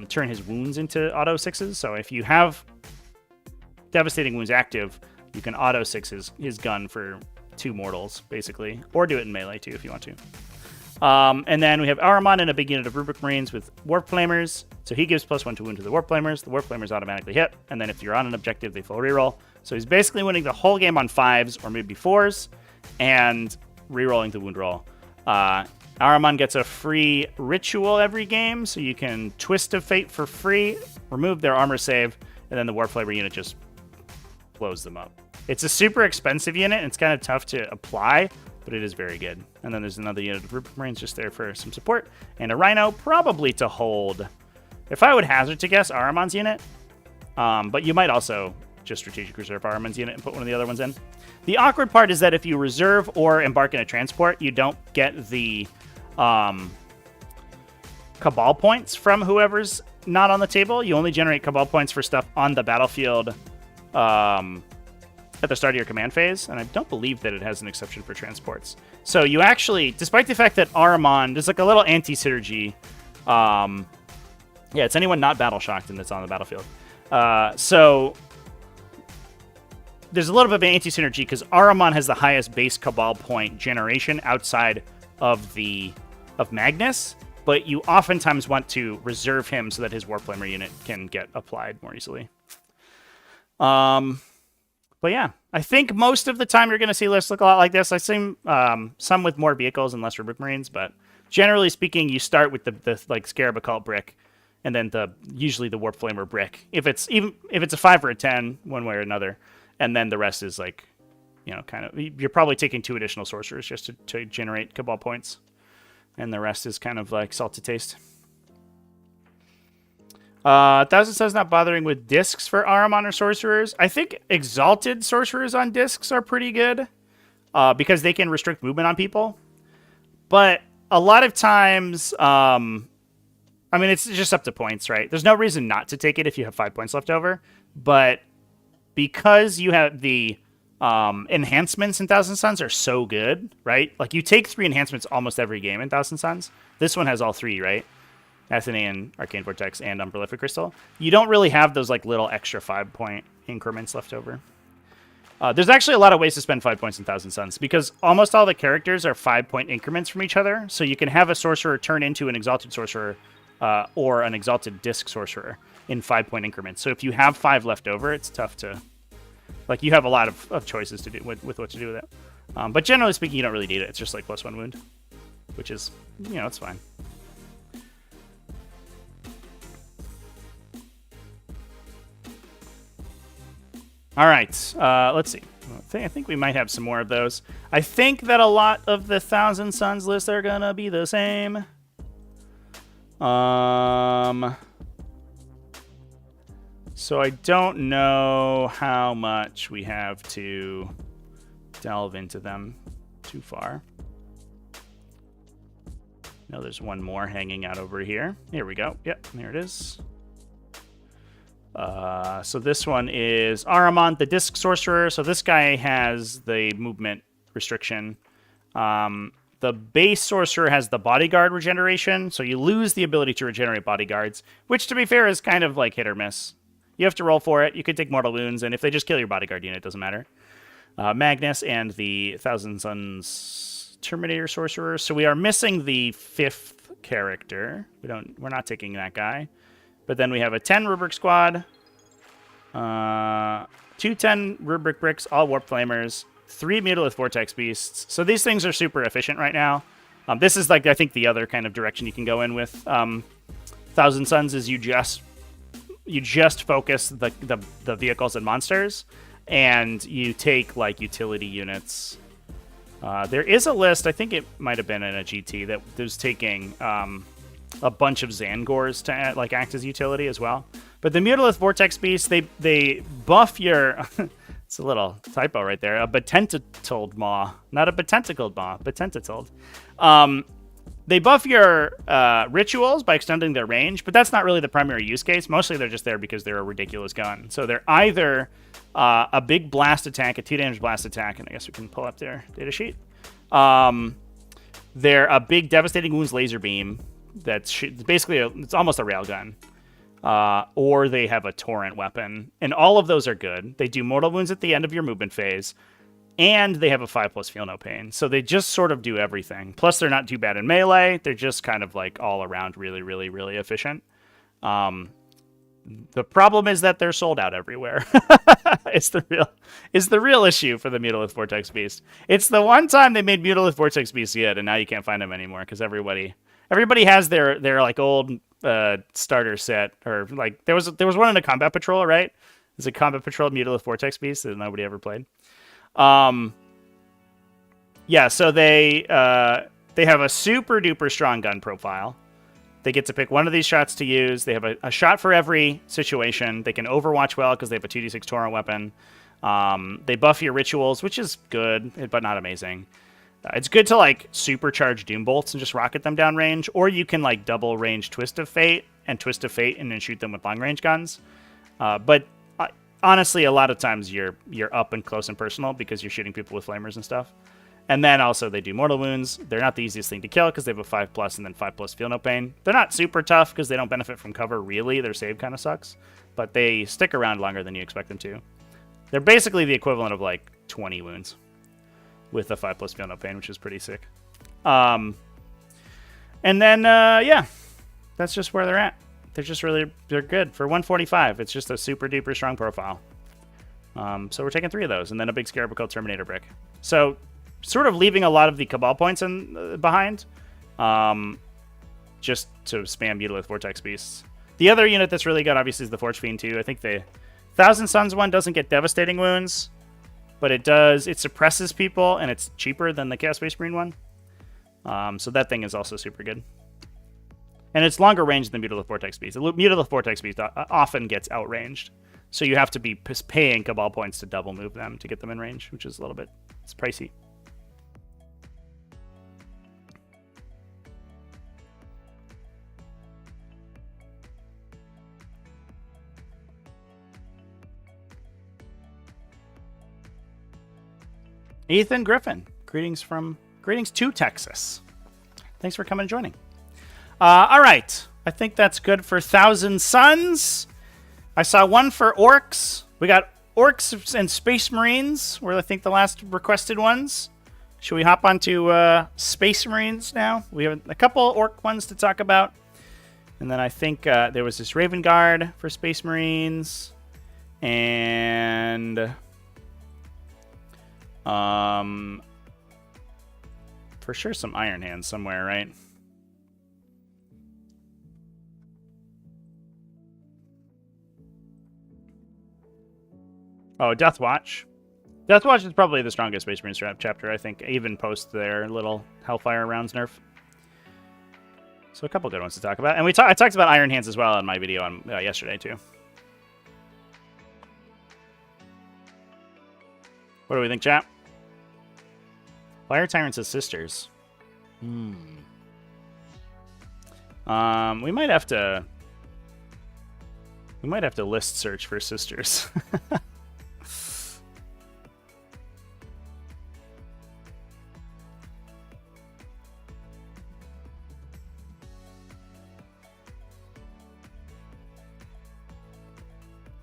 turn his wounds into auto 6s. So if you have Devastating Wounds active, you can auto 6 his gun for 2 mortals, basically. Or do it in melee, too, if you want to. And then we have Ahriman and a big unit of Rubric Marines with Warp Flamers. So he gives +1 to wound to the Warp Flamers. The Warp Flamers automatically hit. And then if you're on an objective, they full reroll. So he's basically winning the whole game on 5s or maybe 4s and rerolling the wound roll. Ahriman gets a free ritual every game, so you can Twist of Fate for free, remove their armor save, and then the Warp Flamer unit just blows them up. It's a super expensive unit, and it's kind of tough to apply, but it is very good. And then there's another unit of Rubric Marines just there for some support, and a Rhino probably to hold. If I would hazard to guess, Ahriman's unit, but you might also just strategic reserve Ahriman's unit and put one of the other ones in. The awkward part is that if you reserve or embark in a transport, you don't get the Cabal points from whoever's not on the table. You only generate Cabal points for stuff on the battlefield at the start of your command phase, and I don't believe that it has an exception for transports. So you actually, despite the fact that Ahriman, there's like a little anti-synergy. Yeah, it's anyone not battle-shocked and that's on the battlefield. So there's a little bit of an anti-synergy because Ahriman has the highest base Cabal point generation outside of Magnus, but you oftentimes want to reserve him so that his Warp Flamer unit can get applied more easily. But yeah, I think most of the time you're going to see lists look a lot like this. I've seen some with more vehicles and less Rubric Marines, but generally speaking, you start with the like Scarab Occult brick, and then usually the Warp Flamer brick. If it's a 5 or a 10, one way or another, and then the rest is like, you know, kind of, you're probably taking 2 additional sorcerers just to generate Cabal points, and the rest is kind of like salt to taste. Thousand Suns not bothering with discs for Ahriman or sorcerers. I think exalted sorcerers on discs are pretty good because they can restrict movement on people. But a lot of times, I mean, it's just up to points, right? There's no reason not to take it if you have 5 points left over. But because you have the enhancements in Thousand Suns are so good, right? Like you take 3 enhancements almost every game in Thousand Suns. This one has all 3, right? Athenian, Arcane Vortex, and Unprolific Crystal. You don't really have those like little extra 5-point increments left over. There's actually a lot of ways to spend 5 points in Thousand Suns because almost all the characters are 5-point increments from each other. So you can have a sorcerer turn into an exalted sorcerer or an exalted disc sorcerer in 5-point increments. So if you have 5 left over, it's tough to, like, you have a lot of choices to do with what to do with it. But generally speaking, you don't really need it. It's just like +1 wound, which is, you know, it's fine. All right, let's see. I think we might have some more of those. I think that a lot of the Thousand Suns lists are going to be the same. So I don't know how much we have to delve into them too far. No, there's one more hanging out over here. Here we go. Yep, here it is. So this one is Ahriman, the Disc Sorcerer. So this guy has the movement restriction. The base Sorcerer has the Bodyguard regeneration. So you lose the ability to regenerate Bodyguards, which to be fair is kind of like hit or miss. You have to roll for it. You could take mortal wounds, and if they just kill your Bodyguard unit, it doesn't matter. Magnus and the Thousand Suns Terminator Sorcerer. So we are missing the 5th character. We're not taking that guy. But then we have a 10 Rubric Squad, 2 10 Rubric Bricks, all Warp Flamers, 3 Mutalith Vortex Beasts. So these things are super efficient right now. This is like, I think, the other kind of direction you can go in with Thousand Suns is you just focus the vehicles and monsters, and you take like utility units. There is a list, I think it might have been in a GT, that was taking a bunch of Zangors to like act as utility as well. But the Mutalith Vortex Beasts, they buff your... It's a little typo right there. A Betentatold Maw. Not a Betentacled Maw. Betentatold. They buff your rituals by extending their range, but that's not really the primary use case. Mostly they're just there because they're a ridiculous gun. So they're either a big blast attack, a 2 damage blast attack, and I guess we can pull up their data sheet. They're a big devastating wounds laser beam. That's basically it's almost a railgun. or they have a torrent weapon. And all of those are good. They do mortal wounds at the end of your movement phase, and they have a 5+ feel no pain. So they just sort of do everything. Plus, they're not too bad in melee. They're just kind of like all around really, really, really efficient. The problem is that they're sold out everywhere. It's the real issue for the Mutalith Vortex Beast. It's the one time they made Mutalith Vortex Beast yet, and now you can't find them anymore because everybody has their like old starter set, or like there was one in a Combat Patrol, right? There's a Combat Patrol Mutalith Vortex Beast that nobody ever played. Yeah, so they have a super duper strong gun profile. They get to pick one of these shots to use. They have a shot for every situation. They can overwatch well because they have a 2d6 torrent weapon. They buff your rituals, which is good, but not amazing. It's good to like supercharge Doom Bolts and just rocket them down range, or you can like double range Twist of Fate and then shoot them with long range guns. But honestly, a lot of times you're up and close and personal because you're shooting people with flamers and stuff. And then also they do mortal wounds. They're not the easiest thing to kill because they have a 5+ and then 5+ feel no pain. They're not super tough because they don't benefit from cover, really. Their save kind of sucks. But they stick around longer than you expect them to. They're basically the equivalent of like 20 wounds with a 5+ feel no pain, which is pretty sick. And then, yeah, that's just where they're at. They're good. For 145, it's just a super duper strong profile. So we're taking 3 of those, and then a big scarab called Terminator Brick. So sort of leaving a lot of the Cabal points behind, just to spam Mutalith Vortex Beasts. The other unit that's really good, obviously, is the Forge Fiend, too. I think the Thousand Suns one doesn't get devastating wounds, but it suppresses people, and it's cheaper than the Chaos Space Marine one. So that thing is also super good. And it's longer range than Mutalith Vortex Beast. Mutalith Vortex Beast often gets outranged, so you have to be paying Cabal points to double move them to get them in range, which is a little bit, it's pricey. Ethan Griffin, greetings to Texas. Thanks for coming and joining. All right, I think that's good for Thousand Suns. I saw one for Orcs. We got Orcs and Space Marines were, I think, the last requested ones. Should we hop onto Space Marines now? We have a couple Orc ones to talk about. And then I think there was this Raven Guard for Space Marines. And for sure some Iron Hands somewhere, right? Oh, Deathwatch. Deathwatch is probably the strongest Space Marine chapter, I think, even post their little Hellfire rounds nerf. So a couple good ones to talk about. And I talked about Iron Hands as well in my video on yesterday, too. What do we think, chat? Fire Tyrants as sisters. We might have to list search for sisters.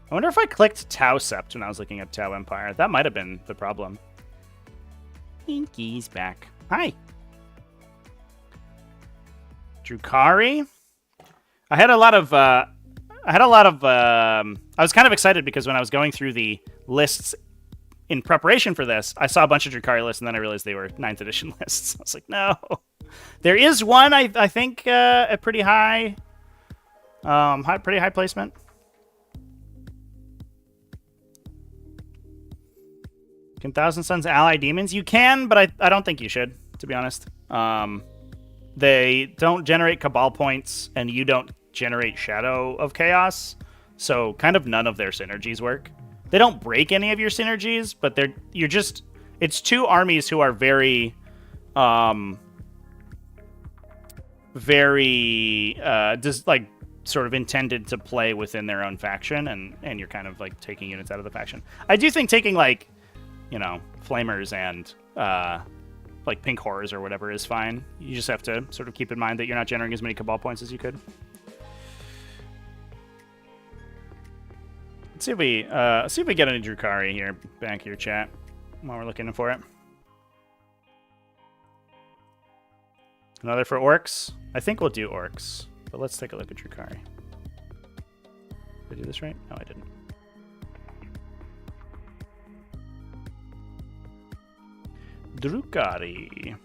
I wonder if I clicked Tau Sept when I was looking at Tau Empire. That might have been the problem. Inky's back. Hi. Drukari. I was kind of excited because when I was going through the lists in preparation for this, I saw a bunch of Drukari lists, and then I realized they were 9th edition lists. I was like, no. There is one, I think, a pretty high placement. Can Thousand Suns ally demons? You can, but I don't think you should, to be honest. They don't generate Cabal points, and you don't generate Shadow of Chaos, so kind of none of their synergies work. They don't break any of your synergies, but it's two armies who are very just like sort of intended to play within their own faction, and you're kind of like taking units out of the faction. I do think taking like, you know, Flamers and like Pink Horrors or whatever is fine. You just have to sort of keep in mind that you're not generating as many Cabal points as you could. see if we get any Drukhari here back here, chat, while we're looking for it. Another for orcs. I think we'll do orcs, but let's take a look at Drukhari. Did I do this right? No, I didn't. Drukhari.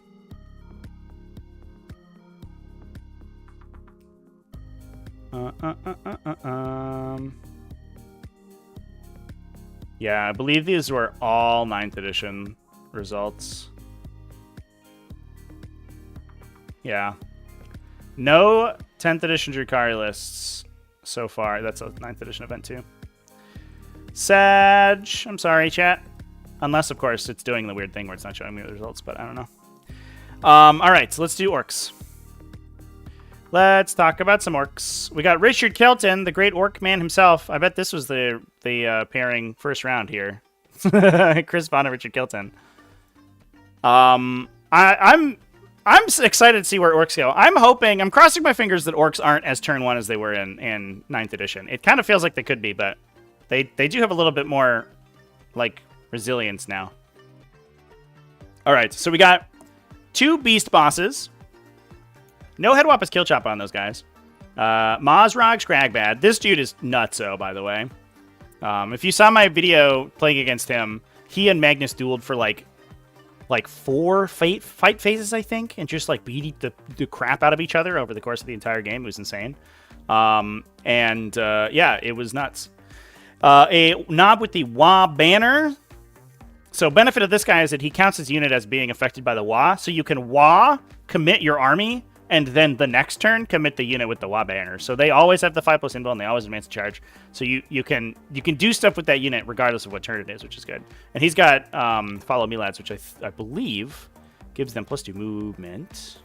Yeah, I believe these were all 9th edition results. Yeah. No 10th edition Drukhari lists so far. That's a 9th edition event too. Sag. I'm sorry, chat. Unless, of course, it's doing the weird thing where it's not showing me the results, but I don't know. All right, so let's do orcs. Let's talk about some orcs. We got Richard Kelton, the great orc man himself. I bet this was the pairing first round here. Chris Vaughn and Richard Kelton. I'm excited to see where orcs go. I'm crossing my fingers that orcs aren't as turn 1 as they were in 9th edition. It kind of feels like they could be, but they do have a little bit more like resilience now. All right, so we got 2 beast bosses. No Headwapus Kill Chop on those guys. Mazrog Scragbad. This dude is nutso, by the way. If you saw my video playing against him, he and Magnus dueled for like 4 fight phases, I think, and just like beat the crap out of each other over the course of the entire game. It was insane. Yeah, it was nuts. A Nob with the Wa banner. So benefit of this guy is that he counts his unit as being affected by the Wa. So you can Wa, commit your army, and then the next turn commit the unit with the Wa banner. So they always have the 5+ invul and they always advance the charge. So you can do stuff with that unit regardless of what turn it is, which is good. And he's got Follow Me Lads, which I believe gives them +2 movement.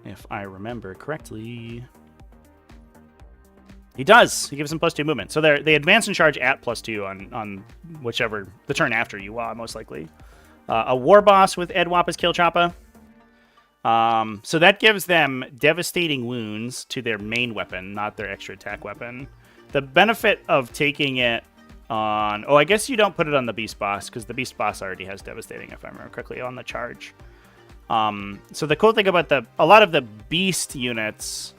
If I remember correctly. He does. He gives them +2 movement. So they advance and charge at +2 on whichever the turn after you Wa, most likely. A War Boss with Headwapus Kill Choppa. So that gives them devastating wounds to their main weapon, not their extra attack weapon. The benefit of taking it on... Oh, I guess you don't put it on the Beast Boss, because the Beast Boss already has devastating, if I remember correctly, on the charge. So the cool thing about a lot of the Beast units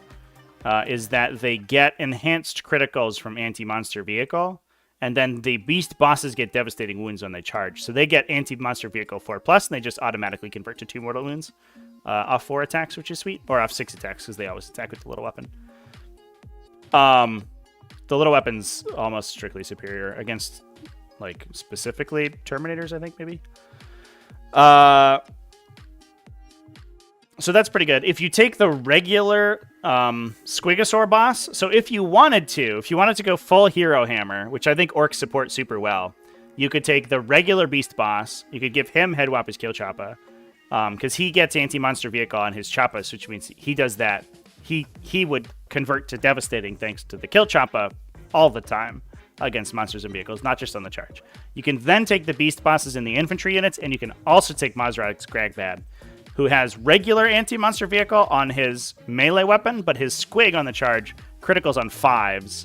is that they get enhanced criticals from anti-monster vehicle, and then the Beast Bosses get devastating wounds when they charge. So they get anti-monster vehicle 4+, and they just automatically convert to 2 mortal wounds. Off 4 attacks, which is sweet, or off 6 attacks because they always attack with the little weapon. The little weapon's almost strictly superior against, like, specifically Terminators, I think, maybe. So that's pretty good. If you take the regular Squigosaur boss, so if you wanted to go full Hero Hammer, which I think orcs support super well, you could take the regular Beast Boss, you could give him Headwapus Kill Choppa, because he gets anti-monster vehicle on his Choppas, which means he does that. He would convert to devastating thanks to the Kill Choppa all the time against monsters and vehicles, not just on the charge. You can then take the Beast Bosses in the infantry units, and you can also take Mazrog Scragbad, who has regular anti-monster vehicle on his melee weapon, but his Squig on the charge criticals on 5s,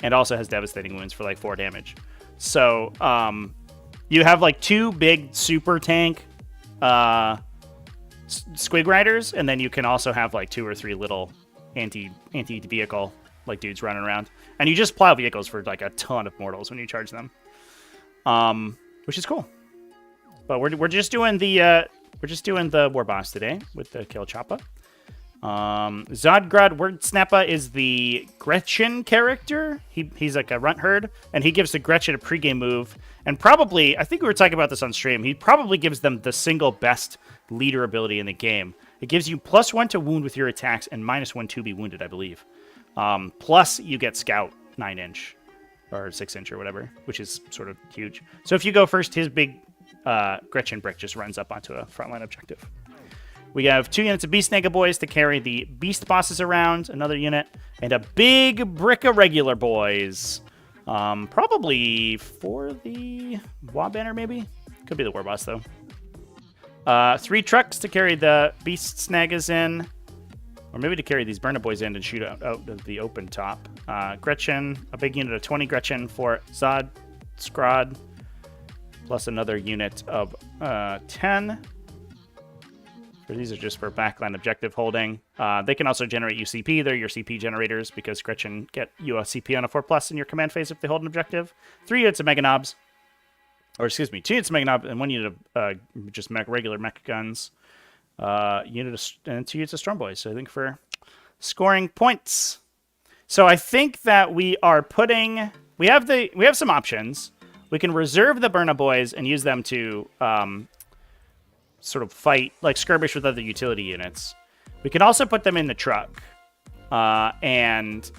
and also has devastating wounds for like 4 damage. So you have like 2 big super tank Squig Riders, and then you can also have like 2 or 3 little anti-vehicle like dudes running around, and you just plow vehicles for like a ton of mortals when you charge them, which is cool. But we're just doing the War Boss today with the Kill Choppa. Zodgrod Wordsnappa is the Gretchen character. He's like a runt herd, and he gives the Gretchen a pregame move. And probably, I think we were talking about this on stream, he probably gives them the single best leader ability in the game. It gives you +1 to wound with your attacks and -1 to be wounded, I believe. Plus, you get Scout 9-inch or 6-inch or whatever, which is sort of huge. So if you go first, his big Gretchen brick just runs up onto a frontline objective. We have 2 units of Beast Nega Boys to carry the Beast Bosses around, another unit, and a big brick of regular boys. Probably for the Wa Banner, maybe? Could be the War Boss, though. 3 trucks to carry the Beast Snagas in. Or maybe to carry these Burner Boys in and shoot out of the open top. Gretchen, a big unit of 20 Gretchen for Zod, Scrod, plus another unit of 10. These are just for backline objective holding. They can also generate UCP. They're your CP generators because Gretchen get you a CP on a 4+ in your command phase if they hold an objective. 3 units of Mega Knobs. Or excuse me, 2 units of Mega Knob and 1 unit of just regular mech guns. And 2 units of Storm Boys. So I think for scoring points. So I think that we are putting... We have some options. We can reserve the Burna Boys and use them to... sort of fight, like skirmish with other utility units. We can also put them in the truck and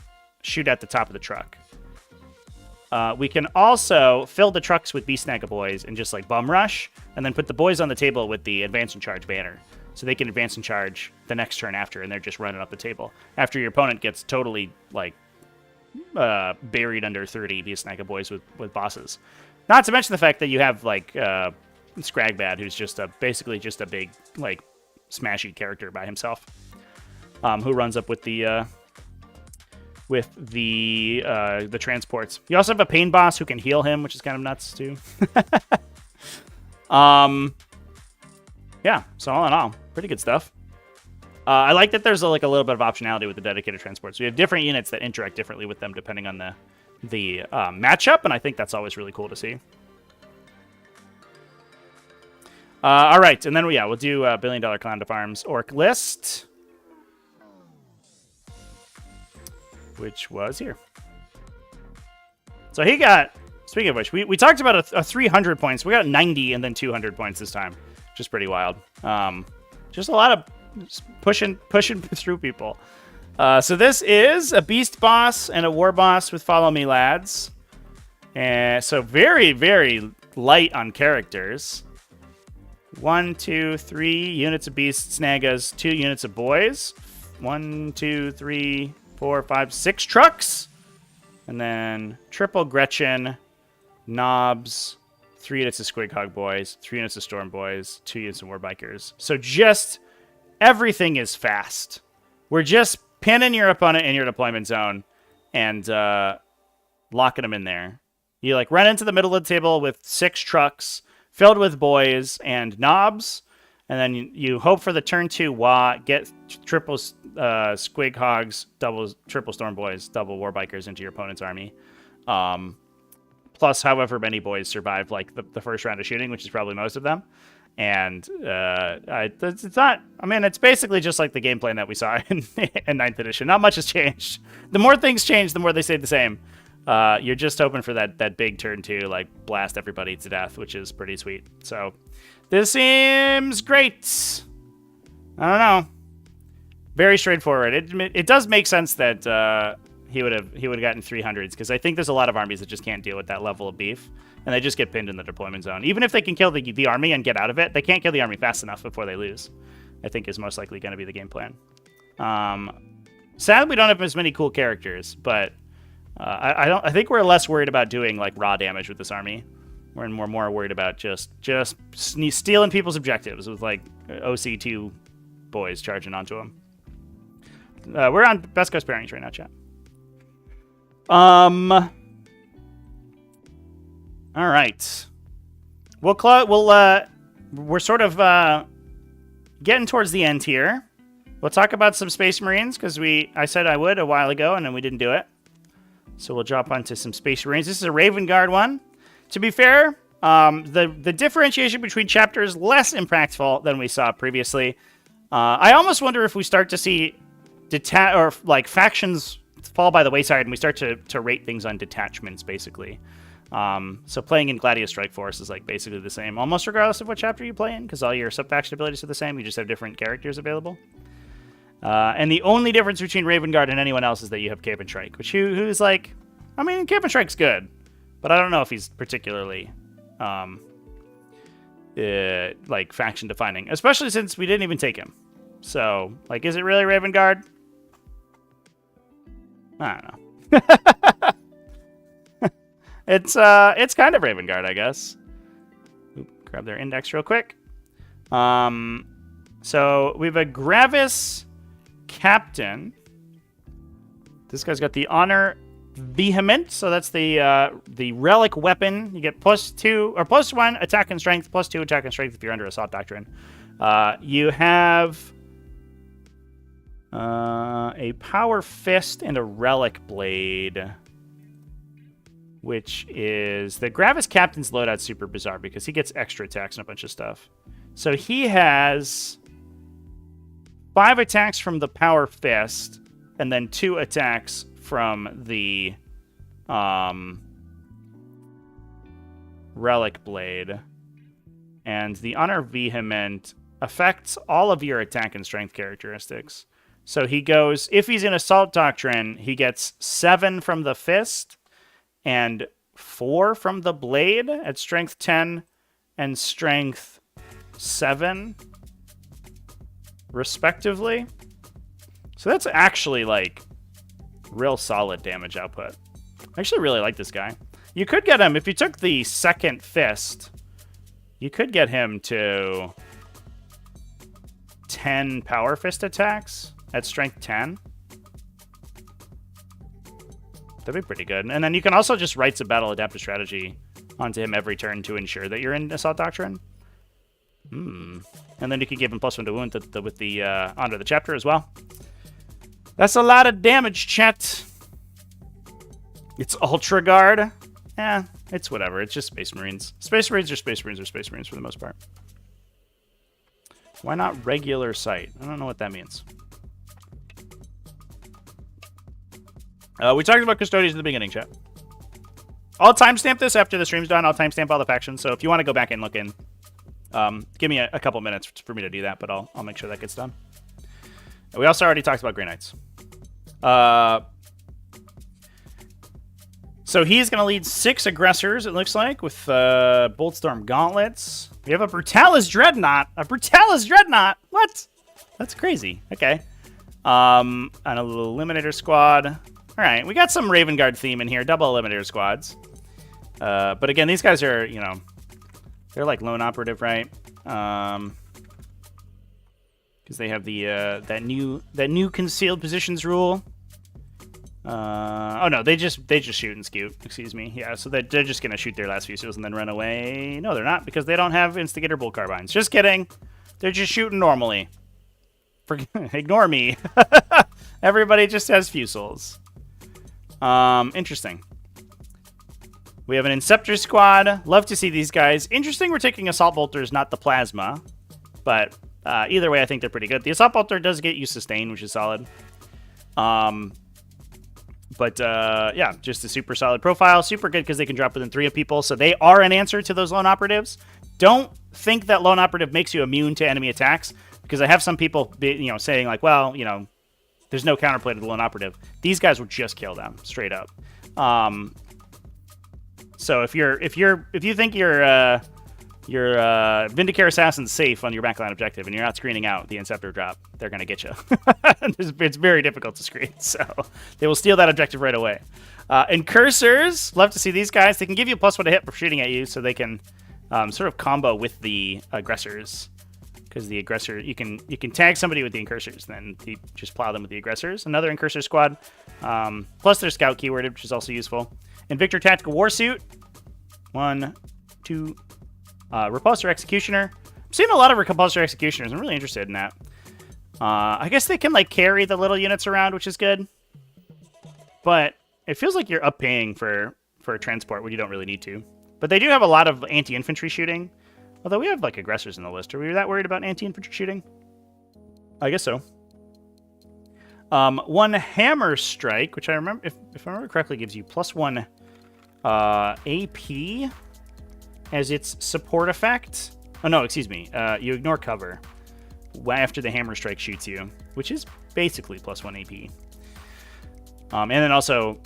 shoot at the top of the truck. We can also fill the trucks with Beast Snagga Boys and just like bum rush, and then put the boys on the table with the advance and charge banner. So they can advance and charge the next turn after, and they're just running up the table. After your opponent gets totally like buried under 30 Beast Snagga Boys with bosses. Not to mention the fact that you have like Scragbad, who's just basically just a big like smashy character by himself, who runs up with the transports. You also have a pain boss who can heal him, which is kind of nuts too. Yeah, so all in all, pretty good stuff. I like that there's like a little bit of optionality with the dedicated transports. We have different units that interact differently with them depending on the matchup, and I think that's always really cool to see. All right, and then we'll do $1 billion Clown to Farms Ork List, which was here. So he got, speaking of which, we talked about a 300 points. We got 90 and then 200 points this time, which is pretty wild. Just a lot of pushing through people. So this is a Beast Boss and a War Boss with Follow Me Lads. And so very, very light on characters. 1, 2, 3 units of Beast Snaggas, 2 units of Boys. 1, 2, 3, 4, 5, 6 trucks. And then triple Gretchen, Knobs, 3 units of Squighog Boys, 3 units of Storm Boys, 2 units of War Bikers. So just everything is fast. We're just pinning your opponent in your deployment zone and locking them in there. You like run into the middle of the table with 6 trucks filled with boys and knobs, and then you hope for the turn 2 get triple Squighogs, triple Storm Boys, double War Bikers into your opponent's army. Plus however many boys survive like the first round of shooting, which is probably most of them. And it's basically just like the game plan that we saw in 9th edition. Not much has changed. The more things change, the more they stay the same. You're just hoping for that big turn 2, like blast everybody to death, which is pretty sweet. So this seems great. I don't know. Very straightforward. It does make sense that he would have gotten 300s, because I think there's a lot of armies that just can't deal with that level of beef, and they just get pinned in the deployment zone. Even if they can kill the army and get out of it, they can't kill the army fast enough before they lose. I think is most likely going to be the game plan. Sadly, we don't have as many cool characters, but I think we're less worried about doing like raw damage with this army. We're more worried about just stealing people's objectives with like OC2 boys charging onto them. We're on Best Coast pairings right now, chat. All right. We're sort of getting towards the end here. We'll talk about some Space Marines because I said I would a while ago and then we didn't do it. So we'll drop onto some Space Marines. This is a Raven Guard one. To be fair, the differentiation between chapters less impactful than we saw previously. I almost wonder if we start to see factions fall by the wayside and we start to rate things on detachments, basically. So playing in Gladius Strike Force is like basically the same, almost regardless of what chapter you play in, because all your sub-faction abilities are the same. You just have different characters available. And the only difference between Raven Guard and anyone else is that you have Cape and Strike, which who's like, I mean, Cape and Strike's good, but I don't know if he's particularly like faction defining, especially since we didn't even take him. So like, is it really Raven Guard? I don't know. It's kind of Raven Guard, I guess. Grab their index real quick. So we have a Gravis captain. This guy's got the honor vehement, so that's the relic weapon. You get +2 or +1 attack and strength, +2 attack and strength if you're under assault doctrine. You have a power fist and a relic blade, which is the Gravis Captain's loadout's super bizarre because he gets extra attacks and a bunch of stuff. So he has 5 attacks from the power fist and then 2 attacks from the relic blade. And the honor vehement affects all of your attack and strength characteristics. So he goes, if he's in assault doctrine, he gets 7 from the fist and 4 from the blade at strength 10 and strength 7, respectively. So that's actually like real solid damage output. I actually really like this guy. You could get him, if you took the second fist, you could get him to 10 power fist attacks at strength 10. That'd be pretty good. And then you can also just Rites of Battle Adeptus strategy onto him every turn to ensure that you're in Assault Doctrine. And then you can give him +1 to wound with the Honor of the Chapter as well. That's a lot of damage, chat. It's Ultra Guard. It's whatever. It's just Space Marines. Space Marines are Space Marines are Space Marines for the most part. Why not regular sight? I don't know what that means. We talked about Custodes at the beginning, chat. I'll timestamp this after the stream's done. I'll timestamp all the factions. So if you want to go back and look in, give me a couple minutes for me to do that, but I'll make sure that gets done. We also already talked about Grey Knights. So he's going to lead 6 aggressors, it looks like, with Boltstorm Gauntlets. We have a Brutalis Dreadnought. A Brutalis Dreadnought! What? That's crazy. Okay. And a little Eliminator Squad. All right, we got some Raven Guard theme in here. Double Eliminator Squads. But again, these guys are, you know, they're like lone operative, right? Because they have the that new concealed positions rule. Oh no, they just shoot and scoot. Excuse me. Yeah, so they're just gonna shoot their last few seals and then run away. No, they're not, because they don't have Instigator Bull Carbines. Just kidding. They're just shooting normally. Ignore me. Everybody just has fusils. Interesting. We have an Inceptor Squad. Love to see these guys. Interesting we're taking Assault Bolters, not the Plasma. But either way, I think they're pretty good. The Assault Bolter does get you Sustain, which is solid. Yeah, just a super solid profile. Super good because they can drop within 3 of people. So they are an answer to those lone operatives. Don't think that lone operative makes you immune to enemy attacks, because I have some people, saying like, well, there's no counterplay to the lone operative. These guys will just kill them straight up. So if you think your Vindicare Assassin's safe on your backline objective and you're not screening out the Inceptor drop, they're going to get you. It's very difficult to screen, so they will steal that objective right away. And Cursors, love to see these guys. They can give you +1 to hit for shooting at you, so they can sort of combo with the aggressors. Because the aggressor, you can tag somebody with the Incursors, then you just plow them with the aggressors. Another Incursor squad, plus their Scout keyword, which is also useful. Invictor Tactical Warsuit, 1, 2, Repulsor Executioner. I'm seeing a lot of Repulsor Executioners. I'm really interested in that. I guess they can like carry the little units around, which is good. But it feels like you're uppaying for a transport when you don't really need to. But they do have a lot of anti-infantry shooting. Although we have like aggressors in the list. Are we that worried about anti-infantry shooting? I guess so. 1 Hammer Strike, which I remember, if I remember correctly, gives you +1 AP as its support effect. Oh no, excuse me. You ignore cover after the Hammer Strike shoots you, which is basically +1 AP. And then also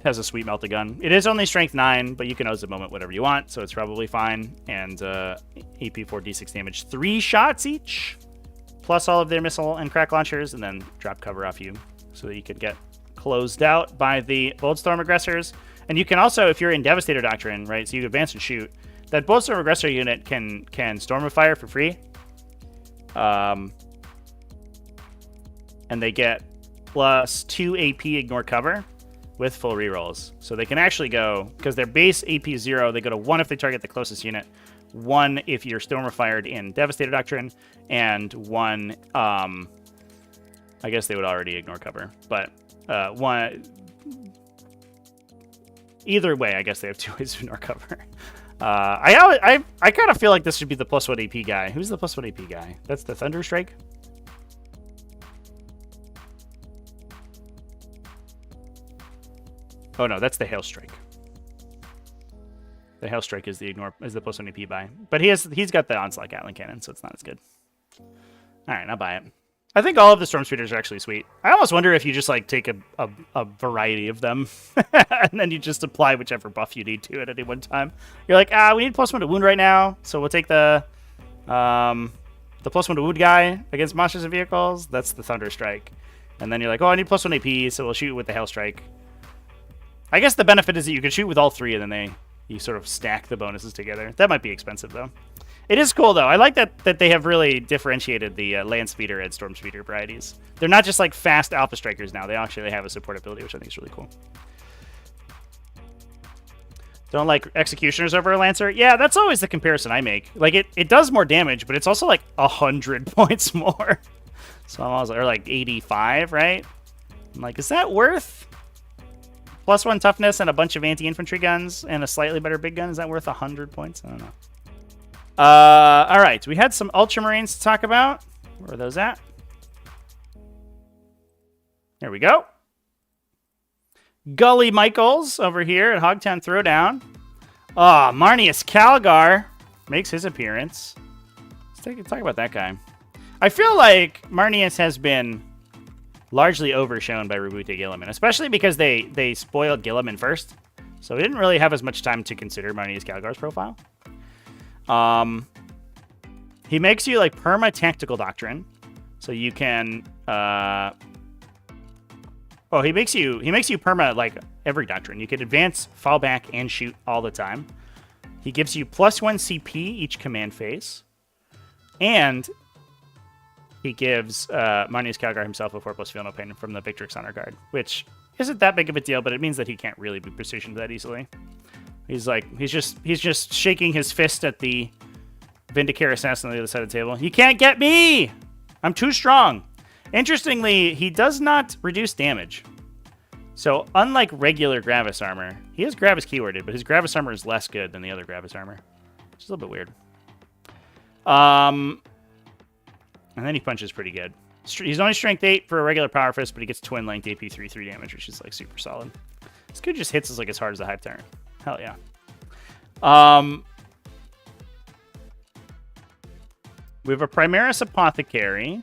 has a sweet Melt-A-Gun. It is only strength 9, but you can Oaths of Moment whatever you want, so it's probably fine. And AP 4d6 damage, 3 shots each, plus all of their missile and crack launchers, and then drop cover off you so that you could get closed out by the Boltstorm aggressors. And you can also, if you're in Devastator Doctrine, right, so you advance and shoot, that Boltstorm aggressor unit can Storm of Fire for free. and they get +2 AP ignore cover with full rerolls. So they can actually go, because their base AP is 0, they go to 1 if they target the closest unit, 1 if you're Stormer fired in Devastator Doctrine, and 1, I guess they would already ignore cover, but 1, either way, I guess they have 2 ways to ignore cover. I kind of feel like this should be the +1 AP guy. Who's the +1 AP guy? That's the Thunderstrike? Oh no, that's the Hailstrike. The Hailstrike is the +1 AP buy, but he's got the Onslaught Gatling Cannon, so it's not as good. All right, I'll buy it. I think all of the Storm Speeders are actually sweet. I almost wonder if you just like take a variety of them, and then you just apply whichever buff you need to at any one time. You're like, we need +1 to wound right now, so we'll take the +1 to wound guy against monsters and vehicles. That's the Thunderstrike. And then you're like, oh, I need +1 AP, so we'll shoot with the Hailstrike. I guess the benefit is that you can shoot with all 3, and then you sort of stack the bonuses together. That might be expensive, though. It is cool, though. I like that they have really differentiated the Land Speeder and Storm Speeder varieties. They're not just like fast Alpha Strikers now. They actually have a support ability, which I think is really cool. Don't like Executioners over a Lancer? Yeah, that's always the comparison I make. Like, it does more damage, but it's also like 100 points more. So I'm always, or like 85, right? I'm like, is that worth +1 toughness and a bunch of anti-infantry guns and a slightly better big gun? Is that worth 100 points? I don't know. All right, we had some Ultramarines to talk about. Where are those at? There we go. Gully Michaels over here at Hogtown Throwdown. Marneus Calgar makes his appearance. Let's talk about that guy. I feel like Marneus has been largely overshown by Reboot Gilliman, especially because they spoiled Gilliman first. So we didn't really have as much time to consider Marneus Calgar's profile. He makes you like perma tactical doctrine, so you can. He makes you perma like every doctrine. You can advance, fall back, and shoot all the time. He gives you +1 CP each command phase, and he gives Marneus Calgar himself a 4+ feel no pain from the Victrix Honor Guard, which isn't that big of a deal, but it means that he can't really be precisioned that easily. He's just shaking his fist at the Vindicare assassin on the other side of the table. You can't get me! I'm too strong. Interestingly, he does not reduce damage. So unlike regular Gravis armor, he is Gravis keyworded, but his Gravis armor is less good than the other Gravis armor, which is a little bit weird. And then he punches pretty good. He's only strength 8 for a regular power fist, but he gets twin length AP 3/3 damage, which is like super solid. This dude just hits us like as hard as a Hive Tyrant. Hell yeah. We have a Primaris Apothecary,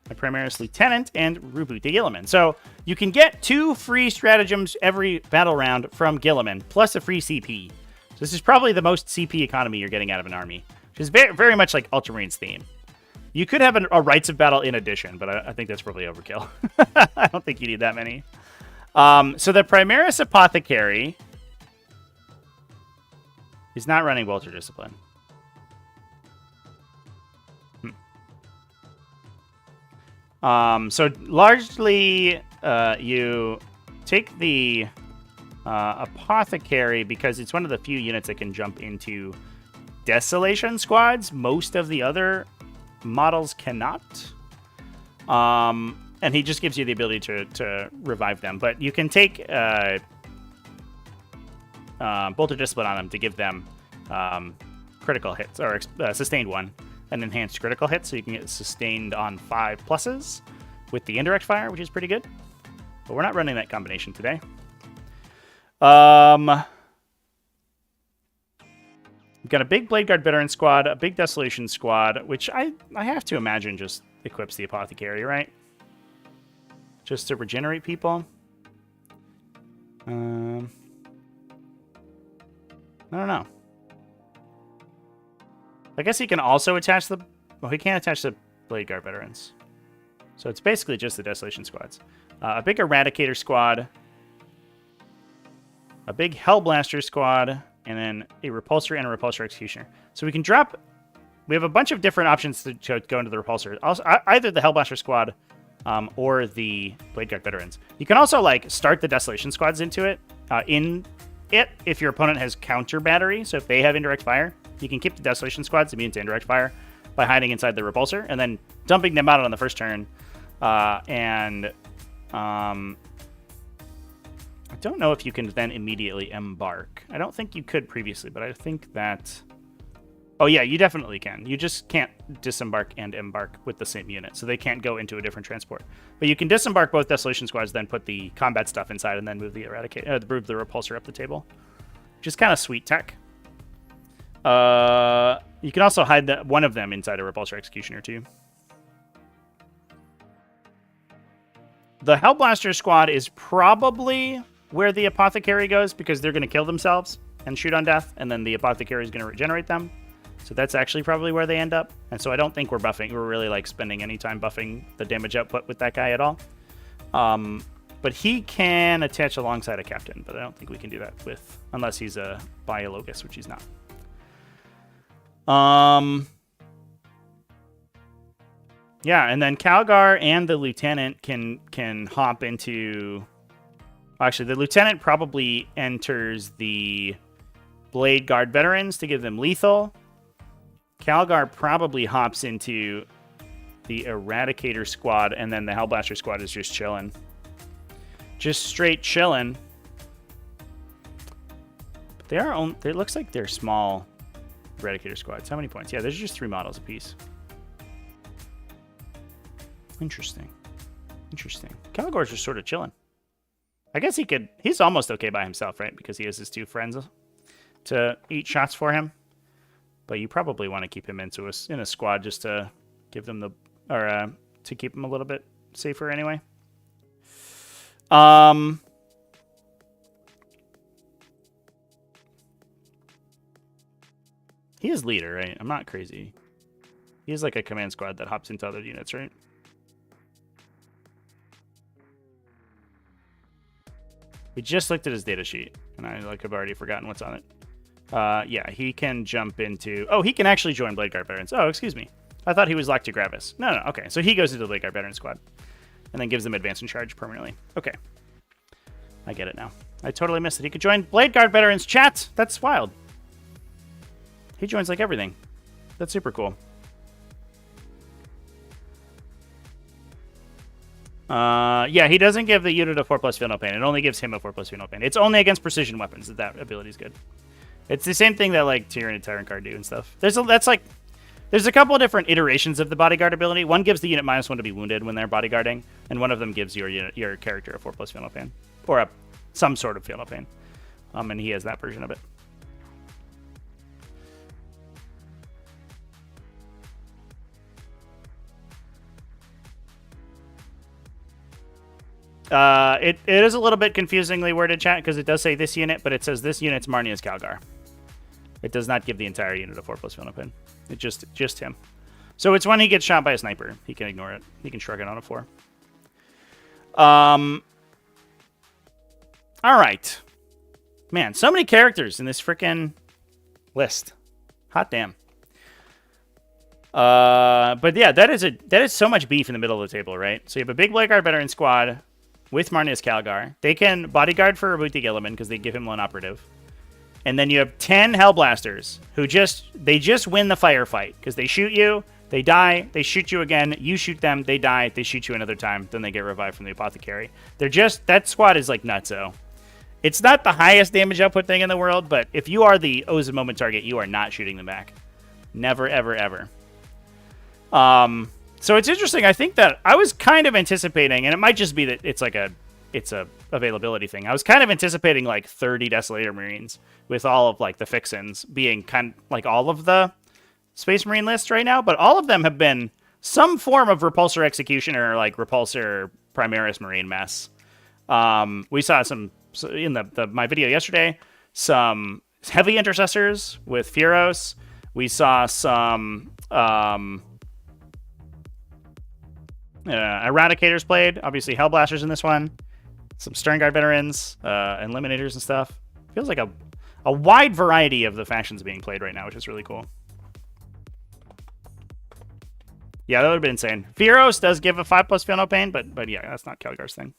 a Primaris Lieutenant, and Reboot the Gilliman. So you can get 2 free stratagems every battle round from Gilliman, plus a free CP. So this is probably the most CP economy you're getting out of an army, which is very, very much like Ultramarines theme. You could have a Rites of Battle in addition, but I think that's probably overkill. I don't think you need that many. So the Primaris Apothecary is not running Welter Discipline. So largely, you take the Apothecary because it's one of the few units that can jump into Desolation squads. Most of the other models cannot. And he just gives you the ability to revive them. But you can take Bolter Discipline on them to give them critical hits, or sustained 1. An enhanced critical hit, so you can get sustained on 5+ with the indirect fire, which is pretty good. But we're not running that combination today. We've got a big Blade Guard Veteran squad, a big Desolation squad, which I have to imagine just equips the Apothecary, right? Just to regenerate people. I don't know. I guess he can also attach the... Well, he can't attach the Blade Guard Veterans. So it's basically just the Desolation squads. A big Eradicator squad. A big Hellblaster squad. And then a Repulsor and a Repulsor Executioner. So we can drop... We have a bunch of different options to go into the Repulsor. Also, either the Hellblaster squad or the Blade Guard veterans. You can also like start the Desolation squads into it. If your opponent has counter battery, so if they have indirect fire, you can keep the Desolation squads immune to indirect fire by hiding inside the repulsor and then dumping them out on the first turn. I don't know if you can then immediately embark. I don't think you could previously, but I think that... Oh yeah, you definitely can. You just can't disembark and embark with the same unit, so they can't go into a different transport. But you can disembark both Desolation squads, then put the combat stuff inside, and then move the move the repulsor up the table, which is kind of sweet tech. You can also hide one of them inside a repulsor executioner too. The Hellblaster squad is probably where the Apothecary goes because they're going to kill themselves and shoot on death, and then the Apothecary is going to regenerate them. So that's actually probably where they end up. And so I don't think we're really like spending any time buffing the damage output with that guy at all. But he can attach alongside a captain, but I don't think we can do that with, unless he's a Biologus, which he's not. Yeah, and then Calgar and the Lieutenant can hop into... Actually, the Lieutenant probably enters the Blade Guard veterans to give them lethal. Calgar probably hops into the Eradicator squad, and then the Hellblaster squad is just chilling. Just straight chilling. But they are it looks like they're small Eradicator squads. How many points? Yeah, there's just 3 models apiece. Interesting. Interesting. Calgar's just sort of chilling. I guess he's almost okay by himself, right? Because he has his 2 friends to eat shots for him. But you probably want to keep him in a squad just to give them to keep him a little bit safer anyway. He is leader, right? I'm not crazy. He is like a command squad that hops into other units, right? We just looked at his data sheet, and I have already forgotten what's on it. Yeah, he can jump into... Oh, he can actually join Blade Guard veterans. Oh, excuse me. I thought he was locked to Gravis. No, okay. So he goes into the Blade Guard veteran squad, and then gives them advance and charge permanently. Okay. I get it now. I totally missed it. He could join Blade Guard veterans. Chat! That's wild. He joins like everything. That's super cool. Yeah, he doesn't give the unit a 4+ feel no pain. It only gives him a 4+ feel no pain. It's only against precision weapons that ability is good. It's the same thing that like Tyranid Tyrant Card do and stuff. There's a couple of different iterations of the bodyguard ability. One gives the unit -1 to be wounded when they're bodyguarding, and one of them gives your character a 4+ feel no pain, or some sort of feel no pain. And he has that version of it. It is a little bit confusingly worded, chat, because it does say this unit, but it says this unit's Marnia's Calgar. It does not give the entire unit a 4+ feel no pain. It's just him. So it's when he gets shot by a sniper. He can ignore it. He can shrug it on a 4. All right. Man, so many characters in this freaking list. Hot damn. But yeah, that is so much beef in the middle of the table, right? So you have a big Blade Guard veteran squad with Marnia's Calgar. They can bodyguard for Rabuti Gilliman because they give him lone operative. And then you have 10 Hellblasters who just win the firefight because they shoot you, they die, they shoot you again, you shoot them, they die, they shoot you another time, then they get revived from the Apothecary. That squad is like nutso. It's not the highest damage output thing in the world, but if you are the O's of Moment target, you are not shooting them back. Never, ever, ever. So it's interesting. I think that I was kind of anticipating, and it might just be that it's a availability thing. I was kind of anticipating like 30 Desolator Marines with all of like the fixins being kind of like all of the Space Marine lists right now, but all of them have been some form of Repulsor Executioner or like Repulsor Primaris Marine mess. We saw some in my video yesterday, some heavy intercessors with Furos. We saw some Eradicators played. Obviously, Hellblasters in this one. Some Sternguard veterans, Eliminators and stuff. Feels like a wide variety of the factions being played right now, which is really cool. Yeah, that would have been insane. Fearos does give a 5+ feel no pain, but yeah, that's not Calgar's thing.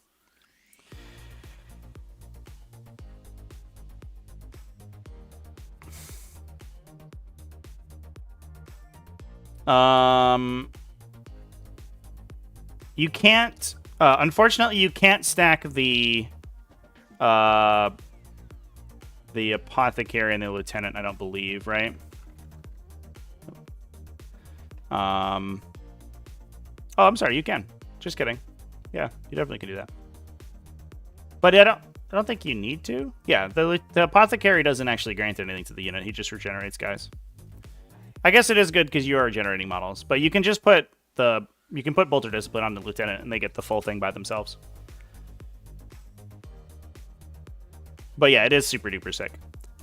You can't. Unfortunately, you can't stack the apothecary and the lieutenant. I don't believe, right? Oh, I'm sorry. You can. Just kidding. Yeah, you definitely can do that. But I don't think you need to. Yeah, the apothecary doesn't actually grant anything to the unit. He just regenerates guys. I guess it is good because you are generating models, but you can just put Bolter Discipline on the lieutenant and they get the full thing by themselves. But yeah, it is super duper sick.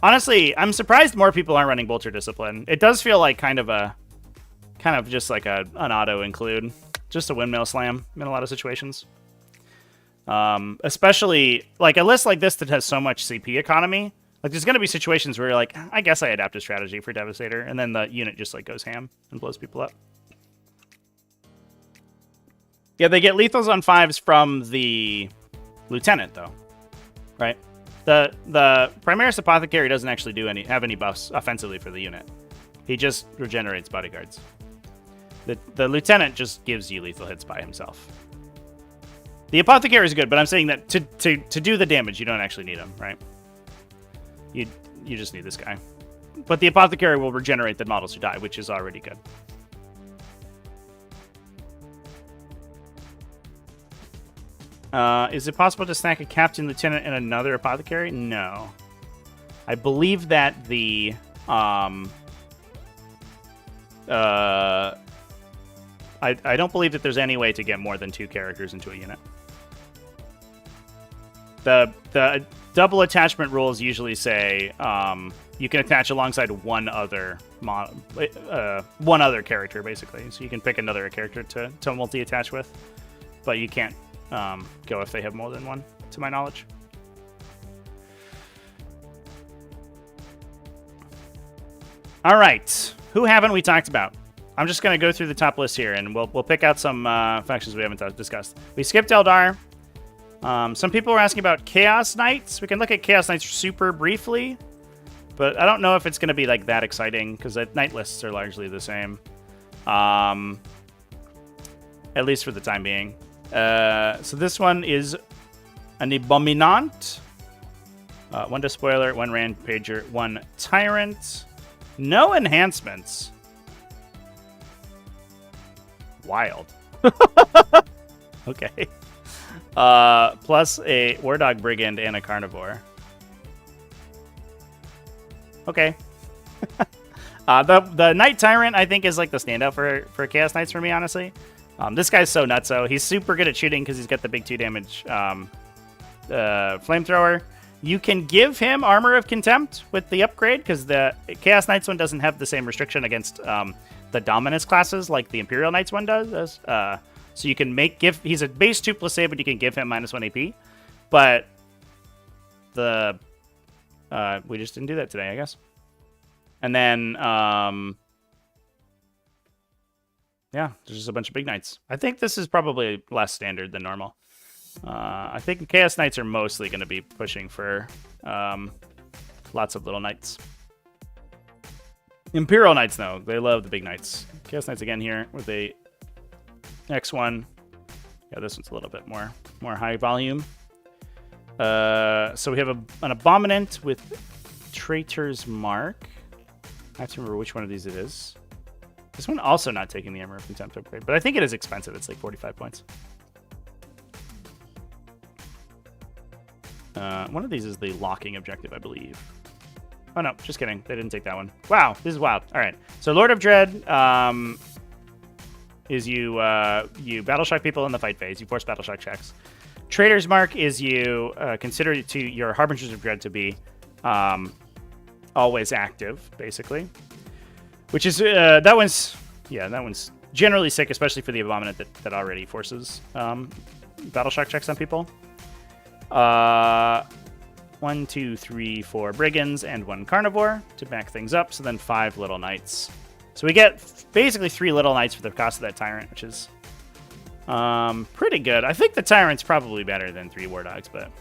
Honestly, I'm surprised more people aren't running Bolter Discipline. It does feel like kind of just like an auto include, just a windmill slam in a lot of situations. Especially like a list like this that has so much CP economy. Like there's going to be situations where you're like, I guess I adapt a strategy for Devastator, and then the unit just like goes ham and blows people up. Yeah, they get lethals on 5s from the lieutenant though, right? The Primaris Apothecary doesn't actually have any buffs offensively for the unit. He just regenerates bodyguards. The lieutenant just gives you lethal hits by himself. The Apothecary is good, but I'm saying that to do the damage, you don't actually need him, right? You just need this guy. But the Apothecary will regenerate the models who die, which is already good. Is it possible to stack a Captain, Lieutenant, and another Apothecary? No. I believe that the... I don't believe that there's any way to get more than 2 characters into a unit. The double attachment rules usually say you can attach alongside one other character, basically. So you can pick another character to multi-attach with, but you can't go if they have more than one, to my knowledge. All right, who haven't we talked about? I'm just going to go through the top list here, and we'll pick out some factions we haven't discussed. We skipped Eldar. Some people were asking about Chaos Knights. We can look at Chaos Knights super briefly, but I don't know if it's going to be like that exciting because the Knight lists are largely the same, at least for the time being. So this one is an Abominant, 1 Despoiler, 1 Rampager, 1 Tyrant, no enhancements. Wild. Okay. Plus a War Dog Brigand and a Carnivore. Okay. The Knight Tyrant, I think, is like the standout for Chaos Knights for me, honestly. This guy's so nutso. He's super good at shooting because he's got the big 2 damage flamethrower. You can give him Armor of Contempt with the upgrade because the Chaos Knights one doesn't have the same restriction against the Dominus classes like the Imperial Knights one does. So you can he's a base 2+A, but you can give him -1 AP. But we just didn't do that today, I guess. And then yeah, there's just a bunch of big knights. I think this is probably less standard than normal. I think Chaos Knights are mostly going to be pushing for lots of little knights. Imperial Knights, though, they love the big knights. Chaos Knights again here with a X1. Yeah, this one's a little bit more high volume. So we have an Abominant with Traitor's Mark. I have to remember which one of these it is. This one also not taking the Armor of Contempt upgrade, but I think it is expensive. It's like 45 points. One of these is the locking objective, I believe. Oh, no, just kidding. They didn't take that one. Wow, this is wild. All right. So Lord of Dread is you battle shock people in the fight phase. You force battle shock checks. Traitor's Mark is you consider to your Harbingers of Dread to be always active, basically. Which is, that one's generally sick, especially for the Abominant that already forces battle shock checks on people. 1, 2, 3, 4 Brigands and 1 Carnivore to back things up. So then 5 Little Knights So we get basically 3 little knights for the cost of that tyrant, which is pretty good. I think the tyrant's probably better than 3 war dogs, but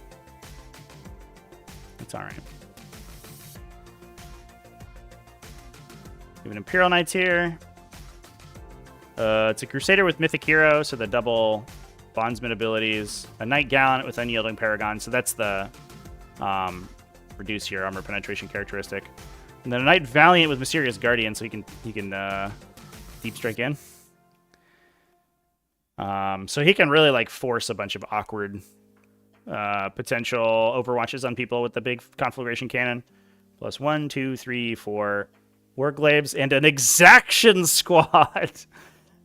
it's all right. We have an Imperial Knights here. It's a Crusader with Mythic Hero, so the double bondsman abilities. A Knight Gallant with Unyielding Paragon, so that's the reduce your armor penetration characteristic. And then a Knight Valiant with Mysterious Guardian, so he can deep strike in. So he can really like force a bunch of awkward potential overwatches on people with the big conflagration cannon. Plus 1, 2, 3, 4 Warglaives and an Exaction Squad.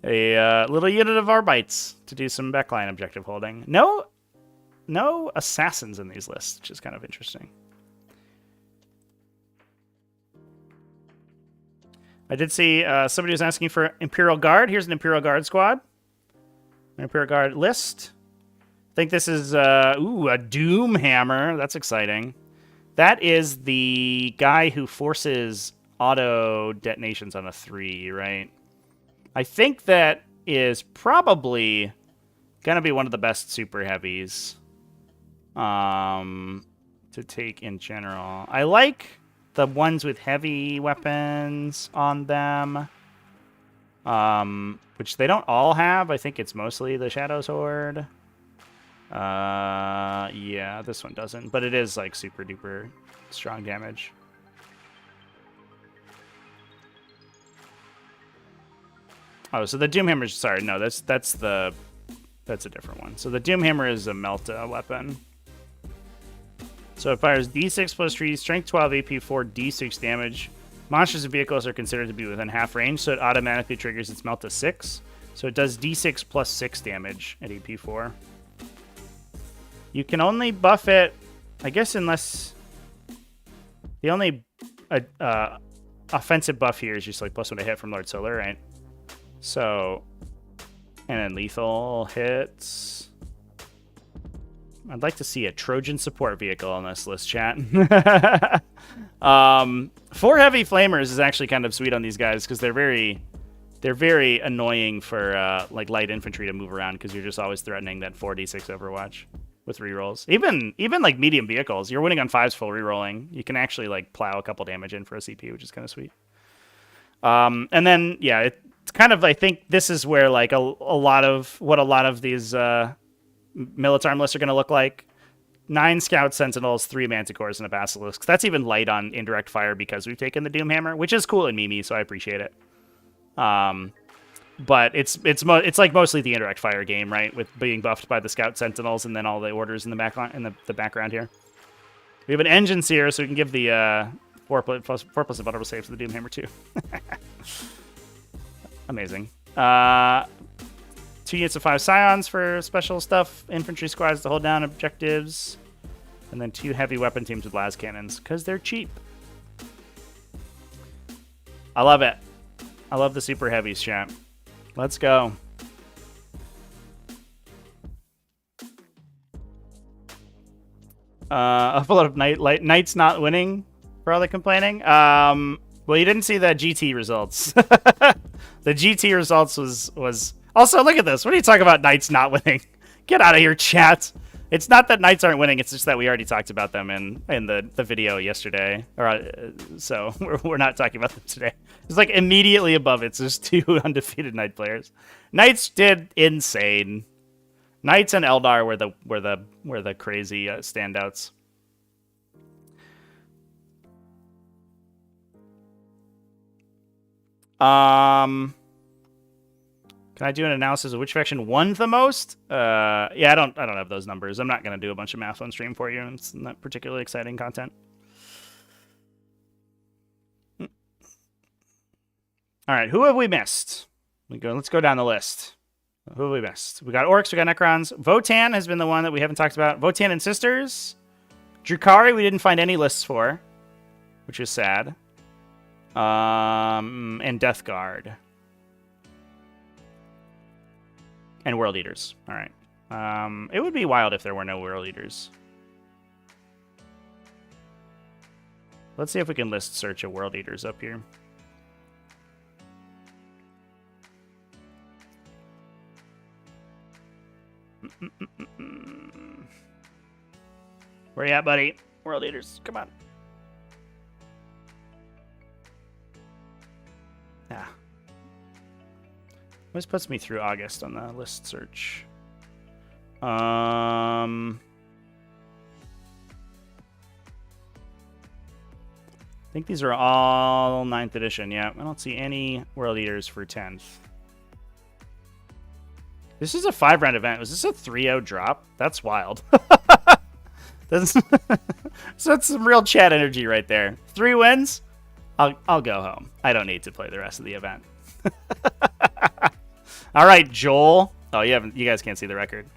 A little unit of Arbites to do some backline objective holding. No assassins in these lists, which is kind of interesting. I did see somebody was asking for Imperial Guard. Here's an Imperial Guard squad. An Imperial Guard list. I think this is a Doom Hammer. That's exciting. That is the guy who forces auto detonations on a 3, right? I think that is probably gonna be one of the best super heavies to take in general. I like the ones with heavy weapons on them, which they don't all have. I think it's mostly the Shadow's Horde. Yeah, this one doesn't, but it is like super duper strong damage. Oh, so the Doomhammer's, sorry, no, that's a different one. So the Doomhammer is a Melta weapon. So it fires D6 plus 3, strength 12, AP 4, D6 damage. Monsters and vehicles are considered to be within half range, so it automatically triggers its Melta 6. So it does D6 plus 6 damage at AP 4. You can only buff it, I guess, unless the only offensive buff here is just like +1 to hit from Lord Solar, right? So, and then lethal hits. I'd like to see a Trojan support vehicle on this list, chat. 4 heavy flamers is actually kind of sweet on these guys because they're very annoying for like light infantry to move around because you're just always threatening that 4d6 Overwatch with rerolls. Even like medium vehicles, you're winning on 5s full rerolling. You can actually like plow a couple damage in for a CP, which is kind of sweet. And then yeah, it's kind of, I think this is where like a lot of these Militarm lists are going to look like. 9 Scout Sentinels, 3 Manticores, and a Basilisk. That's even light on indirect fire because we've taken the Doomhammer, which is cool in Mimi, so I appreciate it. But it's like mostly the indirect fire game, right? With being buffed by the Scout Sentinels and then all the orders in the background the background here. We have an Engine Seer, so we can give the 4 plus invulnerable saves to the Doomhammer too. Amazing. 2 units of 5 Scions for special stuff. Infantry squads to hold down objectives. And then 2 heavy weapon teams with las cannons, because they're cheap. I love it. I love the super heavies, chat. Let's go. A lot of Knights not winning for all the complaining. Well, you didn't see the GT results. The GT results was... Also, look at this. What are you talking about Knights not winning? Get out of here, chat. It's not that Knights aren't winning. It's just that we already talked about them in the video yesterday. So we're not talking about them today. It's like immediately above it. There's 2 undefeated Knight players. Knights did insane. Knights and Eldar were the crazy standouts. Can I do an analysis of which faction won the most? Yeah, I don't have those numbers. I'm not gonna do a bunch of math on stream for you. It's not particularly exciting content. All right, who have we missed? Let's go down the list. Who have we missed? We got Orcs, we got Necrons. Votann has been the one that we haven't talked about. Votann and Sisters. Drukhari we didn't find any lists for, which is sad. And Death Guard. And World Eaters. All right. It would be wild if there were no World Eaters. Let's see if we can list search a World Eaters up here. Where you at, buddy? World Eaters, come on. Yeah. Always puts me through August on the list search. I think these are all 9th edition. Yeah, I don't see any World Eaters for 10th. This is a 5-round event. Was this a 3-0 drop? That's wild. So that's some real chat energy right there. 3 wins? I'll go home. I don't need to play the rest of the event. All right, Joel. Oh, you guys can't see the record.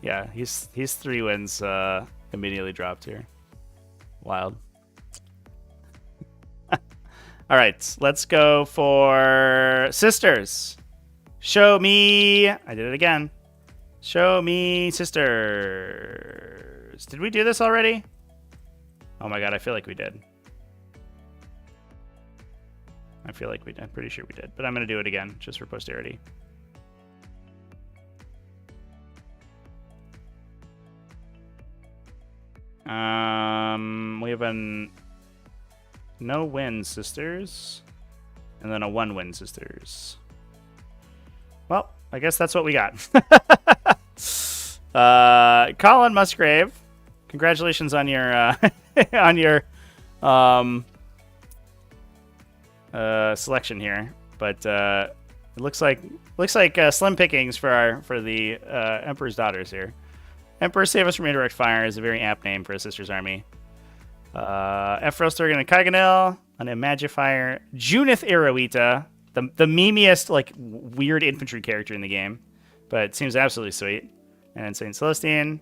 Yeah, he's 3 wins immediately dropped here. Wild. All right, let's go for Sisters. Show me. I did it again. Show me Sisters. Did we do this already? Oh my god, I feel like we did. I'm pretty sure we did, but I'm going to do it again just for posterity. We have a no-win Sisters, and then a 1-win Sisters. Well, I guess that's what we got. Colin Musgrave, congratulations on your on your selection here, but it looks like slim pickings for the Emperor's Daughters here. Emperor Save Us from Indirect Fire is a very apt name for a Sisters army. Ephrostergan and Kaiganil, an Imagifier, Junith Iroita, the memeiest like weird infantry character in the game, but it seems absolutely sweet. And Saint Celestine,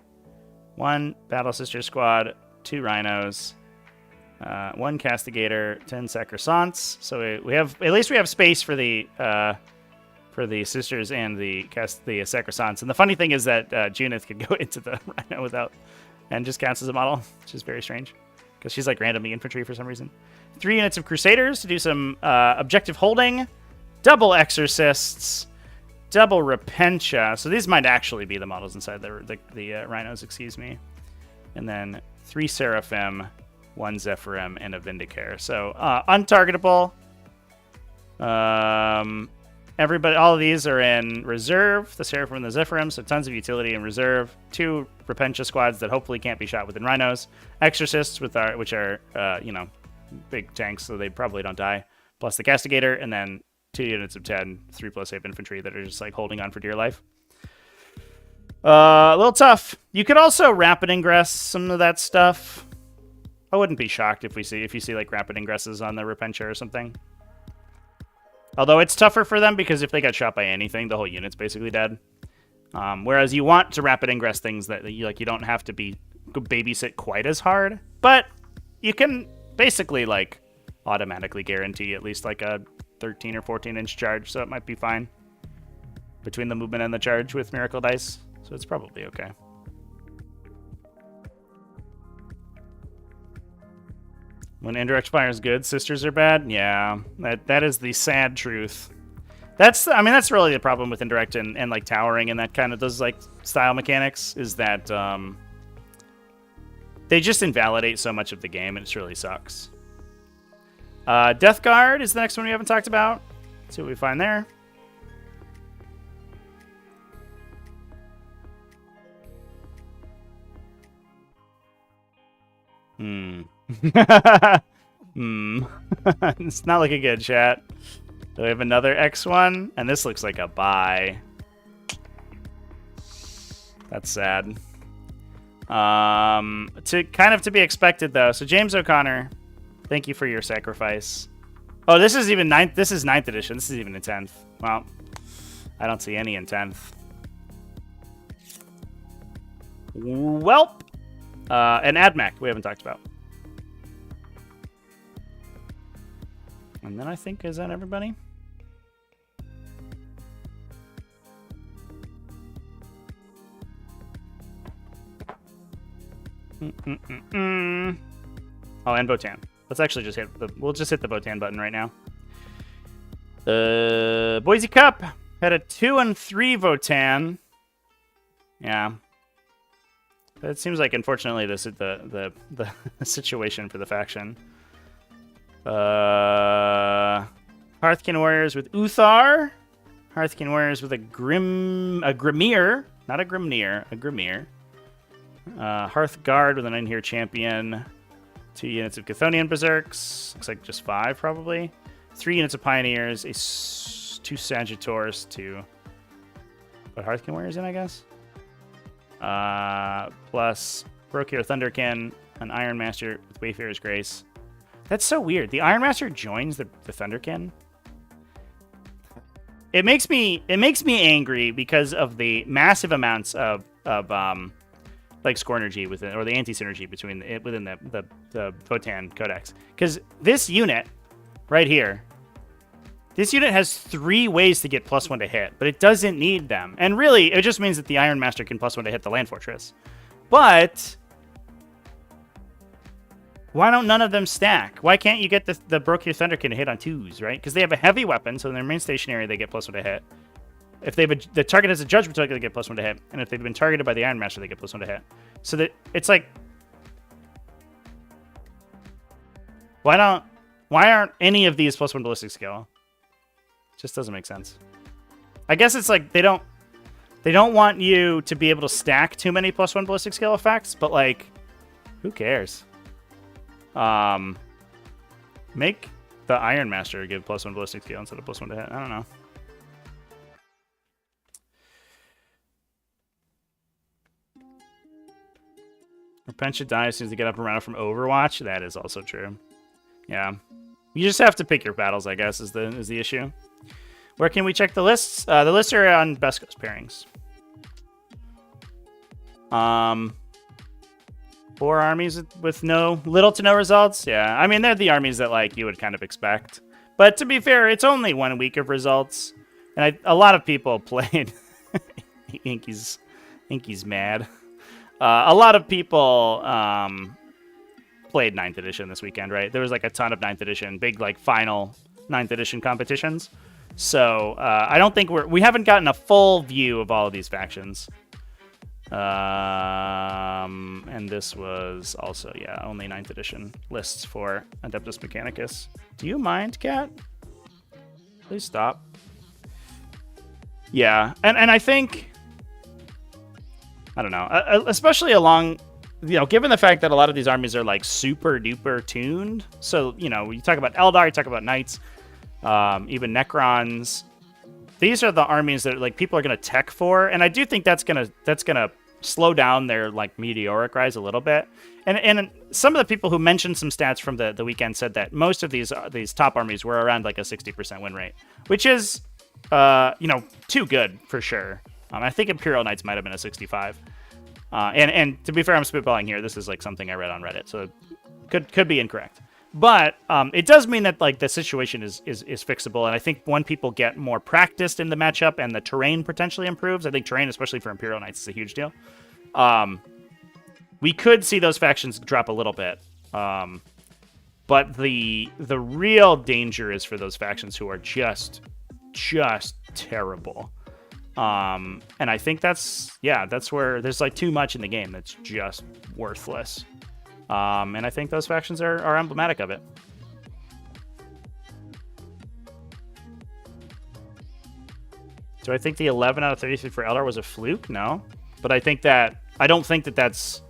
1 Battle Sister Squad, 2 Rhinos, 1 Castigator, 10 Sacrosants. So we have at least we have space for the Sisters and the Sacrosants. And the funny thing is that Junith could go into the Rhino without and just counts as a model, which is very strange because she's like randomly infantry for some reason. 3 units of Crusaders to do some objective holding, double Exorcists, double Repentia. So these might actually be the models inside the Rhinos, excuse me. And then 3 Seraphim, 1 Zephyrim, and a Vindicare. So untargetable. Everybody, all of these are in reserve. The Seraphim and the Zephyrim, so tons of utility in reserve. 2 Repentia squads that hopefully can't be shot within Rhinos. Exorcists which are big tanks, so they probably don't die. Plus the Castigator, and then 2 units of 10, 3+8 infantry that are just like holding on for dear life. A little tough. You could also rapid ingress some of that stuff. I wouldn't be shocked if you see like rapid ingresses on the Repentia or something. Although it's tougher for them because if they get shot by anything, the whole unit's basically dead. Whereas you want to rapid ingress things that you don't have to babysit quite as hard, but you can basically like automatically guarantee at least like a 13 or 14 inch charge, so it might be fine between the movement and the charge with Miracle Dice, so it's probably okay. When indirect fire is good, Sisters are bad. Yeah, that is the sad truth. That's really the problem with indirect and like towering and that kind of those like style mechanics is that they just invalidate so much of the game, and it really sucks. Death Guard is the next one we haven't talked about. Let's see what we find there. It's not looking good, chat. So we have another X1, and this looks like a buy. That's sad. To be expected though. So James O'Connor, thank you for your sacrifice. Oh, this is even 9th. This is 9th edition. This is even in 10th. Well, I don't see any in 10th. Welp. And AdMac we haven't talked about. And then I think, is that everybody? Oh, and Votann. Let's actually just we'll just hit the Votann button right now. Boise Cup had a 2 and 3 Votann. Yeah. It seems like, unfortunately, this is the situation for the faction. Hearthkin Warriors with Uthar. Hearthkin Warriors with a Grimir. Not a Grimnir, a Grimir. Hearth Guard with an in-here champion. 2 units of Chthonian Berserks. Looks like just 5, probably. 3 units of Pioneers. 2 Sagittors. 2... Put Hearthkin Warriors in, I guess? Plus Brokir Thunderkin, an Iron Master with Wayfarer's Grace. That's so weird. The Iron Master joins the Thunderkin. It makes me angry because of the massive amounts of like score energy within, or the anti-synergy within the Votann Codex. Because this unit right here, this unit has 3 ways to get +1 to hit, but it doesn't need them. And really, it just means that the Iron Master can +1 to hit the Land Fortress. But why don't none of them stack? Why can't you get the Brokir Thunderkin to hit on 2s, right? Because they have a heavy weapon, so in their main stationary, they get +1 to hit. If the target has a Judgment Token, they get +1 to hit. And if they've been targeted by the Iron Master, they get +1 to hit. So that it's like, why aren't any of these +1 ballistic skill? Just doesn't make sense. I guess it's like they don't want you to be able to stack too many +1 ballistic skill effects, but like, who cares? Make the Iron Master give +1 ballistic skill instead of +1 to hit. I don't know. Repentia dies as soon as they get up around from Overwatch. That is also true. Yeah. You just have to pick your battles, I guess, is the issue. Where can we check the lists? The lists are on Best Coast pairings. 4 armies with little to no results. Yeah, I mean, they're the armies that like you would kind of expect. But to be fair, it's only 1 week of results, and a lot of people played. Inky's mad. A lot of people played 9th edition this weekend, right? There was like a ton of 9th edition, big like final 9th edition competitions. So I don't think we haven't gotten a full view of all of these factions. And this was also, yeah, only 9th edition lists for Adeptus Mechanicus. Do you mind, Cat? Please stop. Yeah, and I think, I don't know, especially along, given the fact that a lot of these armies are like super duper tuned. So, you talk about Eldar, you talk about Knights, even Necrons. These are the armies that like people are going to tech for, and I do think that's gonna slow down their like meteoric rise a little bit. And some of the people who mentioned some stats from the weekend said that most of these top armies were around like a 60% win rate, which is too good for sure. I think Imperial Knights might have been a 65. And to be fair, I'm spitballing here. This is like something I read on Reddit, so could be incorrect. But it does mean that like the situation is fixable, and I think when people get more practiced in the matchup and the terrain potentially improves, I think terrain, especially for Imperial Knights, is a huge deal. We could see those factions drop a little bit, but the real danger is for those factions who are just terrible. And I think that's where there's like too much in the game that's just worthless. And I think those factions are emblematic of it. Do I think the 11 out of 33 for Eldar was a fluke? No. But I think that, I don't think that that's,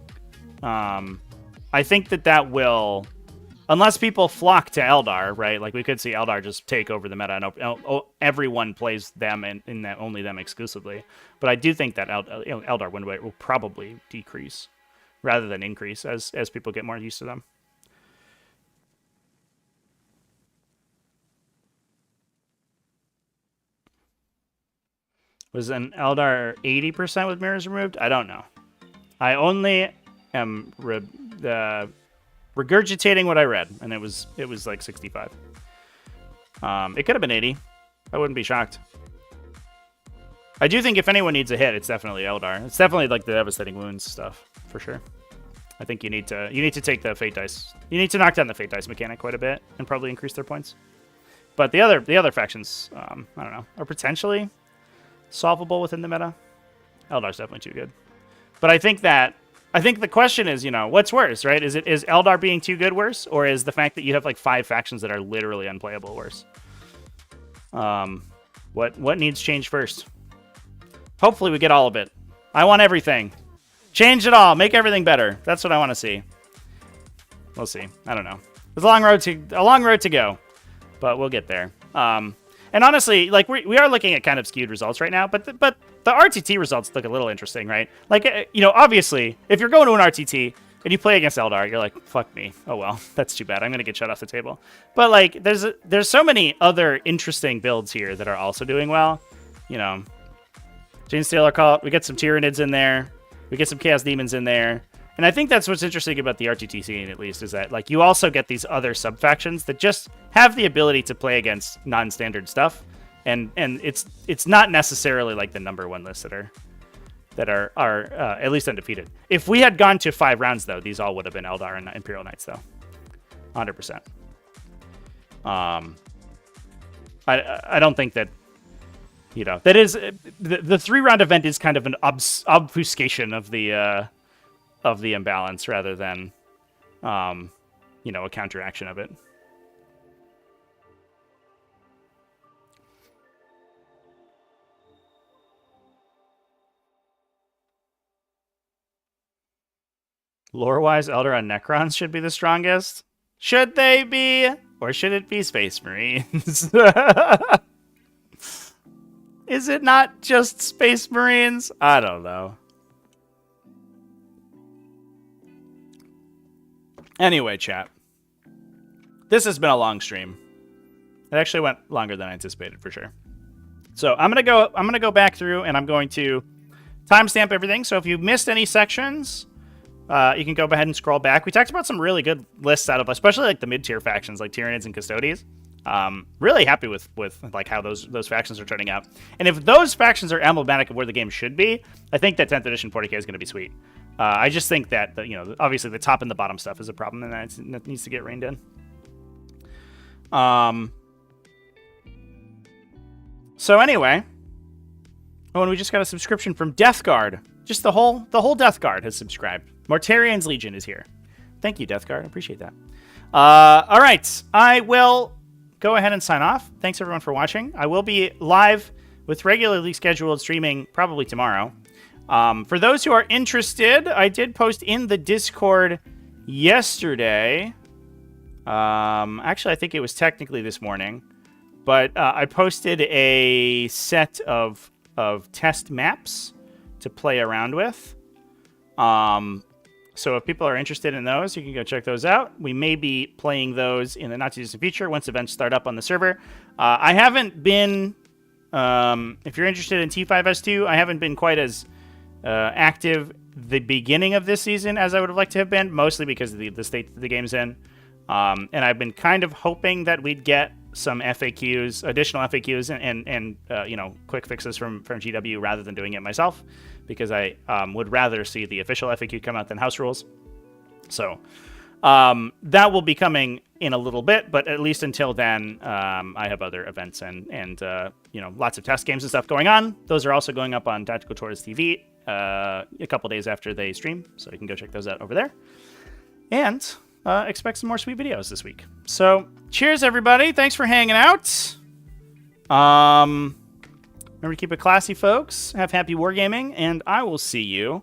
I think that will, unless people flock to Eldar, right? Like we could see Eldar just take over the meta and everyone plays them and in that only them exclusively. But I do think that Eldar win rate will probably decrease rather than increase as people get more used to them. Was an Eldar 80% with mirrors removed? I don't know. I only am regurgitating what I read, and it was like 65. It could have been 80. I wouldn't be shocked. I do think if anyone needs a hit, it's definitely Eldar. It's definitely like the devastating wounds stuff for sure. I think you need to take the fate dice. You need to knock down the fate dice mechanic quite a bit and probably increase their points. But the other factions, I don't know, are potentially solvable within the meta. Eldar's definitely too good. But I think the question is, you know, what's worse, right? Is Eldar being too good worse, or is the fact that you have like 5 factions that are literally unplayable worse? What needs change first? Hopefully we get all of it. I want everything. Change it all. Make everything better. That's what I want to see. We'll see. I don't know. There's a long road to go, but we'll get there. And honestly, like we are looking at kind of skewed results right now, but the RTT results look a little interesting, right? Like, you know, obviously, if you're going to an RTT and you play against Eldar, you're like, fuck me. Oh well, that's too bad. I'm gonna get shut off the table. But like, there's so many other interesting builds here that are also doing well. You know, Genestealer cult. We get some Tyranids in there. We get some Chaos Demons in there. And I think that's what's interesting about the RTT scene, at least, is that like you also get these other sub-factions that just have the ability to play against non-standard stuff. And it's not necessarily like the #1 lists that are at least undefeated. If we had gone to 5 rounds, though, these all would have been Eldar and Imperial Knights, though. 100%. I don't think that, you know, that is the 3-round event is kind of an obfuscation of the imbalance rather than, you know, a counteraction of it. Lore-wise, Eldar and Necrons should be the strongest. Should they be? Or should it be Space Marines? Is it not just Space Marines? I don't know. Anyway, chat. This has been a long stream. It actually went longer than I anticipated, for sure. So I'm gonna go back through and I'm going to timestamp everything. So if you missed any sections, you can go ahead and scroll back. We talked about some really good lists out of, especially like the mid-tier factions like Tyranids and Custodes. Really happy with like how those factions are turning out. And if those factions are emblematic of where the game should be, I think that 10th edition 40k is going to be sweet. I just think that you know, obviously the top and the bottom stuff is a problem, and that needs to get reined in. So anyway, oh, and we just got a subscription from Death Guard. Just the whole Death Guard has subscribed. Mortarian's Legion is here. Thank you, Death Guard. I appreciate that. All right, I will go ahead and sign off. Thanks everyone for watching. I will be live with regularly scheduled streaming probably tomorrow. For those who are interested, I did post in the Discord yesterday. Actually, I think it was technically this morning, but I posted a set of test maps to play around with. So if people are interested in those, you can go check those out. We may be playing those in the not-too-distant future once events start up on the server. I haven't been, if you're interested in T5S2, I haven't been quite as active the beginning of this season as I would have liked to have been, mostly because of the state that the game's in. And I've been kind of hoping that we'd get some FAQs, additional FAQs, and you know, quick fixes from GW rather than doing it myself, because I would rather see the official FAQ come out than house rules. So that will be coming in a little bit, but at least until then, I have other events and you know, lots of test games and stuff going on. Those are also going up on TacticalTortoise TV a couple days after they stream, so you can go check those out over there. And expect some more sweet videos this week. So cheers, everybody. Thanks for hanging out. Remember to keep it classy, folks. Have happy wargaming, and I will see you